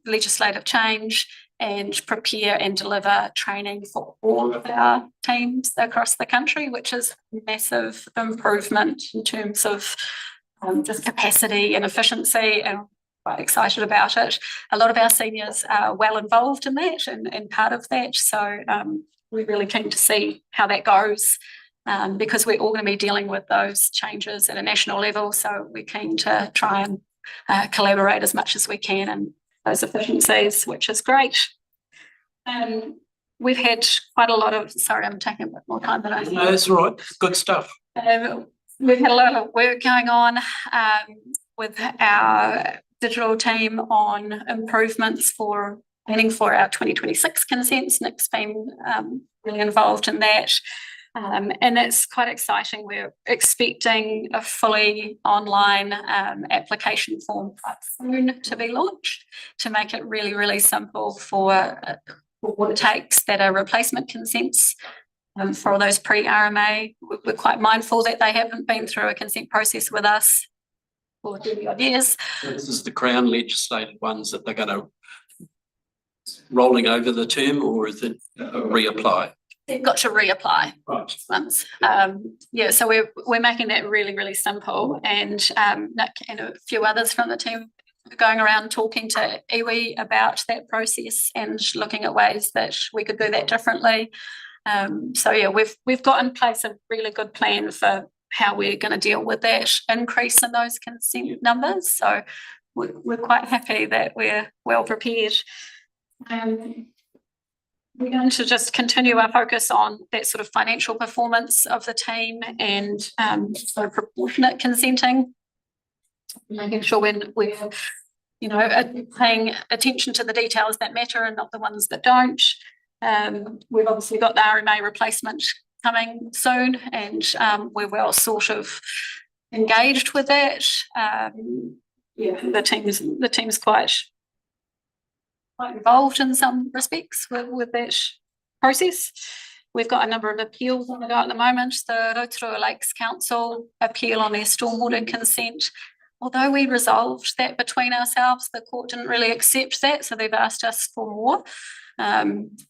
legislative change and prepare and deliver training for all of our teams across the country, which is a massive improvement in terms of just capacity and efficiency, and quite excited about it. A lot of our seniors are well involved in that and part of that, so we're really keen to see how that goes, because we're all going to be dealing with those changes at a national level, so we're keen to try and collaborate as much as we can and those efficiencies, which is great. We've had quite a lot of, sorry, I'm taking a bit more time than I thought. No, that's all right. Good stuff. We've had a lot of work going on with our digital team on improvements for planning for our 2026 consents. Nick's been really involved in that. And it's quite exciting. We're expecting a fully online application form quite soon to be launched to make it really, really simple for what it takes that are replacement consents. For those pre-RMA, we're quite mindful that they haven't been through a consent process with us for 30 odd years. This is the Crown legislated ones that they're going to rolling over the term, or is it reapply? They've got to reapply Right. once. Yeah, so we're making that really, really simple, and Nick and a few others from the team are going around talking to iwi about that process and looking at ways that we could do that differently. So yeah, we've got in place a really good plan for how we're going to deal with that increase in those consent numbers. So we're quite happy that we're well prepared. We're going to just continue our focus on that sort of financial performance of the team and so proportionate consenting, making sure when we're paying attention to the details that matter and not the ones that don't. We've obviously got the RMA replacement coming soon, and we're well sort of engaged with that. The team's quite involved in some respects with that process. We've got a number of appeals on the go at the moment. The Rotorua Lakes Council appeal on their stormwater consent. Although we resolved that between ourselves, the court didn't really accept that, so they've asked us for more.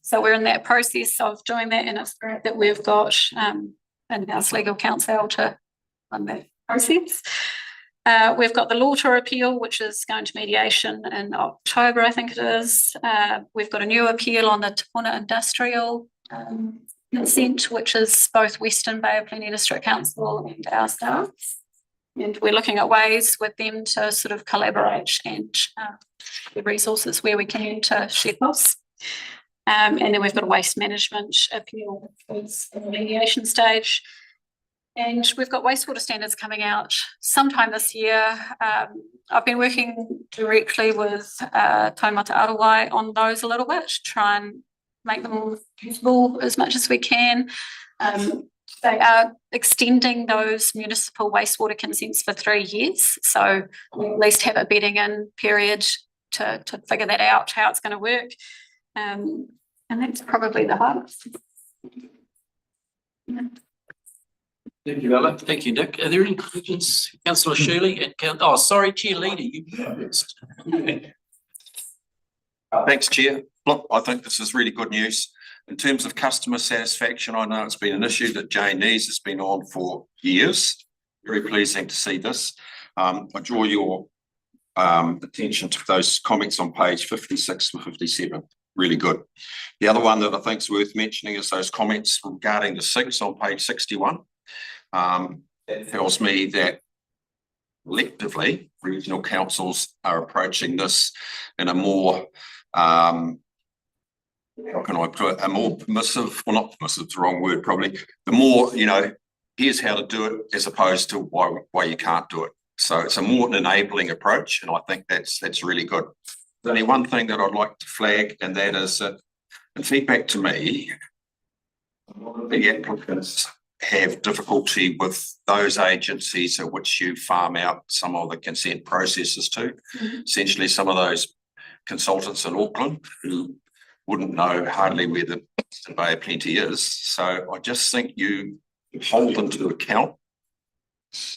So we're in that process of doing that, and it's great that we've got in-house legal counsel to run that process. We've got the Lauter appeal, which is going to mediation in October, I think it is. We've got a new appeal on the Te Puna Industrial consent, which is both Western Bay of Plenty District Council and our staff. And we're looking at ways with them to sort of collaborate and the resources where we can to share costs. And then we've got a waste management appeal, which is in the mediation stage. And we've got wastewater standards coming out sometime this year. I've been working directly with Taumata Arawai on those a little bit, to try and make them usable as much as we can. They are extending those municipal wastewater consents for 3 years. So we at least have a bedding in period to figure that out, how it's going to work. And that's probably the hardest. Thank you, Ella. Thank you, Nick. Are there any questions, councillor Shirley? And sorry, Chair Leader, you first. Thanks, Chair. Look, I think this is really good news. In terms of customer satisfaction, I know it's been an issue that Jane Nees has been on for years. Very pleasing to see this. I draw your attention to those comments on page 56 to 57. Really good. The other one that I think is worth mentioning is those comments regarding the sinks on page 61. It tells me that collectively regional councils are approaching this in a more how can I put it, a more permissive, well, not permissive, it's the wrong word probably, the more, here's how to do it as opposed to why you can't do it. So it's a more enabling approach, and I think that's really good. There's only one thing that I'd like to flag, and that is that, in feedback to me, a lot of the applicants have difficulty with those agencies at which you farm out some of the consent processes to. Essentially, some of those consultants in Auckland who wouldn't know hardly where the Bay of Plenty is. So I just think you hold them to account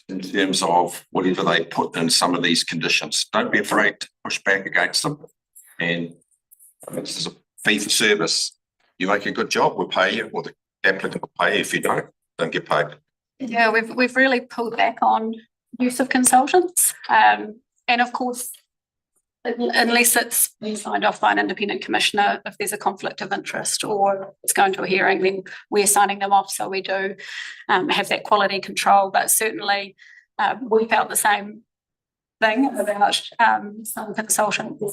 in terms of whatever they put in some of these conditions. Don't be afraid to push back against them. And this is a fee for service. You make a good job, we'll pay you, or the applicant will pay you. If you don't get paid. Yeah, we've really pulled back on use of consultants. And of course, unless it's been signed off by an independent commissioner, if there's a conflict of interest or it's going to a hearing, then we're signing them off. So we do have that quality control, but certainly we felt the same thing about some consultants to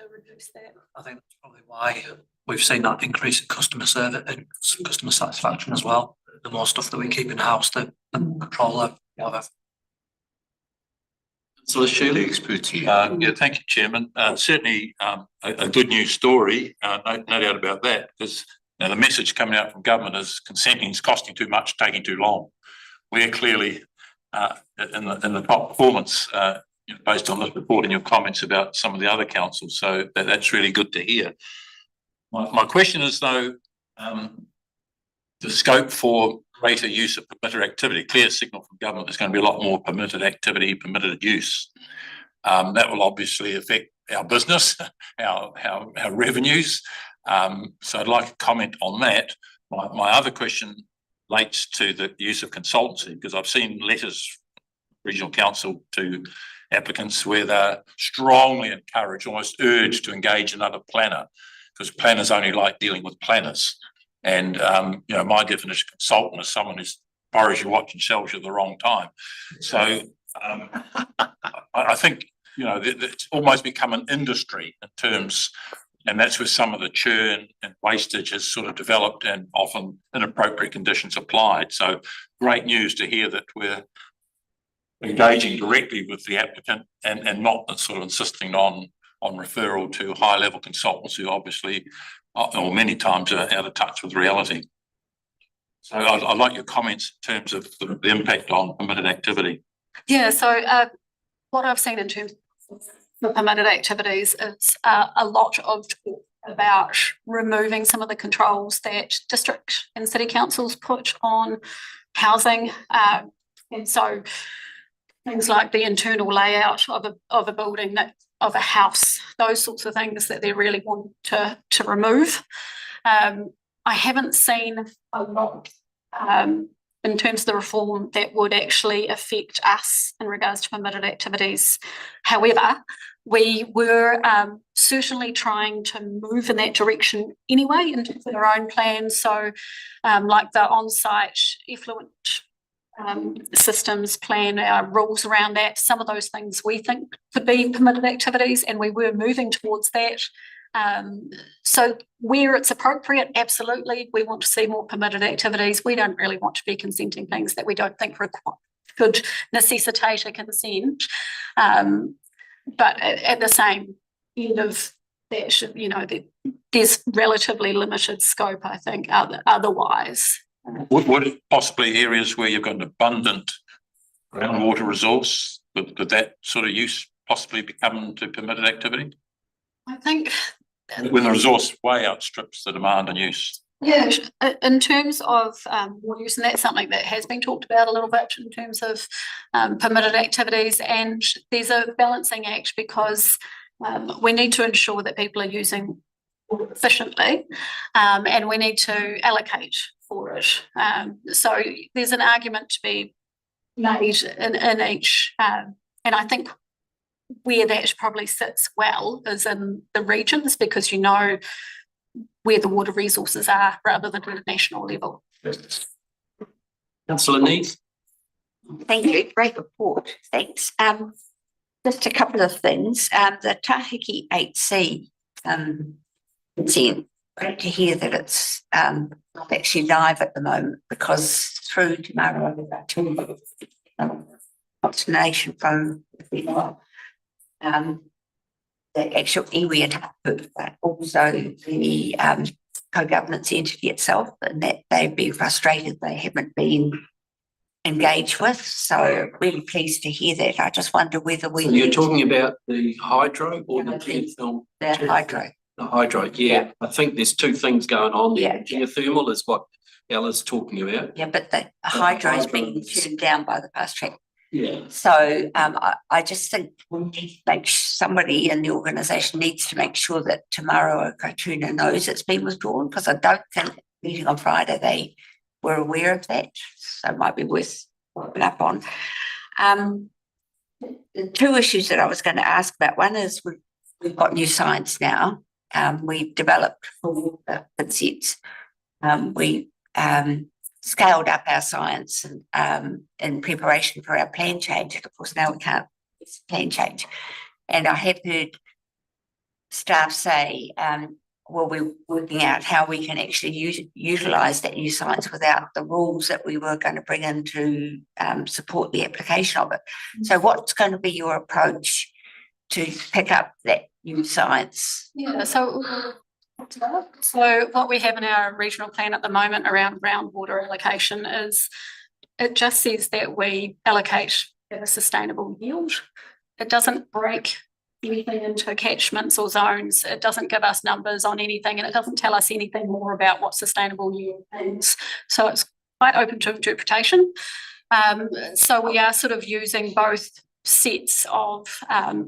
reduce that. I think that's probably why we've seen that increase in customer service and customer satisfaction as well. The more stuff that we keep in house, the control of it. So Shirley. Yeah, thank you, Chairman. Certainly a good news story, no doubt about that, because the message coming out from government is consenting is costing too much, taking too long. We're clearly in the top performance based on this report and your comments about some of the other councils, so that's really good to hear. My question is though, the scope for greater use of permitted activity, clear signal from government, there's going to be a lot more permitted activity, permitted use. That will obviously affect our business, our revenues. So I'd like a comment on that. My other question relates to the use of consultancy, because I've seen letters, regional council to applicants where they're strongly encouraged, almost urged to engage another planner, because planners only like dealing with planners. And, my definition of consultant is someone who borrows your watch and sells you at the wrong time. So I think, it's almost become an industry in terms, and that's where some of the churn and wastage has sort of developed and often inappropriate conditions applied. So great news to hear that we're engaging directly with the applicant and not sort of insisting on referral to high-level consultants who obviously, or many times, are out of touch with reality. So I'd like your comments in terms of the impact on permitted activity. Yeah, so what I've seen in terms of the permitted activities is a lot of talk about removing some of the controls that district and city councils put on housing. And so things like the internal layout of a building, of a house, those sorts of things that they really want to remove. I haven't seen a lot in terms of the reform that would actually affect us in regards to permitted activities. However, we were certainly trying to move in that direction anyway in terms of our own plans. So like the on-site effluent systems plan, our rules around that, some of those things we think could be permitted activities, and we were moving towards that. So where it's appropriate, absolutely, we want to see more permitted activities. We don't really want to be consenting things that we don't think could necessitate a consent. But at the same end of that, you know, there's relatively limited scope, I think, otherwise. Would it possibly areas where you've got an abundant groundwater resource, could that sort of use possibly become to permitted activity? I think When the resource way outstrips the demand and use. yeah, in terms of water use, and that's something that has been talked about a little bit in terms of permitted activities, and there's a balancing act because we need to ensure that people are using water efficiently, and we need to allocate for it. So there's an argument to be made in each, and I think where that probably sits well is in the regions, because you know where the water resources are rather than at a national level. Councillor Neave. Thank you, great report, thanks. Just a couple of things, the Tahiki 8C consent, great to hear that it's not actually live at the moment, because through tomorrow consternation from the actual iwi and Hapu, but also the co-governance entity itself, and that they've been frustrated they haven't been engaged with. So really pleased to hear that. I just wonder whether we... So you're talking about the hydro or the geothermal? The hydro. The hydro, yeah. I think there's two things going on there. Geothermal is what Ella's talking about. Yeah, but the hydro is being turned down by the fast track. Yeah. So I just think we need to make somebody in the organisation needs to make sure that Tomorrow Kaituna knows it's been withdrawn, because I don't think the meeting on Friday they were aware of that. So it might be worth following up on. The two issues that I was going to ask about, one is we've got new science now. We've developed full consents. We scaled up our science and in preparation for our plan change. And of course, now we can't plan change. And I have heard staff say, well, we're working out how we can actually utilise that new science without the rules that we were going to bring in to support the application of it. So what's going to be your approach to pick up that new science? Yeah, so what we have in our regional plan at the moment around groundwater allocation is it just says that we allocate at a sustainable yield. It doesn't break anything into catchments or zones. It doesn't give us numbers on anything, and it doesn't tell us anything more about what sustainable yield means. So it's quite open to interpretation. So we are sort of using both sets of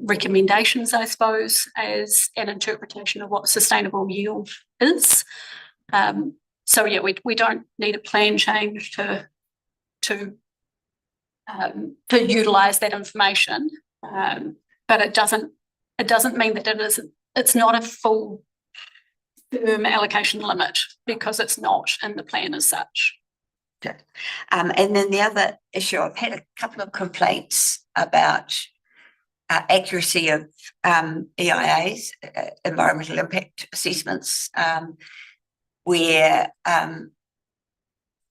recommendations, I suppose, as an interpretation of what sustainable yield is. So yeah, we don't need a plan change to utilise that information, but it doesn't mean that it's not a full firm allocation limit, because it's not in the plan as such. Good. And then the other issue, I've had a couple of complaints about accuracy of EIAs, environmental impact assessments, where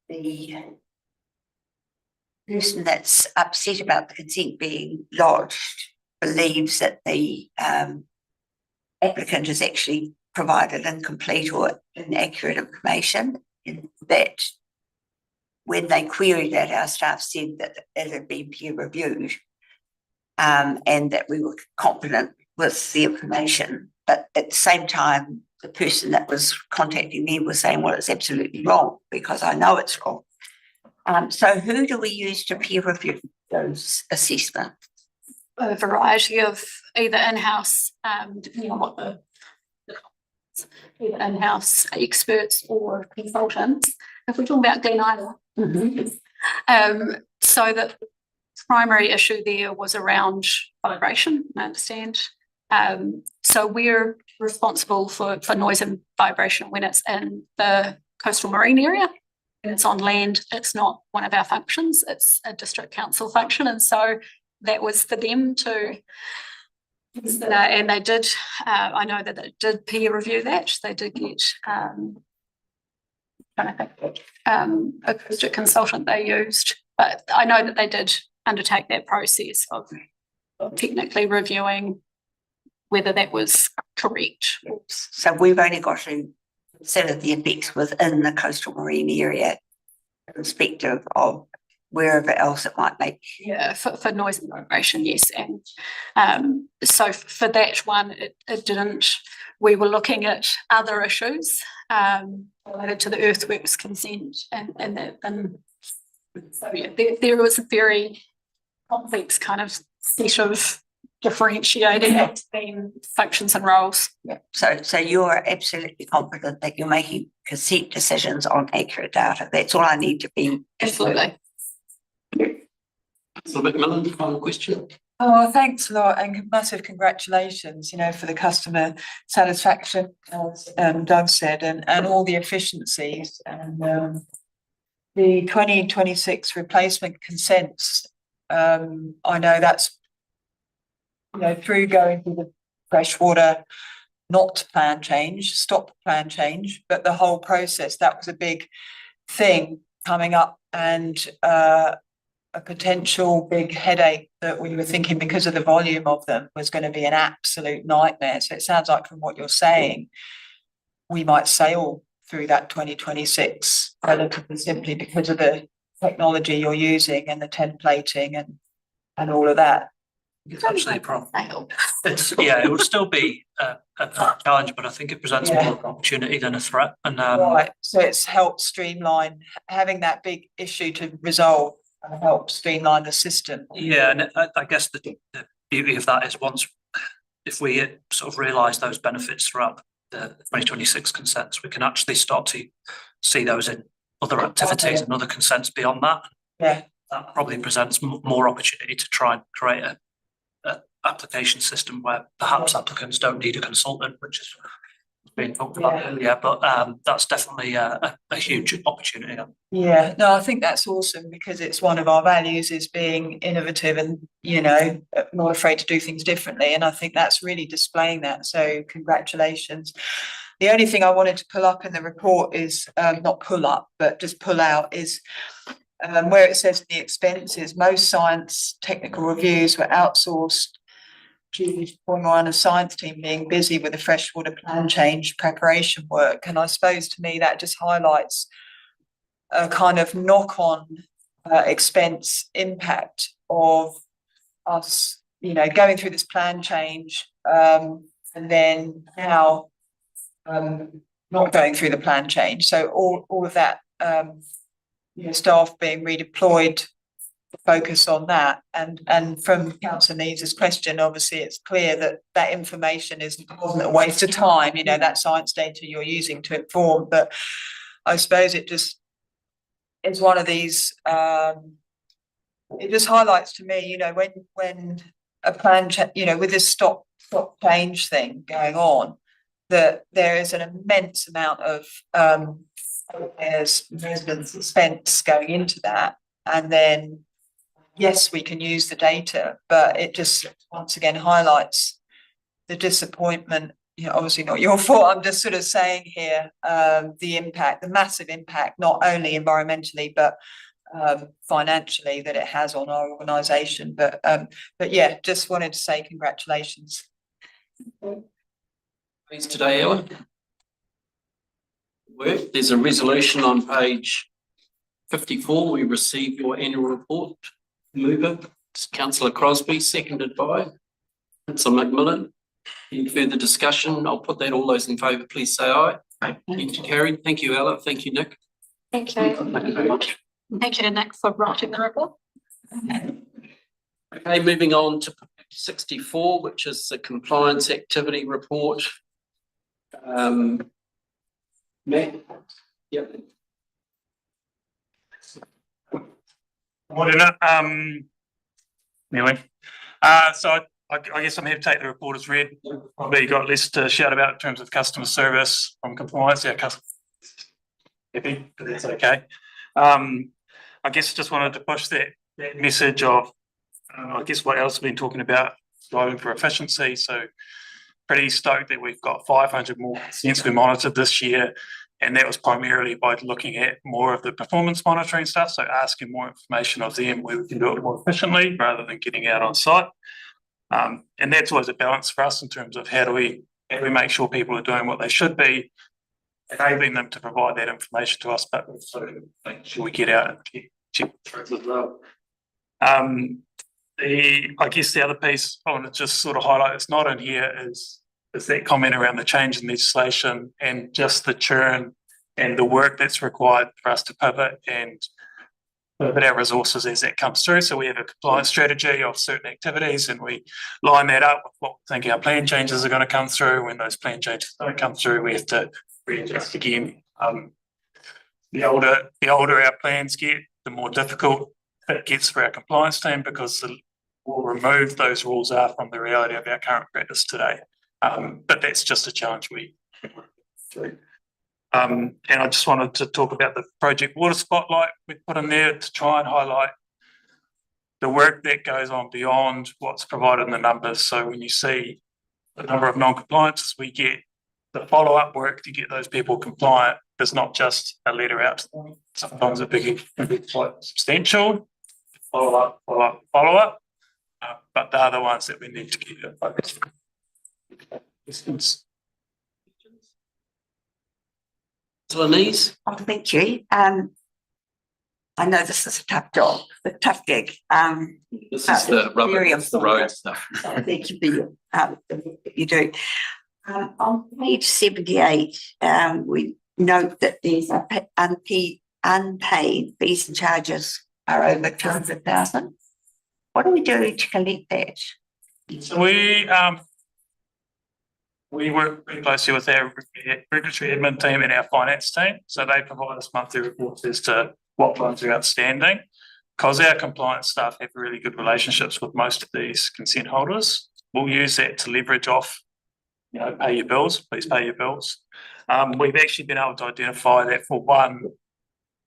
the person that's upset about the consent being lodged believes that the applicant has actually provided incomplete or inaccurate information, and that when they queried that, our staff said that it had been peer reviewed, and that we were confident with the information. But at the same time, the person that was contacting me was saying, well, it's absolutely wrong, because I know it's wrong. So who do we use to peer review those assessments? A variety of either in-house, depending on what the either in-house experts or consultants. If we're talking about Glen Island, so the primary issue there was around vibration, I understand. So we're responsible for noise and vibration when it's in the coastal marine area. When it's on land, it's not one of our functions, it's a district council function. And so that was for them to consider, and they did, I know that they did peer review that. They did get a district consultant they used, but I know that they did undertake that process of technically reviewing whether that was correct. So we've only got to consider the effects within the coastal marine area, irrespective of wherever else it might make. Yeah, for noise and vibration, yes. And so for that one, it didn't. We were looking at other issues related to the earthworks consent, and so yeah, there was a very complex kind of set of differentiating between functions and roles. Yeah. So you're absolutely confident that you're making consent decisions on accurate data. That's all I need to be. Absolutely. Councillor McMillan, final question. Oh, thanks a lot and massive congratulations, for the customer satisfaction, as Doug said, and all the efficiencies and the 2026 replacement consents. I know that's, through going through the freshwater, not plan change, stop plan change, but the whole process, that was a big thing coming up and a potential big headache that we were thinking because of the volume of them was going to be an absolute nightmare. So it sounds like from what you're saying, we might sail through that 2026 relatively simply because of the technology you're using and the templating and all of that. It's absolutely a problem. It would still be a challenge, but I think it presents more of an opportunity than a threat. And right, so it's helped streamline having that big issue to resolve and help streamline the system. Yeah, and I guess the beauty of that is if we sort of realise those benefits throughout the 2026 consents, we can actually start to see those in other activities and other consents beyond that. Yeah, that probably presents more opportunity to try and create a application system where perhaps applicants don't need a consultant, which is being talked about earlier, but that's definitely a huge opportunity. Yeah, no, I think that's awesome because it's one of our values is being innovative and, not afraid to do things differently. And I think that's really displaying that. So congratulations. The only thing I wanted to pull up in the report is, not pull up, but just pull out is where it says the expenses, most science technical reviews were outsourced due to the science team being busy with the freshwater plan change preparation work. And I suppose to me that just highlights a kind of knock-on expense impact of us, going through this plan change and then now not going through the plan change. So all of that, staff being redeployed to focus on that. And from Councillor Neves' question, obviously it's clear that information wasn't a waste of time, that science data you're using to inform. But I suppose it just is one of these, it just highlights to me, when a plan, with this stop change thing going on, that there is an immense amount of residents' expense going into that. And then, yes, we can use the data, but it just once again highlights the disappointment. Obviously not your fault. I'm just sort of saying here the impact, the massive impact, not only environmentally but financially that it has on our organisation. But yeah, just wanted to say congratulations. Thanks today, Ellen. There's a resolution on page 54. We received your annual report. Mover, Councillor Crosbie, seconded by Councillor McMillan. Any further discussion? I'll put that. All those in favour, please say aye. Aye. Carried. Thank you, Ella. Thank you, Nick. Thank you. Thank you very much. Thank you to Nick for writing the report. Okay, moving on to 64, which is the compliance activity report. Matt? Yep. Morning, anyway, so I guess I'm here to take the report as read. Probably got less to shout about in terms of customer service from compliance, our customers. Happy, but that's okay. I guess just wanted to push that message of, I guess what else we've been talking about, striving for efficiency. So pretty stoked that we've got 500 more consents we monitored this year. And that was primarily by looking at more of the performance monitoring stuff. So asking more information of them where we can do it more efficiently rather than getting out on site. And that's always a balance for us in terms of how do we make sure people are doing what they should be, enabling them to provide that information to us, but also making sure we get out and check the truth as well. I guess the other piece I want to just sort of highlight that's not in here is that comment around the change in legislation and just the churn and the work that's required for us to pivot and pivot our resources as that comes through. So we have a compliance strategy of certain activities and we line that up with what we think our plan changes are going to come through. When those plan changes don't come through, we have to readjust again. The older our plans get, the more difficult it gets for our compliance team because the more removed those rules are from the reality of our current practice today. But that's just a challenge we work through. And I just wanted to talk about the Project Water Spotlight we put in there to try and highlight the work that goes on beyond what's provided in the numbers. So when you see the number of non-compliances we get, the follow-up work to get those people compliant is not just a letter out to them. Sometimes it can be quite substantial. Follow-up. But they're the ones that we need to keep focused. Lenise? Oh, thank you. I know this is a tough job, a tough gig. This is the rubber, very it's the road stuff. Thank you for your, the work that you do. On page 78, we note that there's unpaid fees and charges are over 200,000. What do we do to collect that? So we work very closely with our regulatory admin team and our finance team. So they provide us monthly reports as to what loans are outstanding. Because our compliance staff have really good relationships with most of these consent holders, we'll use that to leverage off, pay your bills, please pay your bills. We've actually been able to identify that for one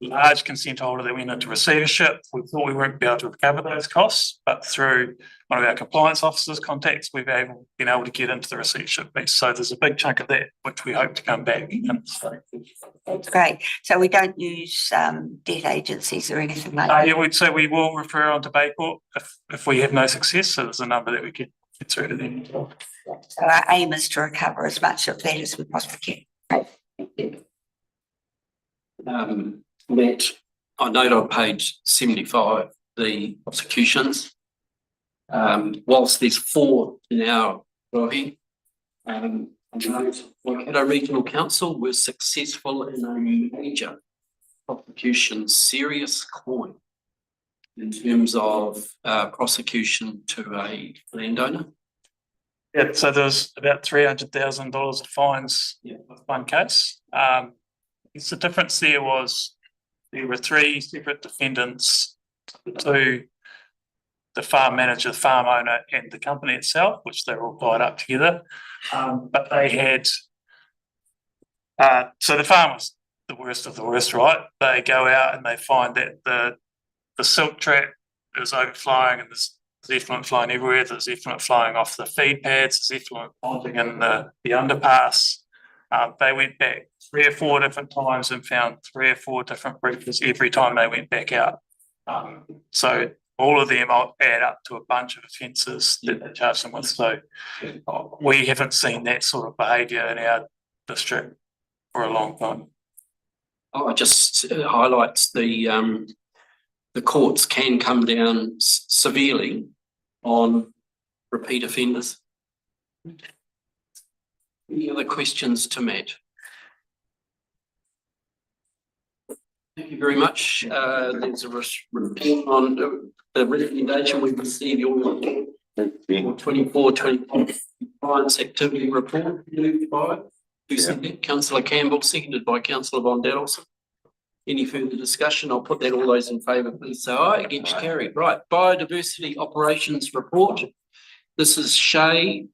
large consent holder that went into receivership, we thought we weren't able to recover those costs, but through one of our compliance officers' contacts, we've been able to get into the receivership piece. So there's a big chunk of that which we hope to come back. That's great. So we don't use debt agencies or anything like that? Yeah, we'd say we will refer on to Bayport if we have no success. So there's a number that we could get through to them. So our aim is to recover as much of that as we possibly can. Great. Matt, I note on page 75, the prosecutions. Whilst there's 4 in our rohi, Waikato Regional Council was successful in a major prosecution, serious coin, in terms of prosecution to a landowner. Yeah, so there's about $300,000 of fines with one case. The difference there was there were 3 separate defendants, 2, the farm manager, the farm owner, and the company itself, which they were all tied up together. But they had, so the farm was the worst of the worst, right? They go out and they find that the silk track is overflowing and there's effluent flowing everywhere. There's effluent flowing off the feed pads, there's effluent bonding in the underpass. They went back 3 or 4 different times and found 3 or 4 different breaches every time they went back out. So all of them add up to a bunch of offences that they charge them with. So we haven't seen that sort of behaviour in our district for a long time. Oh, it just highlights the courts can come down severely on repeat offenders. Any other questions to Matt? Thank you very much. There's a report on the recommendation we received your 24-25 compliance activity report. Councillor Campbell, seconded by Councillor Von Danielson. Any further discussion? I'll put that, all those in favour, please say aye. Against, carried. Right, biodiversity operations report. This is Shay.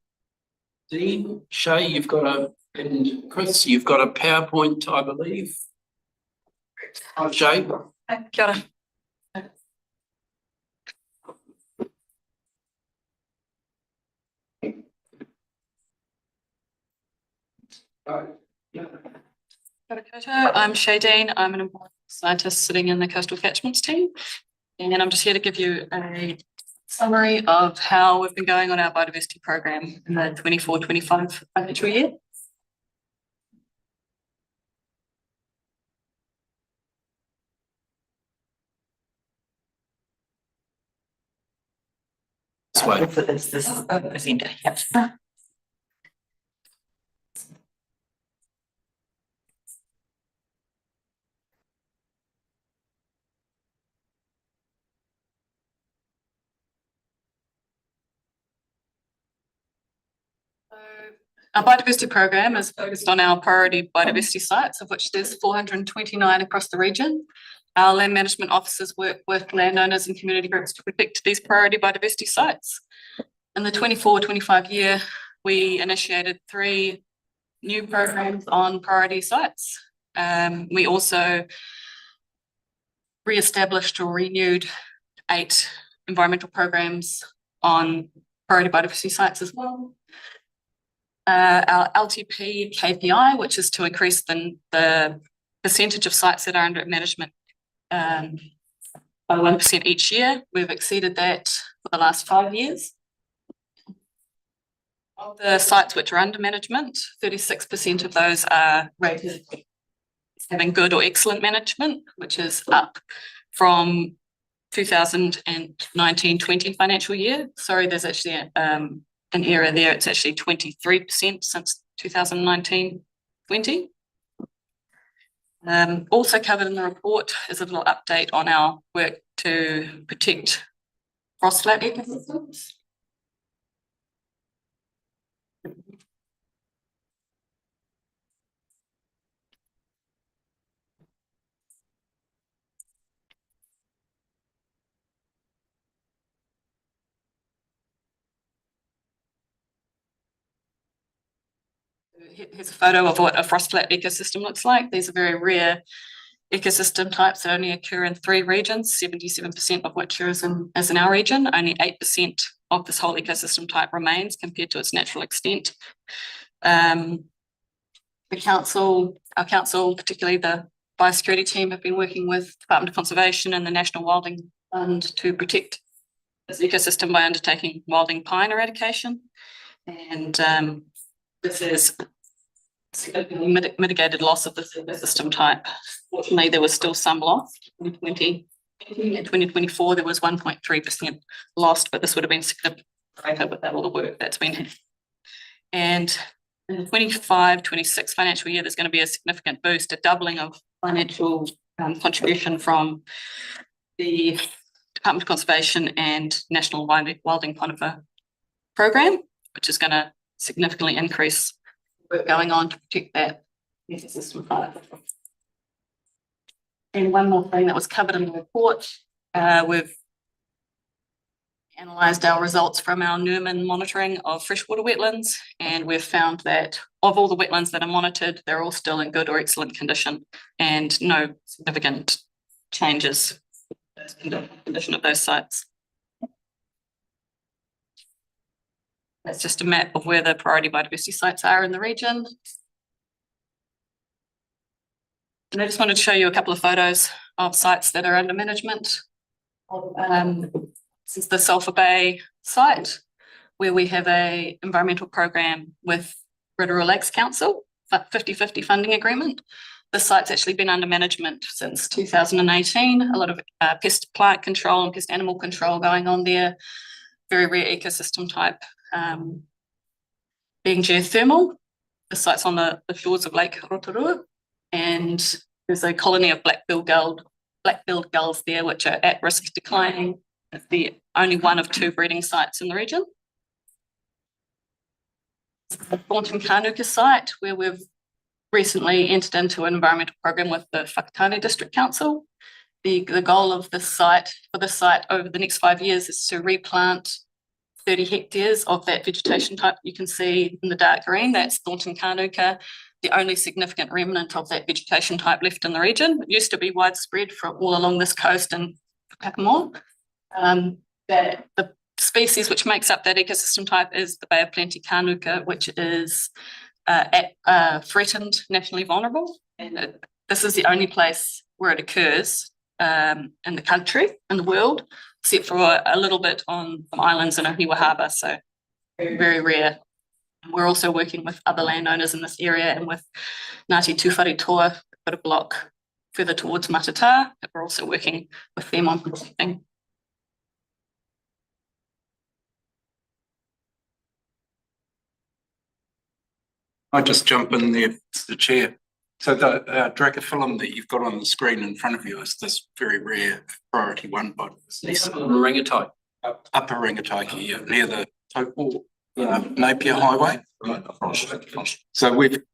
Dean, Shay, you've got and Chris, you've got a PowerPoint, I believe. Hi, Shay. Kia ora. I'm Shay Dean. I'm an environmental scientist sitting in the coastal catchments team. And I'm just here to give you a summary of how we've been going on our biodiversity program in the 24-25 financial year. This is the agenda. Yep. Our biodiversity program is focused on our priority biodiversity sites, of which there's 429 across the region. Our land management officers work with landowners and community groups to protect these priority biodiversity sites. In the 24-25 year, we initiated 3 new programs on priority sites. We also re-established or renewed 8 environmental programs on priority biodiversity sites as well. Our LTP KPI, which is to increase the percentage of sites that are under management by 1% each year. We've exceeded that for the last 5 years. Of the sites which are under management, 36% of those are rated as having good or excellent management, which is up from 2019-20 financial year. Sorry, there's actually an error there. It's actually 23% since 2019-20. Also covered in the report is a little update on our work to protect frost flat ecosystems. Here's a photo of what a frost flat ecosystem looks like. These are very rare ecosystem types that only occur in 3 regions, 77% of which is in our region. Only 8% of this whole ecosystem type remains compared to its natural extent. Our council, particularly the biosecurity team, have been working with Department of Conservation and the National Wilding Fund to protect this ecosystem by undertaking wilding pine eradication. And this is significantly mitigated loss of this ecosystem type. Fortunately, there was still some loss. In 2024, there was 1.3% lost, but this would have been significantly greater without all the work that's been done. And in the 25-26 financial year, there's going to be a significant boost, a doubling of financial contribution from the Department of Conservation and National Wilding Conifer program, which is going to significantly increase work going on to protect that ecosystem type. And one more thing that was covered in the report, we've analysed our results from our Newman monitoring of freshwater wetlands, and we've found that of all the wetlands that are monitored, they're all still in good or excellent condition and no significant changes in the condition of those sites. That's just a map of where the priority biodiversity sites are in the region. And I just wanted to show you a couple of photos of sites that are under management. This is the Sulphur Bay site, where we have an environmental program with Rotorua Lakes Council, 50-50 funding agreement. The site's actually been under management since 2018. A lot of pest plant control and pest animal control going on there. Very rare ecosystem type. Being geothermal. The site's on the shores of Lake Rotorua, and there's a colony of black-billed gulls there, which are at risk of declining. It's the only one of 2 breeding sites in the region. The Thornton Kanuka site, where we've recently entered into an environmental program with the Whakatane District Council. The goal of this site, for this site over the next 5 years, is to replant 30 hectares of that vegetation type you can see in the dark green. That's Thornton Kanuka, the only significant remnant of that vegetation type left in the region. It used to be widespread for all along this coast and Papamoa. The species which makes up that ecosystem type is the Bay of Plenty Kanuka, which is threatened, nationally vulnerable. And this is the only place where it occurs in the country, in the world, except for a little bit on some islands in Ohiwa Harbour, so very, very rare. We're also working with other landowners in this area and with Ngāti Tuwharetoa, got a block further towards Matata, that we're also working with them on protecting. I just jump in there, Mr. Chair. So the Dracophyllum that you've got on the screen in front of you is this very rare priority 1 bud. Ringatai. Upper Ringatai, yeah, near the Taupo Napier Highway. So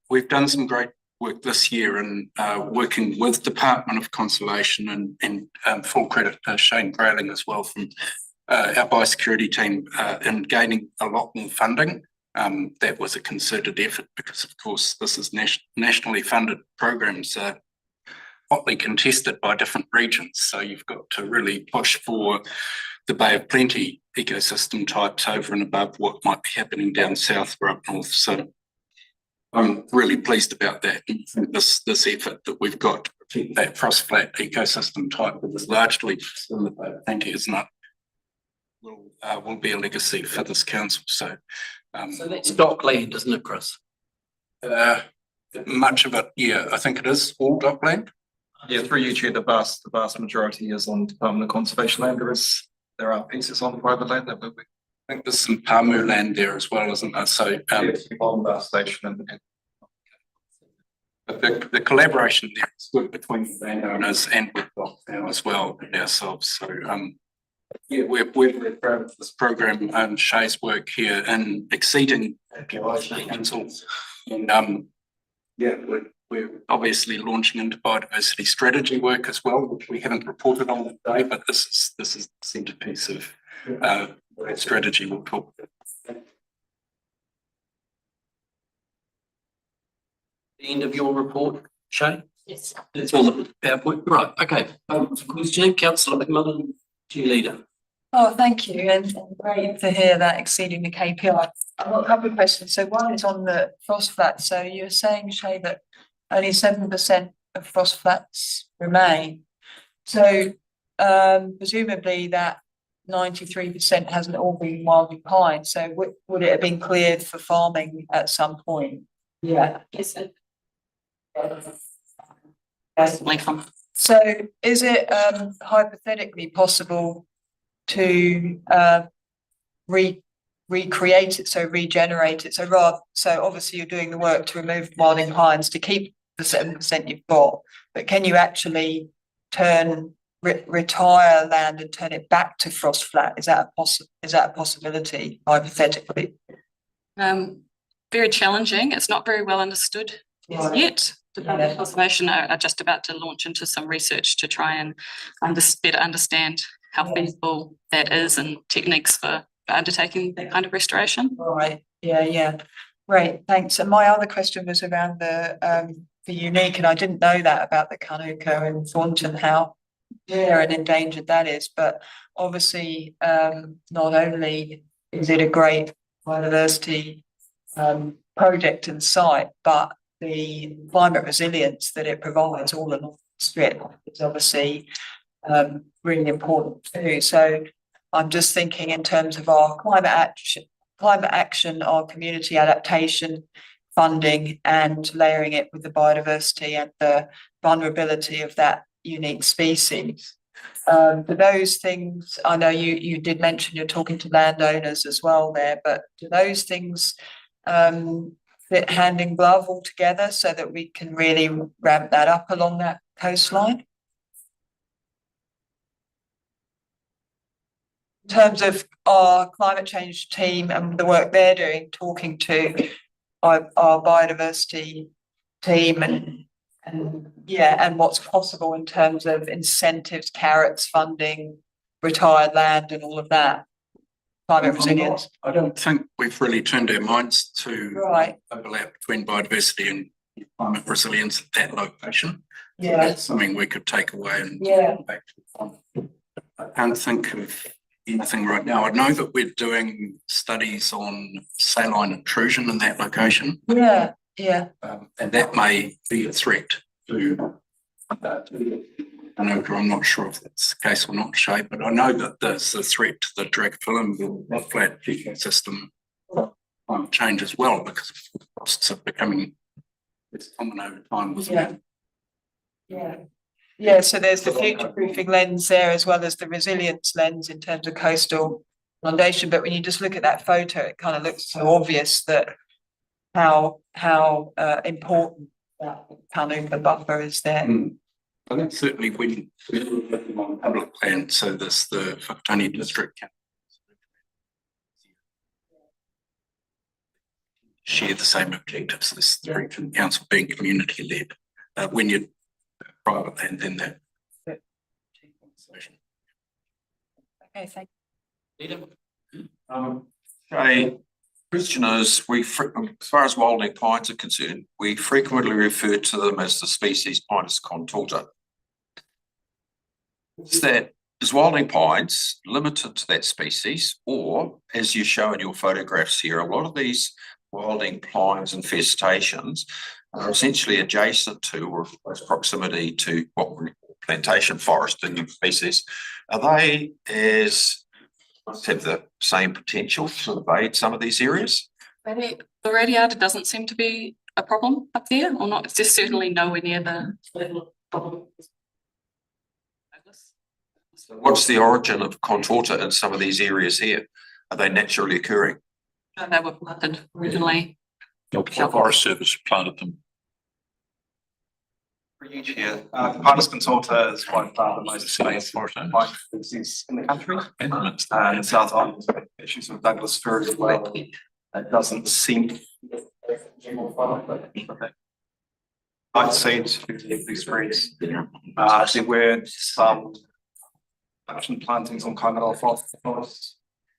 we've done some great work this year in working with Department of Conservation and full credit to Shane Grayling as well from our biosecurity team in gaining a lot more funding. That was a concerted effort because, of course, this is nationally funded programs hotly contested by different regions. So you've got to really push for the Bay of Plenty ecosystem types over and above what might be happening down south or up north. So I'm really pleased about that. This effort that we've got to protect that frost flat ecosystem type that is largely in the Bay of Plenty is not will be a legacy for this council. So that's dockland, isn't it, Chris? Much of it, yeah, I think it is all dockland. Yeah, through you, Chair, the vast majority is on Department of Conservation land. There are pieces on private land that will be. I think there's some Pamu land there as well, isn't there? So on that station but the collaboration there is good between landowners and with DOC now as well and ourselves. So yeah, we're very proud of this program and Shay's work here in exceeding council. And yeah, we're obviously launching into biodiversity strategy work as well, which we haven't reported on today, but this is the centerpiece of strategy we'll talk about. The end of your report, Shay? Yes. That's all the PowerPoint. Right, okay. Question, Councillor McMillan, Chair Leader. Oh, thank you, and great to hear that exceeding the KPI. I've got a couple of questions. So one is on the frost flats. So you're saying, Shay, that only 7% of frost flats remain. So presumably that 93% hasn't all been wildly pine. So would it have been cleared for farming at some point? Yeah. Yes. So is it hypothetically possible to recreate it, so regenerate it? So obviously you're doing the work to remove wilding pines to keep the 7% you've got, but can you actually retire land and turn it back to frost flat? Is that a possibility hypothetically? Very challenging. It's not very well understood yet. Department of Conservation are just about to launch into some research to try and better understand how feasible that is and techniques for undertaking that kind of restoration. Right. Yeah. Great. Thanks. And my other question was around the unique, and I didn't know that about the Kanuka and Thornton, how rare and endangered that is. But obviously, not only is it a great biodiversity project and site, but the climate resilience that it provides all along the strip is obviously really important too. So I'm just thinking in terms of our climate action, our community adaptation funding, and layering it with the biodiversity and the vulnerability of that unique species. Do those things, I know you did mention you're talking to landowners as well there, but do those things fit hand in glove all together so that we can really ramp that up along that coastline? In terms of our climate change team and the work they're doing, talking to our biodiversity team and yeah, and what's possible in terms of incentives, carrots, funding, retired land and all of that. Climate resilience. I don't think we've really turned our minds to Right. overlap between biodiversity and climate resilience at that location. Yeah. That's something we could take away and. Yeah. I can't think of anything right now. I know that we're doing studies on saline intrusion in that location. Yeah, yeah. And that may be a threat to. I'm not sure if that's the case or not, Shay, but I know that there's a threat to the Dragapilum flat ecosystem climate change as well, because costs are becoming it's common over time, wasn't it? Yeah. Yeah, so there's the future proofing lens there as well as the resilience lens in terms of coastal inundation. But when you just look at that photo, it kind of looks so obvious that how important that Panuka buffer is there. I think certainly when we're looking on public land, so there's the Whakatane district. Share the same objectives as the region council being community led. When you're private land, then that. Okay, thank you. Okay, question is, as far as wilding pines are concerned, we frequently refer to them as the species Pinus contorta. Is wilding pines limited to that species, or as you show in your photographs here, a lot of these wilding pines infestations are essentially adjacent to or close proximity to what we call plantation forest in new species. Are they must have the same potential to invade some of these areas? The radiata doesn't seem to be a problem up there, or not. It's just certainly nowhere near the level of problem. What's the origin of contorta in some of these areas here? Are they naturally occurring? They were planted originally. The Forest Service planted them. For you, Chair, Pinus contorta is by far the most invasive pine species in the country. And South Island issues with Douglas fir as well. It doesn't seem. I'd say to these spreads. There were some action plantings on Kaimara forests.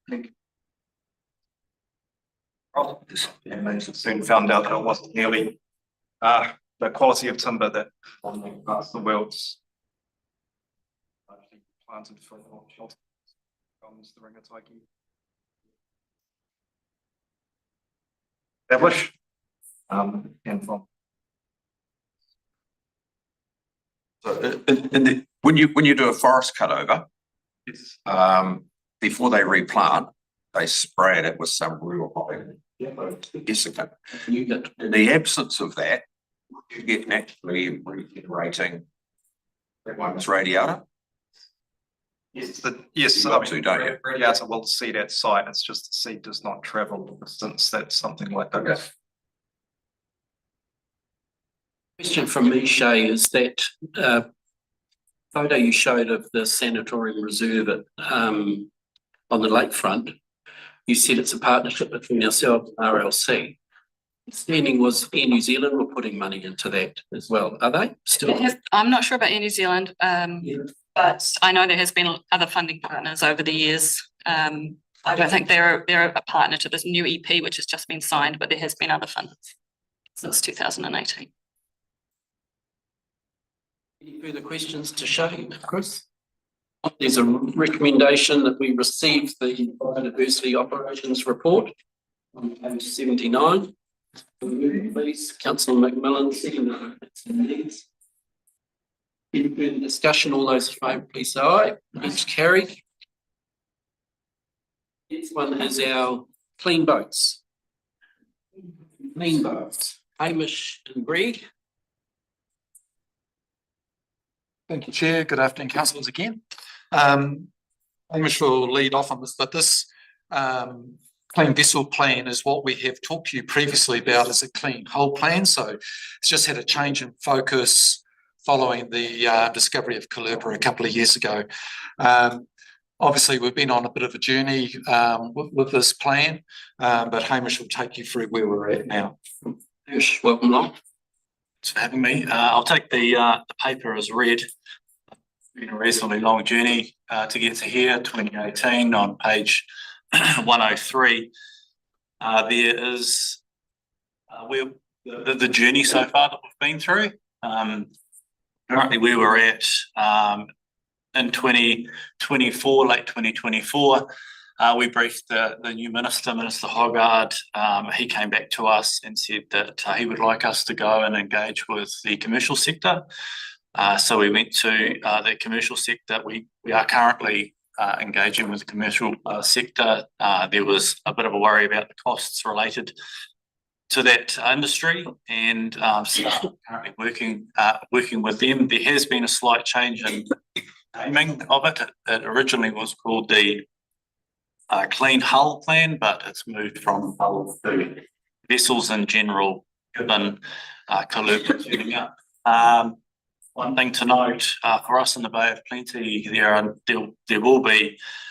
I think. And they soon found out that it wasn't nearly the quality of timber that parts of the world's planted for shelter comes the Rangataiki. Established and from. So when you do a forest cutover, before they replant, they spray it with some real desiccant. In the absence of that, you get naturally regenerating that one's radiata. Yes, radiata will seed at site. It's just the seed does not travel the distance that something like that. Question from me, Shay, is that photo you showed of the sanatorium reserve on the lakefront, you said it's a partnership between ourselves and RLC. Standing was Air New Zealand were putting money into that as well. Are they still? I'm not sure about Air New Zealand, but I know there has been other funding partners over the years. I don't think they're a partner to this new EP, which has just been signed, but there has been other funders since 2018. Any further questions to Shay, Chris? There's a recommendation that we receive the biodiversity operations report on page 79. Please, Councillor McMillan, second. Any further discussion? All those in favour, please say aye. It's carried. Next one is our clean boats. Clean boats. Hamish and Greg. Thank you, Chair. Good afternoon, councillors again. Hamish will lead off on this, but this clean vessel plan is what we have talked to you previously about as a clean hull plan. So it's just had a change in focus following the discovery of Kalupa a couple of years ago. Obviously, we've been on a bit of a journey with this plan, but Hamish will take you through where we're at now. Hamish, welcome along. for having me. I'll take the paper as read. It's been a reasonably long journey to get to here, 2018 on page 103. There is the journey so far that we've been through. Currently we were at in 2024, late 2024. We briefed the new minister, Minister Hoggard. He came back to us and said that he would like us to go and engage with the commercial sector. So we went to the commercial sector. We are currently engaging with the commercial sector. There was a bit of a worry about the costs related to that industry, and so currently working with them. There has been a slight change in naming of it. It originally was called the Clean Hull Plan, but it's moved from hull to vessels in general, given Kalupa tuning up. One thing to note for us in the Bay of Plenty,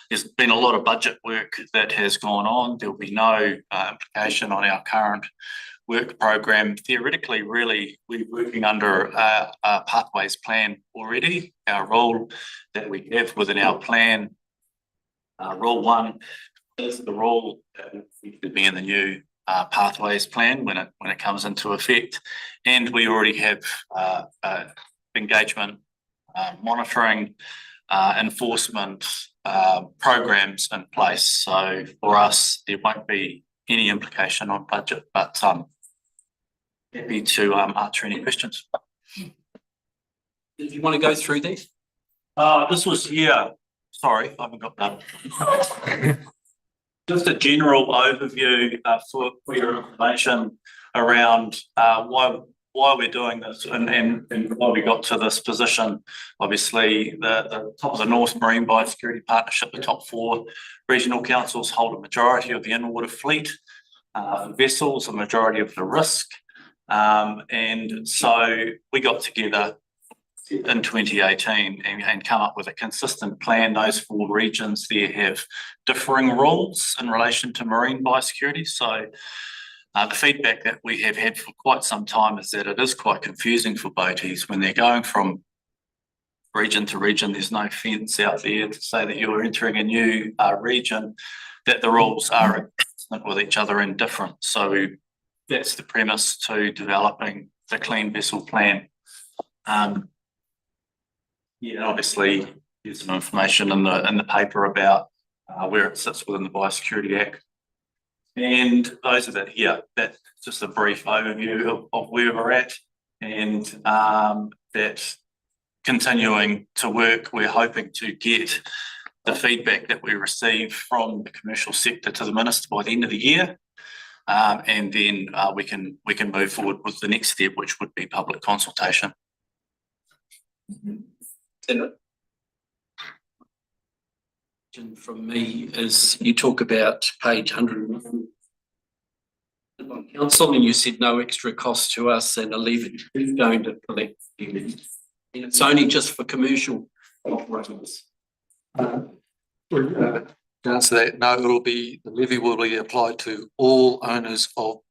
there's been a lot of budget work that has gone on. There'll be no implication on our current work program. Theoretically, really, we're working under a pathways plan already. Our role that we have within our plan, role 1 is the role that could be in the new pathways plan when it comes into effect, and we already have engagement, monitoring, enforcement programs in place. So for us, there won't be any implication on budget, but happy to answer any questions. Did you want to go through these? This was sorry, I haven't got that. Just a general overview for your information around why we're doing this and why we got to this position. Obviously, the top of the North Marine Biosecurity Partnership, the top 4 regional councils hold a majority of the in-water fleet vessels, a majority of the risk. And so we got together in 2018 and come up with a consistent plan. Those 4 regions there have differing rules in relation to marine biosecurity. So the feedback that we have had for quite some time is that it is quite confusing for boaties when they're going from region to region. There's no fence out there to say that you're entering a new region, that the rules are consistent with each other and different. So that's the premise to developing the Clean Vessel Plan. Obviously, there's some information in the paper about where it sits within the Biosecurity Act. And those are that's just a brief overview of where we're at, and that continuing to work, we're hoping to get the feedback that we receive from the commercial sector to the minister by the end of the year. And then we can move forward with the next step, which would be public consultation. From me is you talk about page 100 council, and you said no extra cost to us and a levy is going to collect. And it's only just for commercial operators. To answer that, no, the levy will be applied to all owners of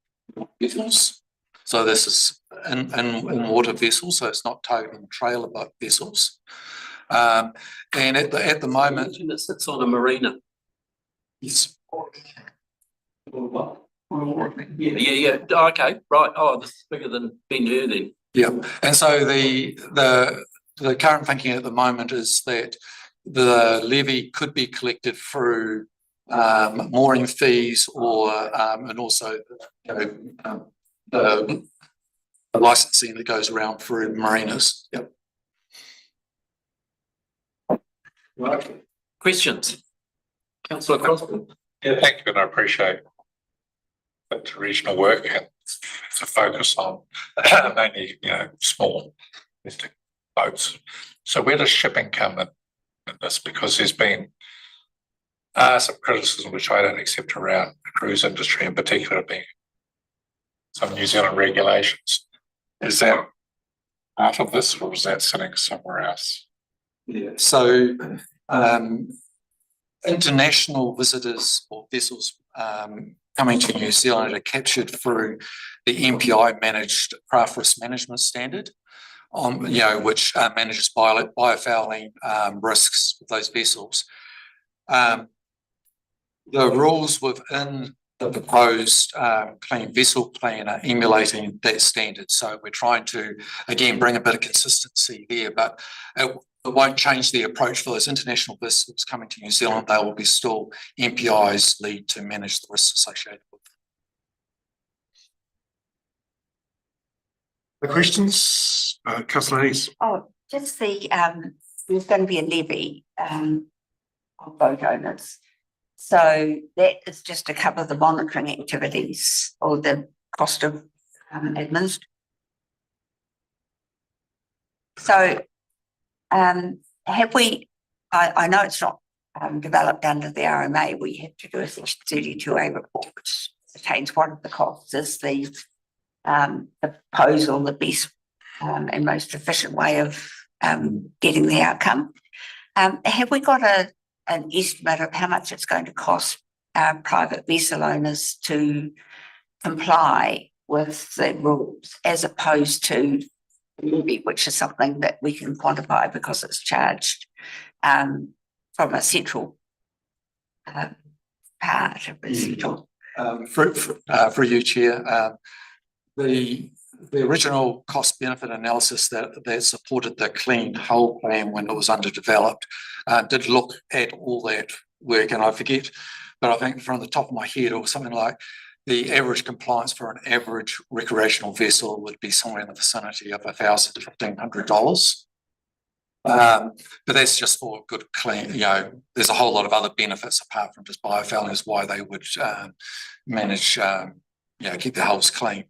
vessels. So this is in water vessels, so it's not towing trailer boat vessels. And at the moment, it sits on a marina. Yes. Yeah. Okay, right. Oh, this is bigger than Ben Hur then. Yeah, and so the current thinking at the moment is that the levy could be collected through mooring fees or and also the licensing that goes around through marinas. Yep. Right. Questions? Councillor Crosby. Yeah, thank you, and I appreciate the regional work and to focus on mainly, small domestic boats. So where does shipping come in this? Because there's been some criticism which I don't accept around the cruise industry in particular, being some New Zealand regulations. Is that part of this, or is that sitting somewhere else? Yeah. So international visitors or vessels coming to New Zealand are captured through the MPI managed craft risk management standard, which manages biofouling risks with those vessels. The rules within the proposed clean vessel plan are emulating that standard. So we're trying to, again, bring a bit of consistency there, but it won't change the approach for those international vessels coming to New Zealand. They will be still MPI's lead to manage the risks associated with them. The questions, councillor Hayes? Oh, just there's going to be a levy on boat owners. So that is just to cover the monitoring activities or the cost of admin. So have we, I know it's not developed under the RMA, we have to do a Section 32A report, which contains what are the costs is the proposal, the best and most efficient way of getting the outcome. Have we got an estimate of how much it's going to cost private vessel owners to comply with the rules as opposed to levy, which is something that we can quantify because it's charged from a central part of the central. For you, Chair, the original cost benefit analysis that supported the clean hull plan when it was underdeveloped did look at all that work, and I forget, but I think from the top of my head it was something like the average compliance for an average recreational vessel would be somewhere in the vicinity of $1,000 to $1,500. But that's just for good clean, there's a whole lot of other benefits apart from just biofouling is why they would manage, keep the hulls clean.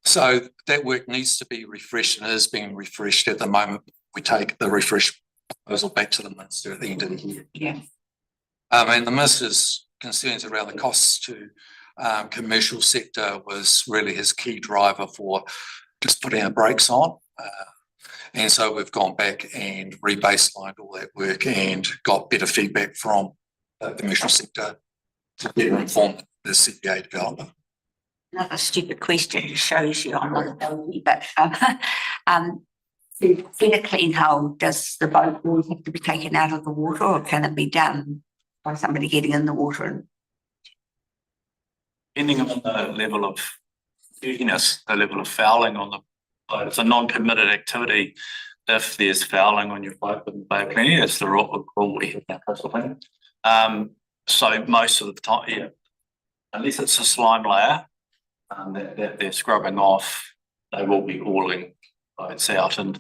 So that work needs to be refreshed and is being refreshed at the moment. We take the refresh proposal back to the minister at the end of the year. Yeah. And the minister's concerns around the costs to commercial sector was really his key driver for just putting our brakes on. And so we've gone back and re-baselined all that work and got better feedback from the commercial sector to better inform the CPA development. Another stupid question shows you on the ability, but to get a clean hull, does the boat always have to be taken out of the water or can it be done by somebody getting in the water? And Depending on the level of dirtiness, the level of fouling on the boat, it's a non-committed activity. If there's fouling on your boat with the Bay of Plenty, it's the rule we have now coastal plan. So most of the time, unless it's a slime layer that they're scrubbing off, they will be hauling boats out. And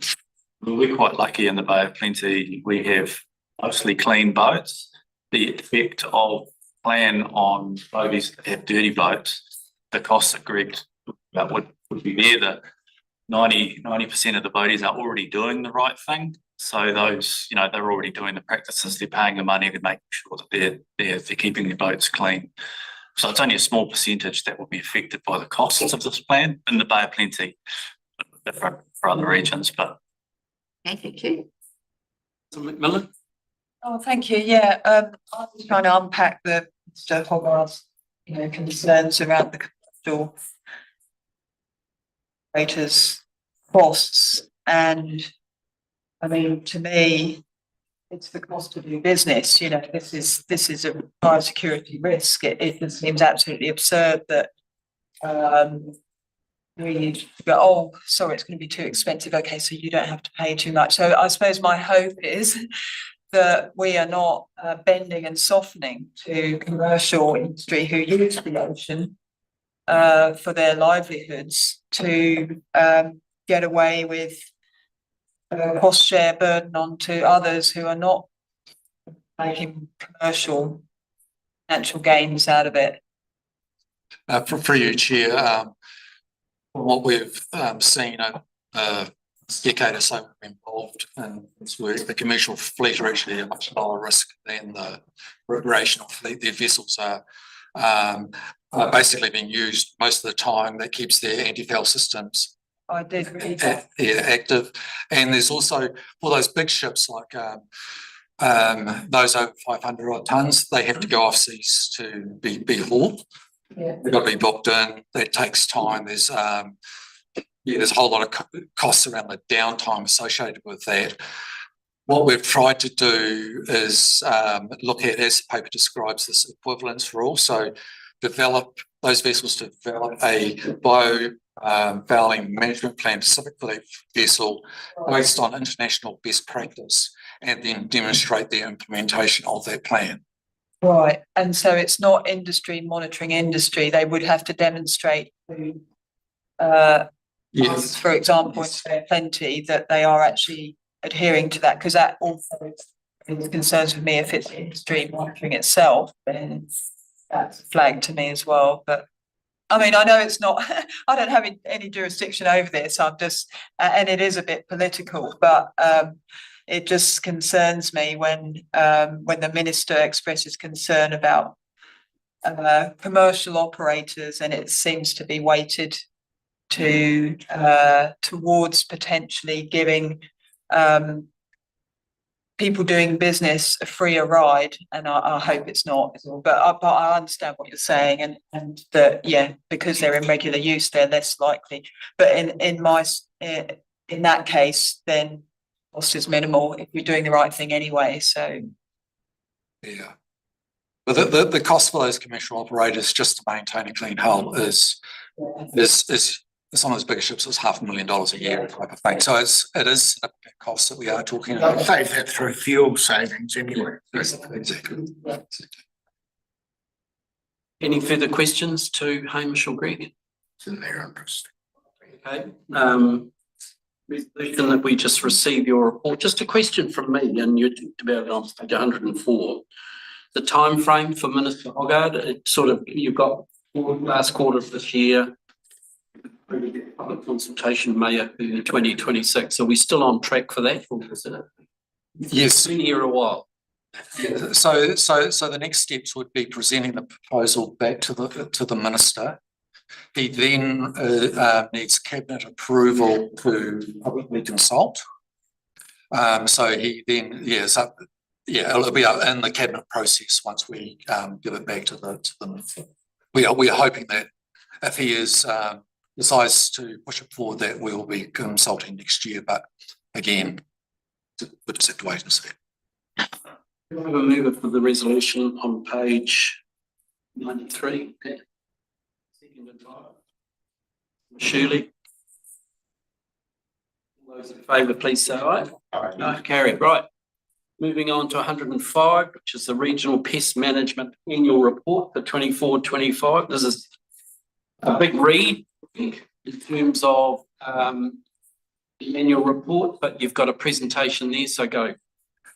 we're quite lucky in the Bay of Plenty. We have mostly clean boats. The effect of plan on boats that have dirty boats, the costs that Greg would be there. The 90% of the boaties are already doing the right thing. So those, they're already doing the practices. They're paying the money to make sure that they're keeping their boats clean. So it's only a small percentage that will be affected by the costs of this plan in the Bay of Plenty, different for other regions. But thank you. McMillan? Oh, thank you. Yeah, I'm just trying to unpack Mr. Hogarth's, concerns around the commercial operators' costs, and I mean, to me, it's the cost of doing business. This is a biosecurity risk. It just seems absolutely absurd that we go, oh, sorry, it's going to be too expensive. Okay, so you don't have to pay too much. So I suppose my hope is that we are not bending and softening to commercial industry who use the ocean for their livelihoods to get away with cost share burden onto others who are not making commercial financial gains out of it. For you, Chair, from what we've seen over a decade or so involved in this work, the commercial fleet are actually a much lower risk than the recreational fleet. Their vessels are basically being used most of the time. That keeps their anti-foul systems I did read that. active. And there's also, for those big ships like those over 500 odd tonnes, they have to go overseas to be hauled. Yeah. They've got to be booked in. That takes time. There's there's a whole lot of costs around the downtime associated with that. What we've tried to do is look at, as the paper describes, this equivalence rule. So develop those vessels, develop a fouling management plan specific for that vessel based on international best practice, and then demonstrate the implementation of that plan. Right, and so it's not industry monitoring industry, they would have to demonstrate to us, for example, in Fair Plenty, that they are actually adhering to that, because that also concerns with me. If it's industry monitoring itself, then that's a flag to me as well. But I mean, I know it's not, I don't have any jurisdiction over this, I'm just, and it is a bit political, but it just concerns me when the minister expresses concern about commercial operators, and it seems to be weighted to towards potentially giving people doing business a freer ride, and I hope it's not. But I understand what you're saying, and that, yeah, because they're in regular use, they're less likely. But in that case, then cost is minimal if you're doing the right thing anyway. So yeah, but the cost for those commercial operators just to maintain a clean hull is some of those bigger ships is $500,000 a year type of thing. So it is a cost that we are talking They'll about. save that through fuel savings anyway. Exactly. Any further questions to Hamish or Greg? It's in their interest. Okay, resolution that we just received your report. Just a question from me, and you talked about it on page 104. The time frame for Minister Hoggard, it sort of, you've got last quarter of this year, public consultation May 2026. Are we still on track for that? Or is it? Yes. It's been here a while. Yeah, so the next steps would be presenting the proposal back to the minister. He then needs cabinet approval to publicly consult. So he then, it'll be in the cabinet process once we give it back to the minister. We are hoping that if he decides to push it forward, that we will be consulting next year. But again, we'll just have to wait and see. Do I have a mover for the resolution on page 93? Seconded by Shirley. All those in favour, please say aye. Aye. No, carried. Right. Moving on to 105, which is the Regional Pest Management Annual Report for 24-25. This is a big read in terms of the annual report, but you've got a presentation there, so go.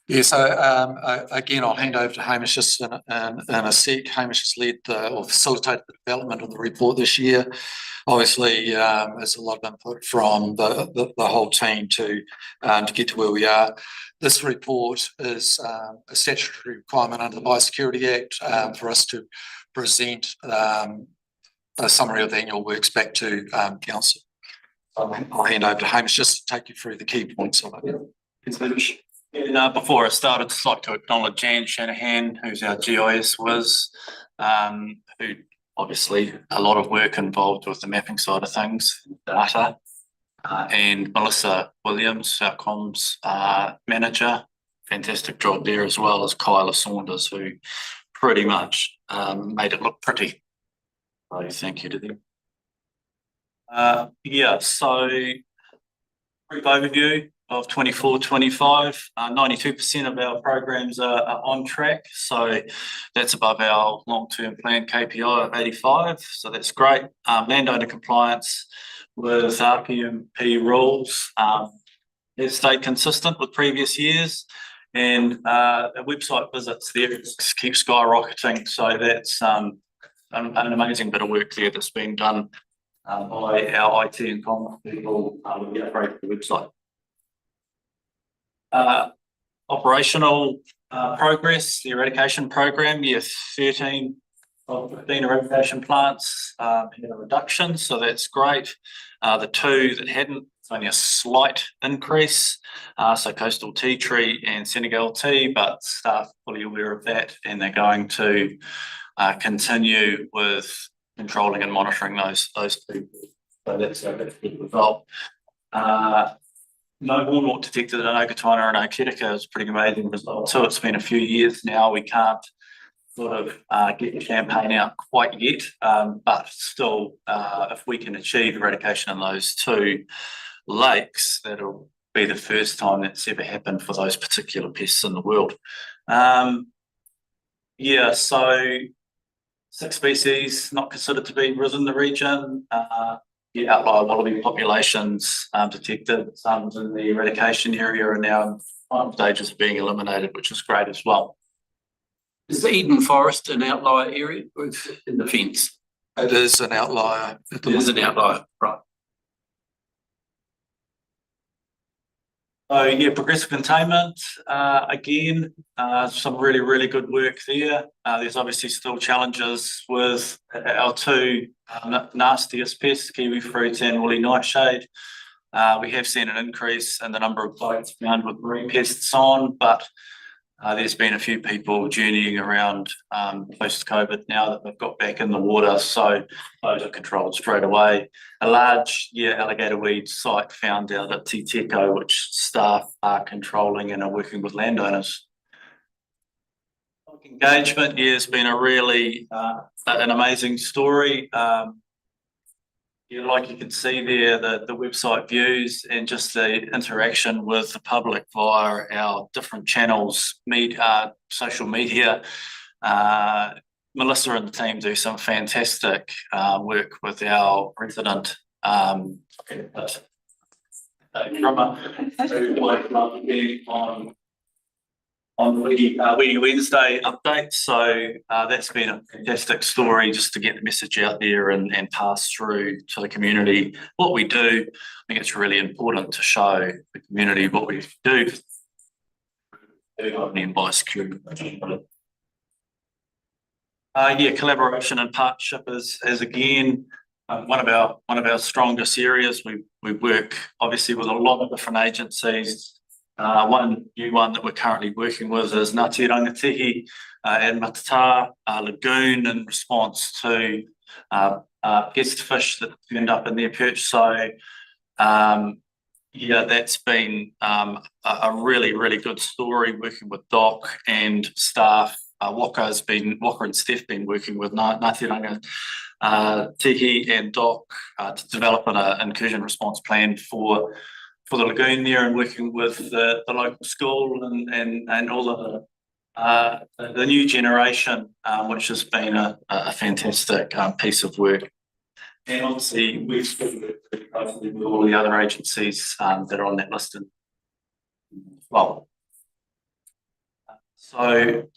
Yeah, so again, I'll hand over to Hamish just in a sec. Hamish has led or facilitated the development of the report this year. Obviously, there's a lot of input from the whole team to get to where we are. This report is a statutory requirement under the Biosecurity Act for us to present a summary of the annual works back to council. I'll hand over to Hamish just to take you through the key points of it. Thanks, Hamish. And before I start, I'd just like to acknowledge Jan Shanahan, who's our GIS whiz, who obviously a lot of work involved with the mapping side of things, data, and Melissa Williams, our comms manager. Fantastic job there, as well as Kyla Saunders, who pretty much made it look pretty. So thank you to them. So brief overview of 24-25, 92% of our programs are on track. So that's above our long-term plan KPI of 85. So that's great. Landowner compliance with RPMP rules has stayed consistent with previous years. And website visits there keep skyrocketing. So that's an amazing bit of work there that's been done by our IT and comms people with the upgrade to the website. Operational progress, the eradication program, 13 of 15 eradication plants had a reduction, so that's great. The two that hadn't It's only a slight increase, so coastal tea tree and Senegal tea, but staff are fully aware of that, and they're going to continue with controlling and monitoring those two. So that's a good result. No hornwort detected in Okatana and Okitika is a pretty amazing result too. It's been a few years now. We can't sort of get the campaign out quite yet, but still, if we can achieve eradication in those two lakes, that'll be the first time that's ever happened for those particular pests in the world. Yeah, so 6 species not considered to be within the region. The outlier wallaby populations detected, some in the eradication area are now in final stages of being eliminated, which is great as well. Is the Eden Forest an outlier area in the fence? It is an outlier. It is an outlier, right. So yeah, progressive containment, again, some really good work there. There's obviously still challenges with our two nastiest pests, kiwi fruit and woolly nightshade. We have seen an increase in the number of bites found with marine pests on, but there's been a few people journeying around post-COVID now that they've got back in the water, so those are controlled straight away. A large alligator weed site found out at Te Teko, which staff are controlling and are working with landowners. Engagement, has been a really an amazing story. Like you can see there, the website views and just the interaction with the public via our different channels, social media. Melissa and the team do some fantastic work with our resident drummer on the Weedy Wednesday update. So that's been a fantastic story just to get the message out there and pass through to the community what we do. I think it's really important to show the community what we do. And biosecurity. Collaboration and partnership is again one of our strongest areas. We work obviously with a lot of different agencies. One new one that we're currently working with is Ngāti Rangatihi and Matata Lagoon in response to pest fish that turned up in their perch. So that's been a really good story working with Doc and staff. Waka and Steph been working with Ngāti Rangatihi and Doc to develop an incursion response plan for the lagoon there, and working with the local school and all the new generation, which has been a fantastic piece of work. And obviously we've still worked very closely with all the other agencies that are on that list as well. So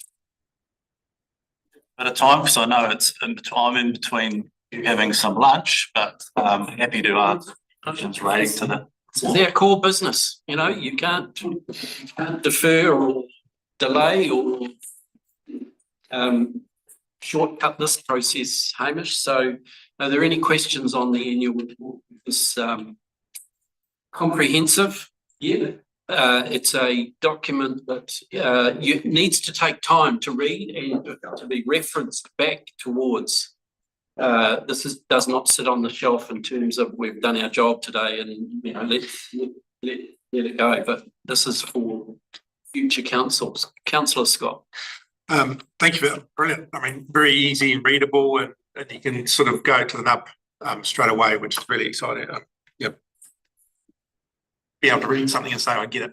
at a time, because I know I'm in between having some lunch, but I'm happy to answer questions relating to the. It's their core business, you can't defer or delay or shortcut this process, Hamish. So are there any questions on the annual report? It's comprehensive. It's a document that needs to take time to read and to be referenced back towards. This does not sit on the shelf in terms of we've done our job today and let it go. But this is for future councils. Councillor Scott. Thank you for that. Brilliant. I mean, very easy and readable, and you can sort of go to the nub straight away, which is really exciting. Be able to read something and say, I get it.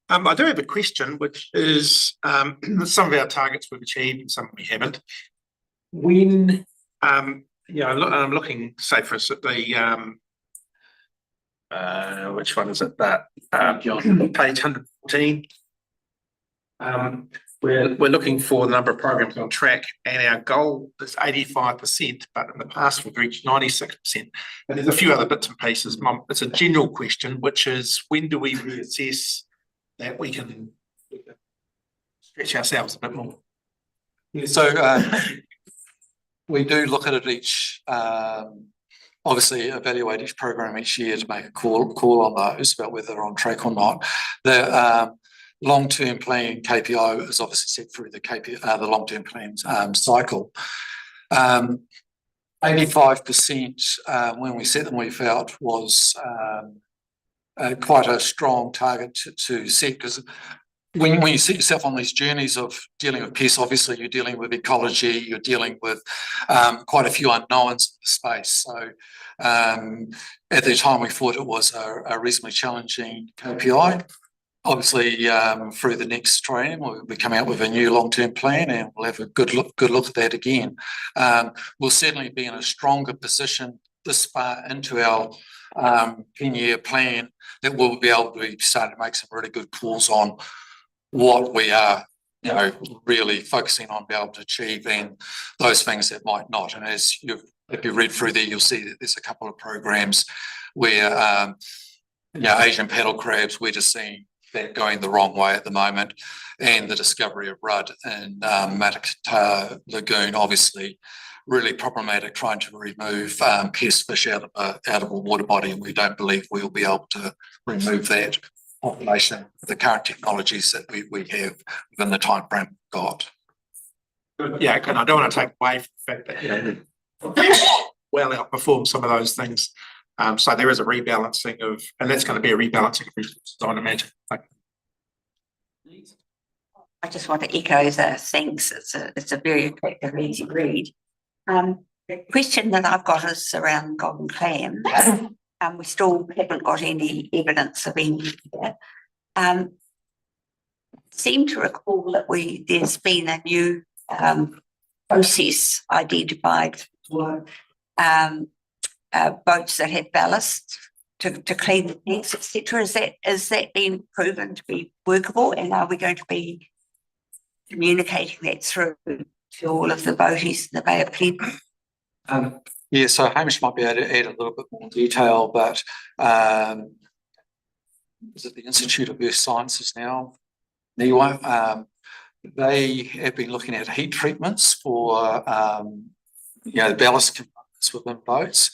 I do have a question, which is some of our targets we've achieved and some we haven't. When I'm looking, say for us at the which one is it? That page 114. We're looking for the number of programs on track, and our goal is 85%, but in the past we've reached 96%. And there's a few other bits and pieces. It's a general question, which is when do we reassess that we can stretch ourselves a bit more? So we do look at it each obviously evaluate each program each year to make a call on those about whether they're on track or not. The long-term plan KPI is obviously set through the long-term plan cycle. 85% when we set them, we felt was quite a strong target to set, because when you set yourself on these journeys of dealing with pests, obviously you're dealing with ecology, you're dealing with quite a few unknowns in the space. So at the time we thought it was a reasonably challenging KPI. Obviously, through the next training, we'll be coming out with a new long-term plan, and we'll have a good look at that again. We'll certainly be in a stronger position this far into our 10-year plan that we'll be able to be starting to make some really good calls on what we are, really focusing on being able to achieve, and those things that might not. And if you read through there, you'll see that there's a couple of programs where, Asian paddle crabs, we're just seeing that going the wrong way at the moment, and the discovery of rudd in Matakata Lagoon, obviously really problematic, trying to remove pest fish out of a water body, and we don't believe we'll be able to remove that population with the current technologies that we have within the time frame we've got. Yeah, and I don't want to take away from the fact that well outperform some of those things. So there is a rebalancing of, and that's going to be a rebalancing of resources, I imagine. I just want to echo the thanks. It's a very effective, easy read. The question that I've got is around golden clam. We still haven't got any evidence of any here. Seem to recall that there's been a new process identified for boats that have ballast to clean the tanks, etc. Is that being proven to be workable, and are we going to be communicating that through to all of the boaties in the Bay of Plenty? Yeah, so Hamish might be able to add a little bit more detail, but is it the Institute of Earth Sciences now? NIWA, they have been looking at heat treatments for the ballast components within boats,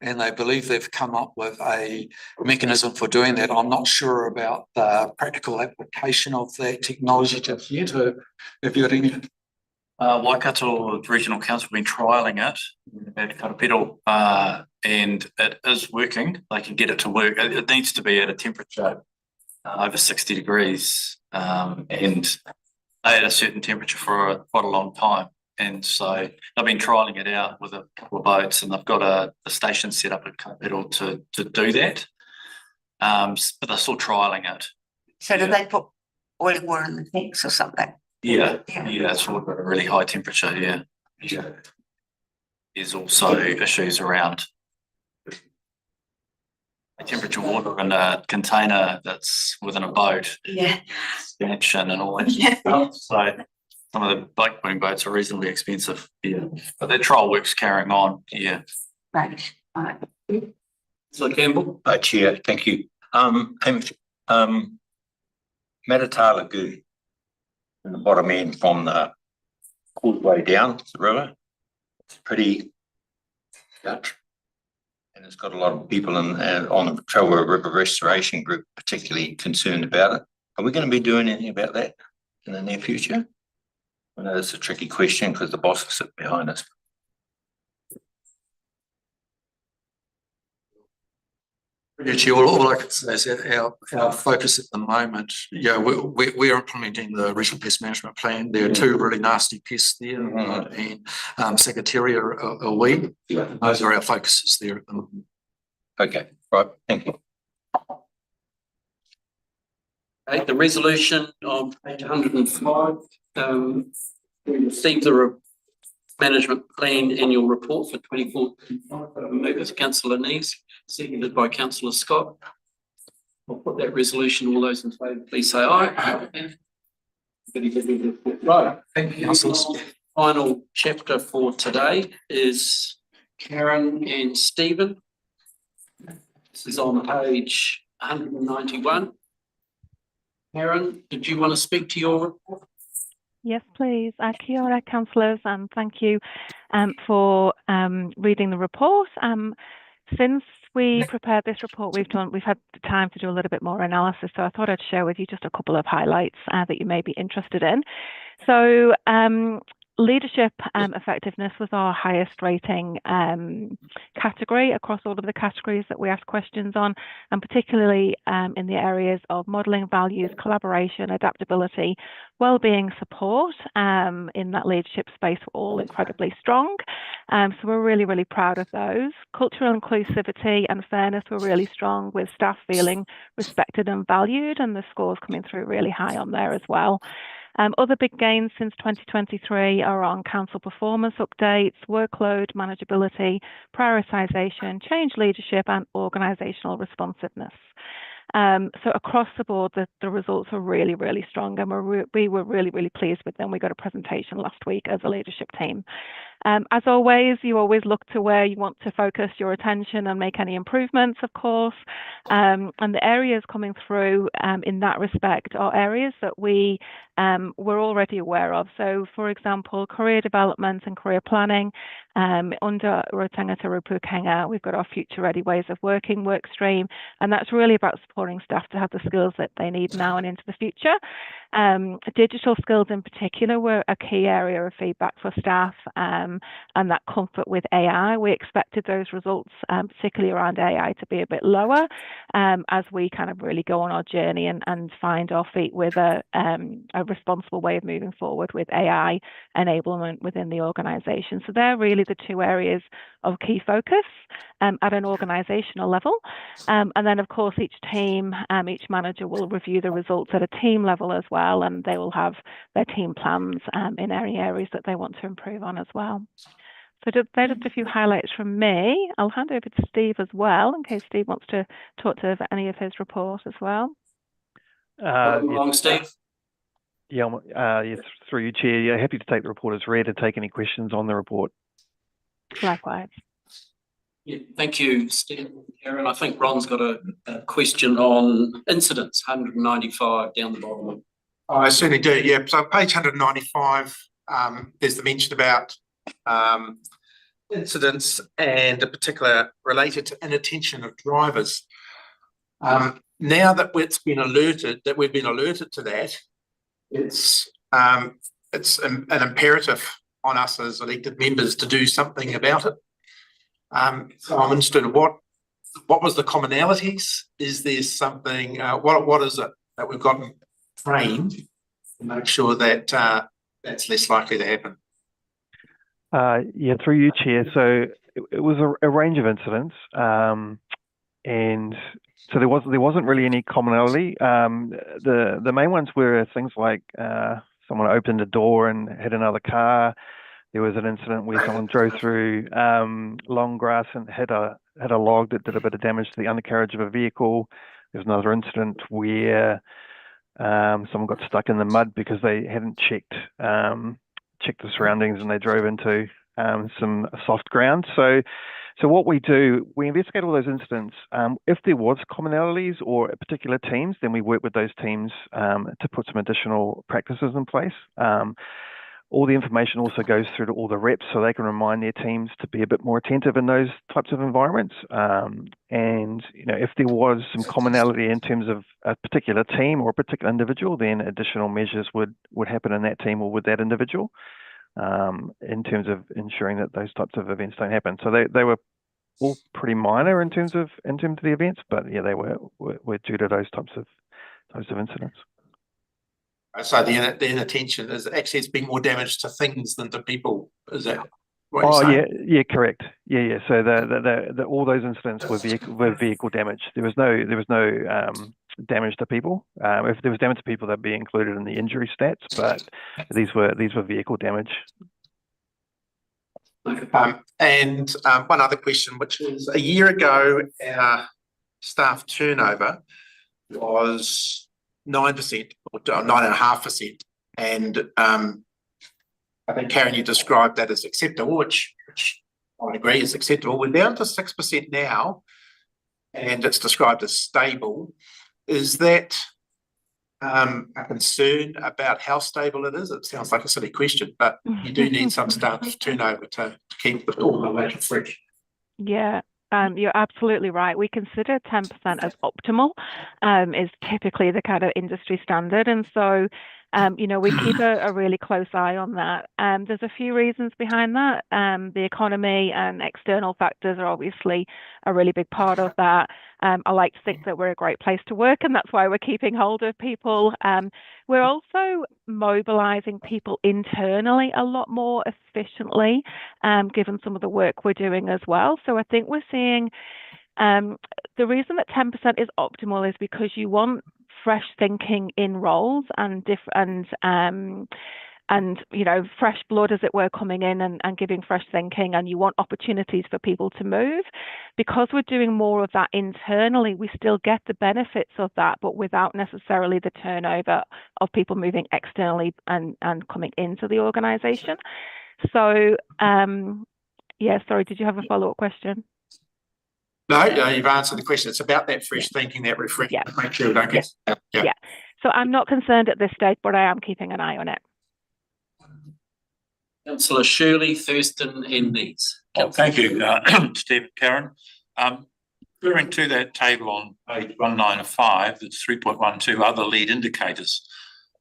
and they believe they've come up with a mechanism for doing that. I'm not sure about the practical application of that technology just yet. Have you got any? Waikato Regional Council have been trialling it at Karapiro, and it is working. They can get it to work. It needs to be at a temperature over 60 degrees, and at a certain temperature for quite a long time. And so they've been trialling it out with a couple of boats, and they've got a station set up at Karapiro to do that. But they're still trialling it. So do they put boiling water in the tanks or something? Yeah, it's all at a really high temperature, yeah. There's also issues around temperature water in a container that's within a boat. Yeah. Expansion and all that stuff. So some of the boat putting boats are reasonably expensive, yeah. But that trial work's carrying on, yeah. Right. All right. So Campbell? Chair, thank you. Matatala Lagoon, in the bottom end from the causeway down the river, it's pretty Dutch, and it's got a lot of people on the Tarawera River Restoration Group particularly concerned about it. Are we going to be doing anything about that in the near future? I know it's a tricky question because the bosses sit behind us. All I can say is that our focus at the moment, we're implementing the regional pest management plan. There are two really nasty pests there, and Secretaria are weed. Those are our focuses there at the moment. Okay, right, thank you. Okay, the resolution on page 105, we received the management plan annual report for 24-25. Move as Councillor Neves, seconded by Councillor Scott. I'll put that resolution. All those in favour, please say aye. Right, thank you, councillors. Final chapter for today is Karen and Stephen. This is on page 191. Karen, did you want to speak to your report? Yes, please. Kia ora, councillors, and thank you for reading the report. Since we prepared this report, we've had the time to do a little bit more analysis. So I thought I'd share with you just a couple of highlights that you may be interested in. So leadership effectiveness was our highest rating category across all of the categories that we asked questions on, and particularly in the areas of modelling values, collaboration, adaptability, well-being, support. In that leadership space, were all incredibly strong. So we're really, really proud of those. Cultural inclusivity and fairness were really strong, with staff feeling respected and valued, and the scores coming through really high on there as well. Other big gains since 2023 are on council performance updates, workload manageability, prioritisation, change leadership, and organisational responsiveness. So across the board, the results are really, really strong, and we were really, really pleased with them. We got a presentation last week as a leadership team. As always, you always look to where you want to focus your attention and make any improvements, of course. And the areas coming through in that respect are areas that we were already aware of. So, for example, career development and career planning. Under Rotangata Rupukenga, we've got our Future Ready Ways of Working work stream, and that's really about supporting staff to have the skills that they need now and into the future. Digital skills in particular were a key area of feedback for staff, and that comfort with AI. We expected those results, particularly around AI, to be a bit lower as we kind of really go on our journey and find our feet with a responsible way of moving forward with AI enablement within the organisation. So they're really the two areas of key focus at an organisational level. And then, of course, each team, each manager will review the results at a team level as well, and they will have their team plans in any areas that they want to improve on as well. So they're just a few highlights from me. I'll hand over to Steve as well, in case Steve wants to talk to any of his report as well. Steve. Yes, through you, Chair. Yeah, happy to take the report as read and take any questions on the report. Likewise. Yeah, thank you, Steve. Aaron, I think Ron's got a question on incidents, 195 down the bottom. I certainly do, yeah. So page 195, there's the mention about incidents and in particular related to inattention of drivers. Now that we've been alerted to that, it's an imperative on us as elected members to do something about it. So I'm interested in what was the commonalities? Is there something, what is it that we've gotten trained to make sure that that's less likely to happen? Yeah, through you, Chair. So it was a range of incidents, and so there wasn't really any commonality. The main ones were things like someone opened a door and hit another car. There was an incident where someone drove through long grass and hit a log that did a bit of damage to the undercarriage of a vehicle. There was another incident where someone got stuck in the mud because they hadn't checked the surroundings and they drove into some soft ground. So what we do, we investigate all those incidents. If there was commonalities or particular teams, then we work with those teams to put some additional practices in place. All the information also goes through to all the reps so they can remind their teams to be a bit more attentive in those types of environments. And if there was some commonality in terms of a particular team or a particular individual, then additional measures would happen in that team or with that individual in terms of ensuring that those types of events don't happen. So they were all pretty minor in terms of the events, but yeah, they were due to those types of incidents. So the inattention is actually it's been more damage to things than to people. Is that what you're saying? Yeah, correct. Yeah. So the all those incidents were vehicle damage. There was no damage to people. If there was damage to people, that'd be included in the injury stats. But these were vehicle damage. And one other question, which is a year ago, our staff turnover was 9% or 9.5%, and I think Karen, you described that as acceptable, which I agree is acceptable. We're down to 6% now, and it's described as stable. Is that a concern about how stable it is? It sounds like a silly question, but you do need some staff turnover to keep all the latter fresh. Yeah, You're absolutely right. We consider 10% as optimal, is typically the kind of industry standard. And so, we keep a really close eye on that. There's a few reasons behind that. The economy and external factors are obviously a really big part of that. I like to think that we're a great place to work, and that's why we're keeping hold of people. We're also mobilizing people internally a lot more efficiently, given some of the work we're doing as well. So I think we're seeing the reason that 10% is optimal is because you want fresh thinking in roles and fresh blood, as it were, coming in and giving fresh thinking, and you want opportunities for people to move. Because we're doing more of that internally, we still get the benefits of that, but without necessarily the turnover of people moving externally and coming into the organization. So sorry, did you have a follow-up question? No, you've answered the question. It's about that fresh thinking, that refreshment. Make sure we don't get. Yeah. So I'm not concerned at this stage, but I am keeping an eye on it. Councillor Shirley, Thurston and Needs. Thank you, Steve and Karen. Referring to that table on page 195, that's 3.12 other lead indicators.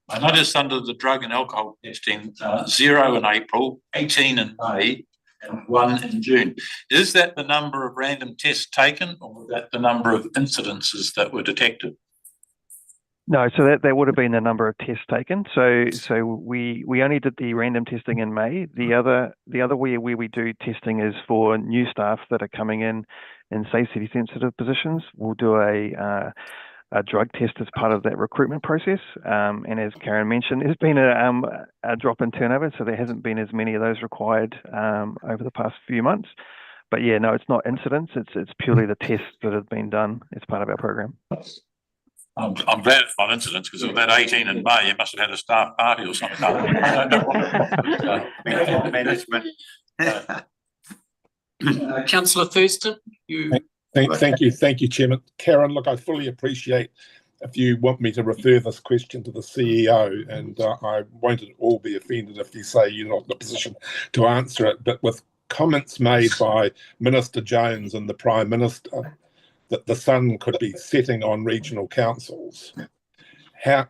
I noticed under the drug and alcohol testing, 0 in April, 18 in May, and 1 in June. Is that the number of random tests taken, or was that the number of incidences that were detected? No, so that would have been the number of tests taken. So we only did the random testing in May. The other way where we do testing is for new staff that are coming in safe city sensitive positions. We'll do a drug test as part of that recruitment process. And as Karen mentioned, there's been a drop in turnover, so there hasn't been as many of those required over the past few months. But yeah, no, it's not incidents. It's purely the tests that have been done as part of our program. I'm glad it's not incidents, because of that 18 in May, you must have had a staff party or something. I don't know. Management. Councillor Thurston, you. Thank you, Chairman. Karen, look, I fully appreciate if you want me to refer this question to the CEO, and I won't at all be offended if you say you're not in a position to answer it, but with comments made by Minister Jones and the Prime Minister that the sun could be setting on regional councils,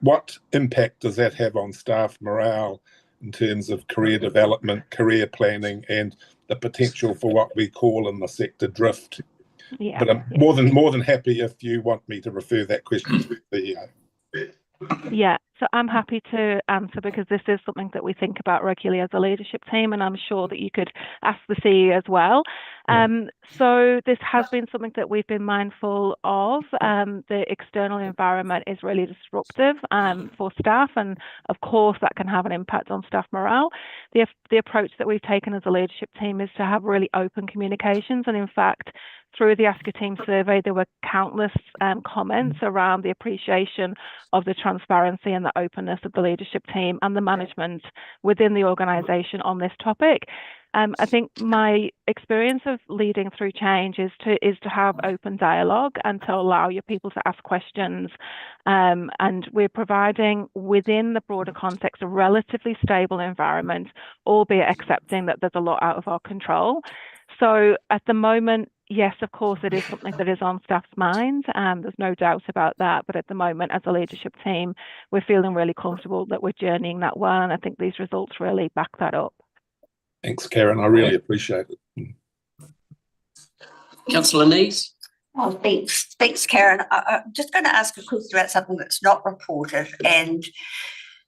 what impact does that have on staff morale in terms of career development, career planning, and the potential for what we call in the sector drift? Yeah. But I'm more than happy if you want me to refer that question to the CEO. Yeah, so I'm happy to answer, because this is something that we think about regularly as a leadership team, and I'm sure that you could ask the CEO as well. So this has been something that we've been mindful of. The external environment is really disruptive for staff, and of course that can have an impact on staff morale. The approach that we've taken as a leadership team is to have really open communications, and in fact, through the Ask a Team survey, there were countless comments around the appreciation of the transparency and the openness of the leadership team and the management within the organisation on this topic. I think my experience of leading through change is to have open dialogue and to allow your people to ask questions. And we're providing, within the broader context, a relatively stable environment, albeit accepting that there's a lot out of our control. So at the moment, yes, of course, it is something that is on staff's mind. There's no doubt about that. But at the moment, as a leadership team, we're feeling really comfortable that we're journeying that well. And I think these results really back that up. Thanks, Karen. I really appreciate it. Councillor Nees. Oh, thanks, Karen. I'm just going to ask a question about something that's not reported, and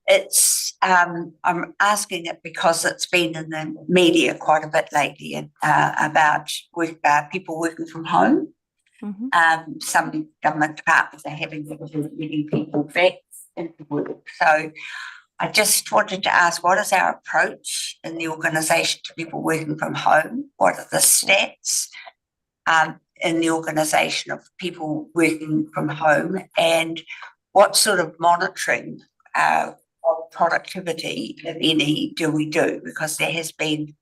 it's I'm asking it because it's been in the media quite a bit lately, and about people working from home. Some government departments are having difficulty getting people back into work. So I just wanted to ask, what is our approach in the organisation to people working from home? What are the stats in the organisation of people working from home, and what sort of monitoring of productivity, if any, do we do? Because there has been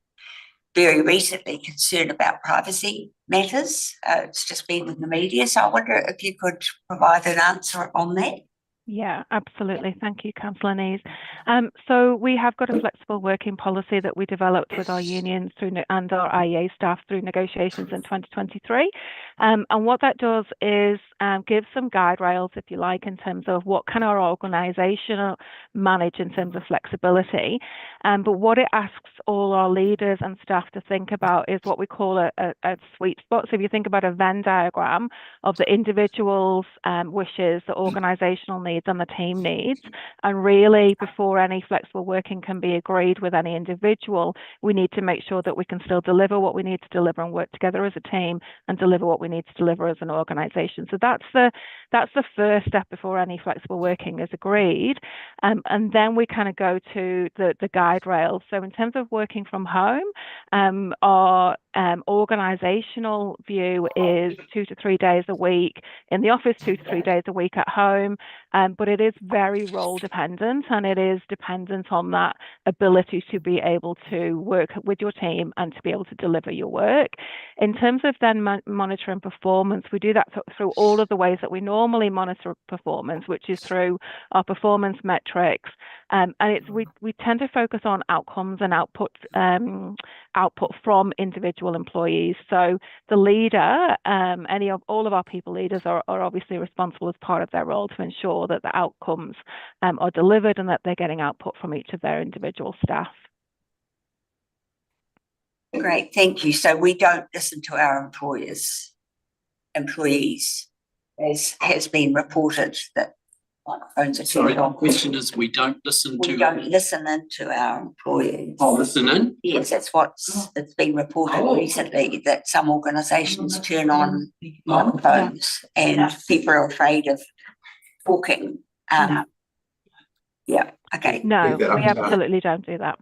very recently concern about privacy matters. It's just been in the media, so I wonder if you could provide an answer on that. Yeah, absolutely. Thank you, Councillor Nees. So we have got a flexible working policy that we developed with our unions and our IEA staff through negotiations in 2023. And what that does is give some guide rails, if you like, in terms of what can our organisation manage in terms of flexibility. But what it asks all our leaders and staff to think about is what we call a sweet spot. So if you think about a Venn diagram of the individual's wishes, the organisational needs and the team needs, and really before any flexible working can be agreed with any individual, we need to make sure that we can still deliver what we need to deliver and work together as a team and deliver what we need to deliver as an organisation. So that's the first step before any flexible working is agreed, and then we kind of go to the guide rails. So in terms of working from home, our organisational view is 2 to 3 days a week in the office, 2 to 3 days a week at home. But it is very role dependent, and it is dependent on that ability to be able to work with your team and to be able to deliver your work. In terms of then monitoring performance, we do that through all of the ways that we normally monitor performance, which is through our performance metrics. And we tend to focus on outcomes and output from individual employees. So the leader, all of our people leaders are obviously responsible as part of their role to ensure that the outcomes are delivered and that they're getting output from each of their individual staff. Great, thank you. So we don't listen to our employees, as has been reported that microphones are Sorry, turned the on. question is we don't listen We to. don't listen into our employees. Oh, listen in? Yes, that's it's been reported recently, that some organisations turn on microphones and people are afraid of talking. Yeah, okay. No, we absolutely don't do that.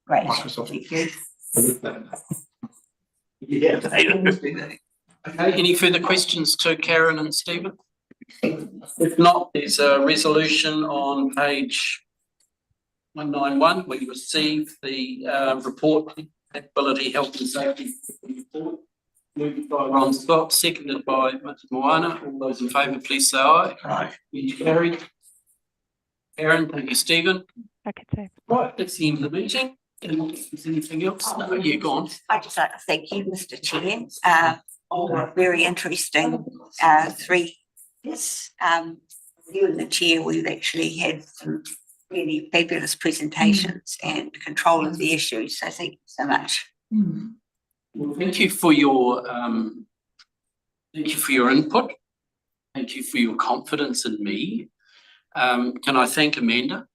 Great. Thank you. Yeah. Okay, any further questions to Karen and Stephen? If not, there's a resolution on page 191. We received the report, Capability, Health and Safety report. Moved by Ron Scott, seconded by Mr. Moana. All those in favour, please say aye. Aye. Carried. Karen, thank you, Stephen. I could say. Right, that's the end of the meeting. Is anything else? No, you're gone. I'd just like to thank you, Mr. Chair, for a very interesting 3 years. You and the chair, we've actually had some really fabulous presentations and control of the issues. So thank you so much. Well, thank you for your input. Thank you for your confidence in me. Can I thank Amanda?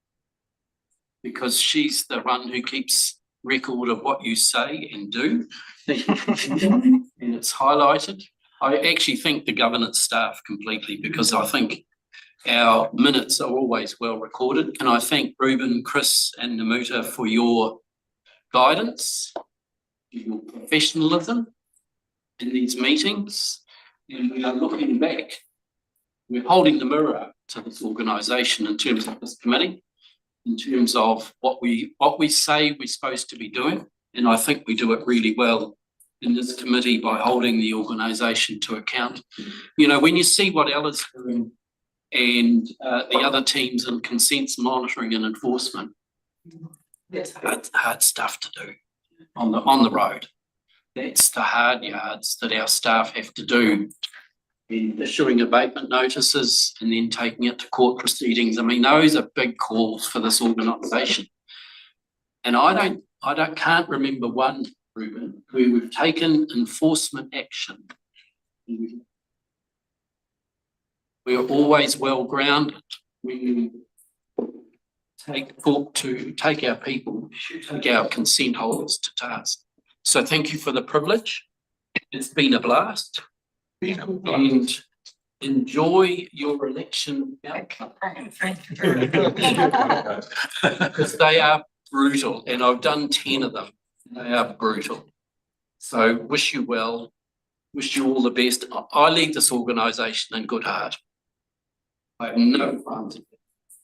Because she's the one who keeps record of what you say and do. And it's highlighted. I actually thank the governance staff completely, because I think our minutes are always well recorded. Can I thank Ruben, Chris and Namuta for your guidance, your professionalism in these meetings. And we are looking back. We're holding the mirror up to this organisation in terms of this committee, in terms of what we say we're supposed to be doing. And I think we do it really well in this committee by holding the organisation to account. You know, when you see what Ella's doing and the other teams in consents monitoring and enforcement, that's hard stuff to do on the road. That's the hard yards that our staff have to do. In issuing abatement notices and then taking it to court proceedings. I mean, those are big calls for this organisation. And I can't remember one, Ruben, where we've taken enforcement action. We're always well grounded. We take our people, take our consent holders to task. So thank you for the privilege. It's been a blast. And enjoy your election outcome. Because they are brutal, and I've done 10 of them. They are brutal. So wish you well, wish you all the best. I leave this organisation in good heart. I have no qualms.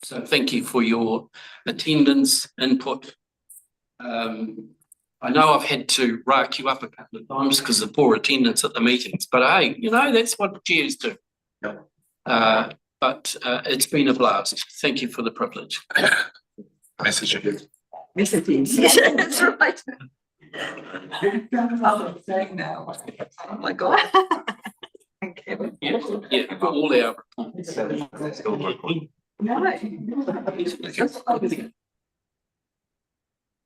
So thank you for your attendance, input. I know I've had to rack you up a couple of times because of poor attendance at the meetings, but hey, you know, that's what chairs do. But but it's been a blast. Thank you for the privilege. Message you. Messages. That's right. Oh my God. Yeah, all our reports. No.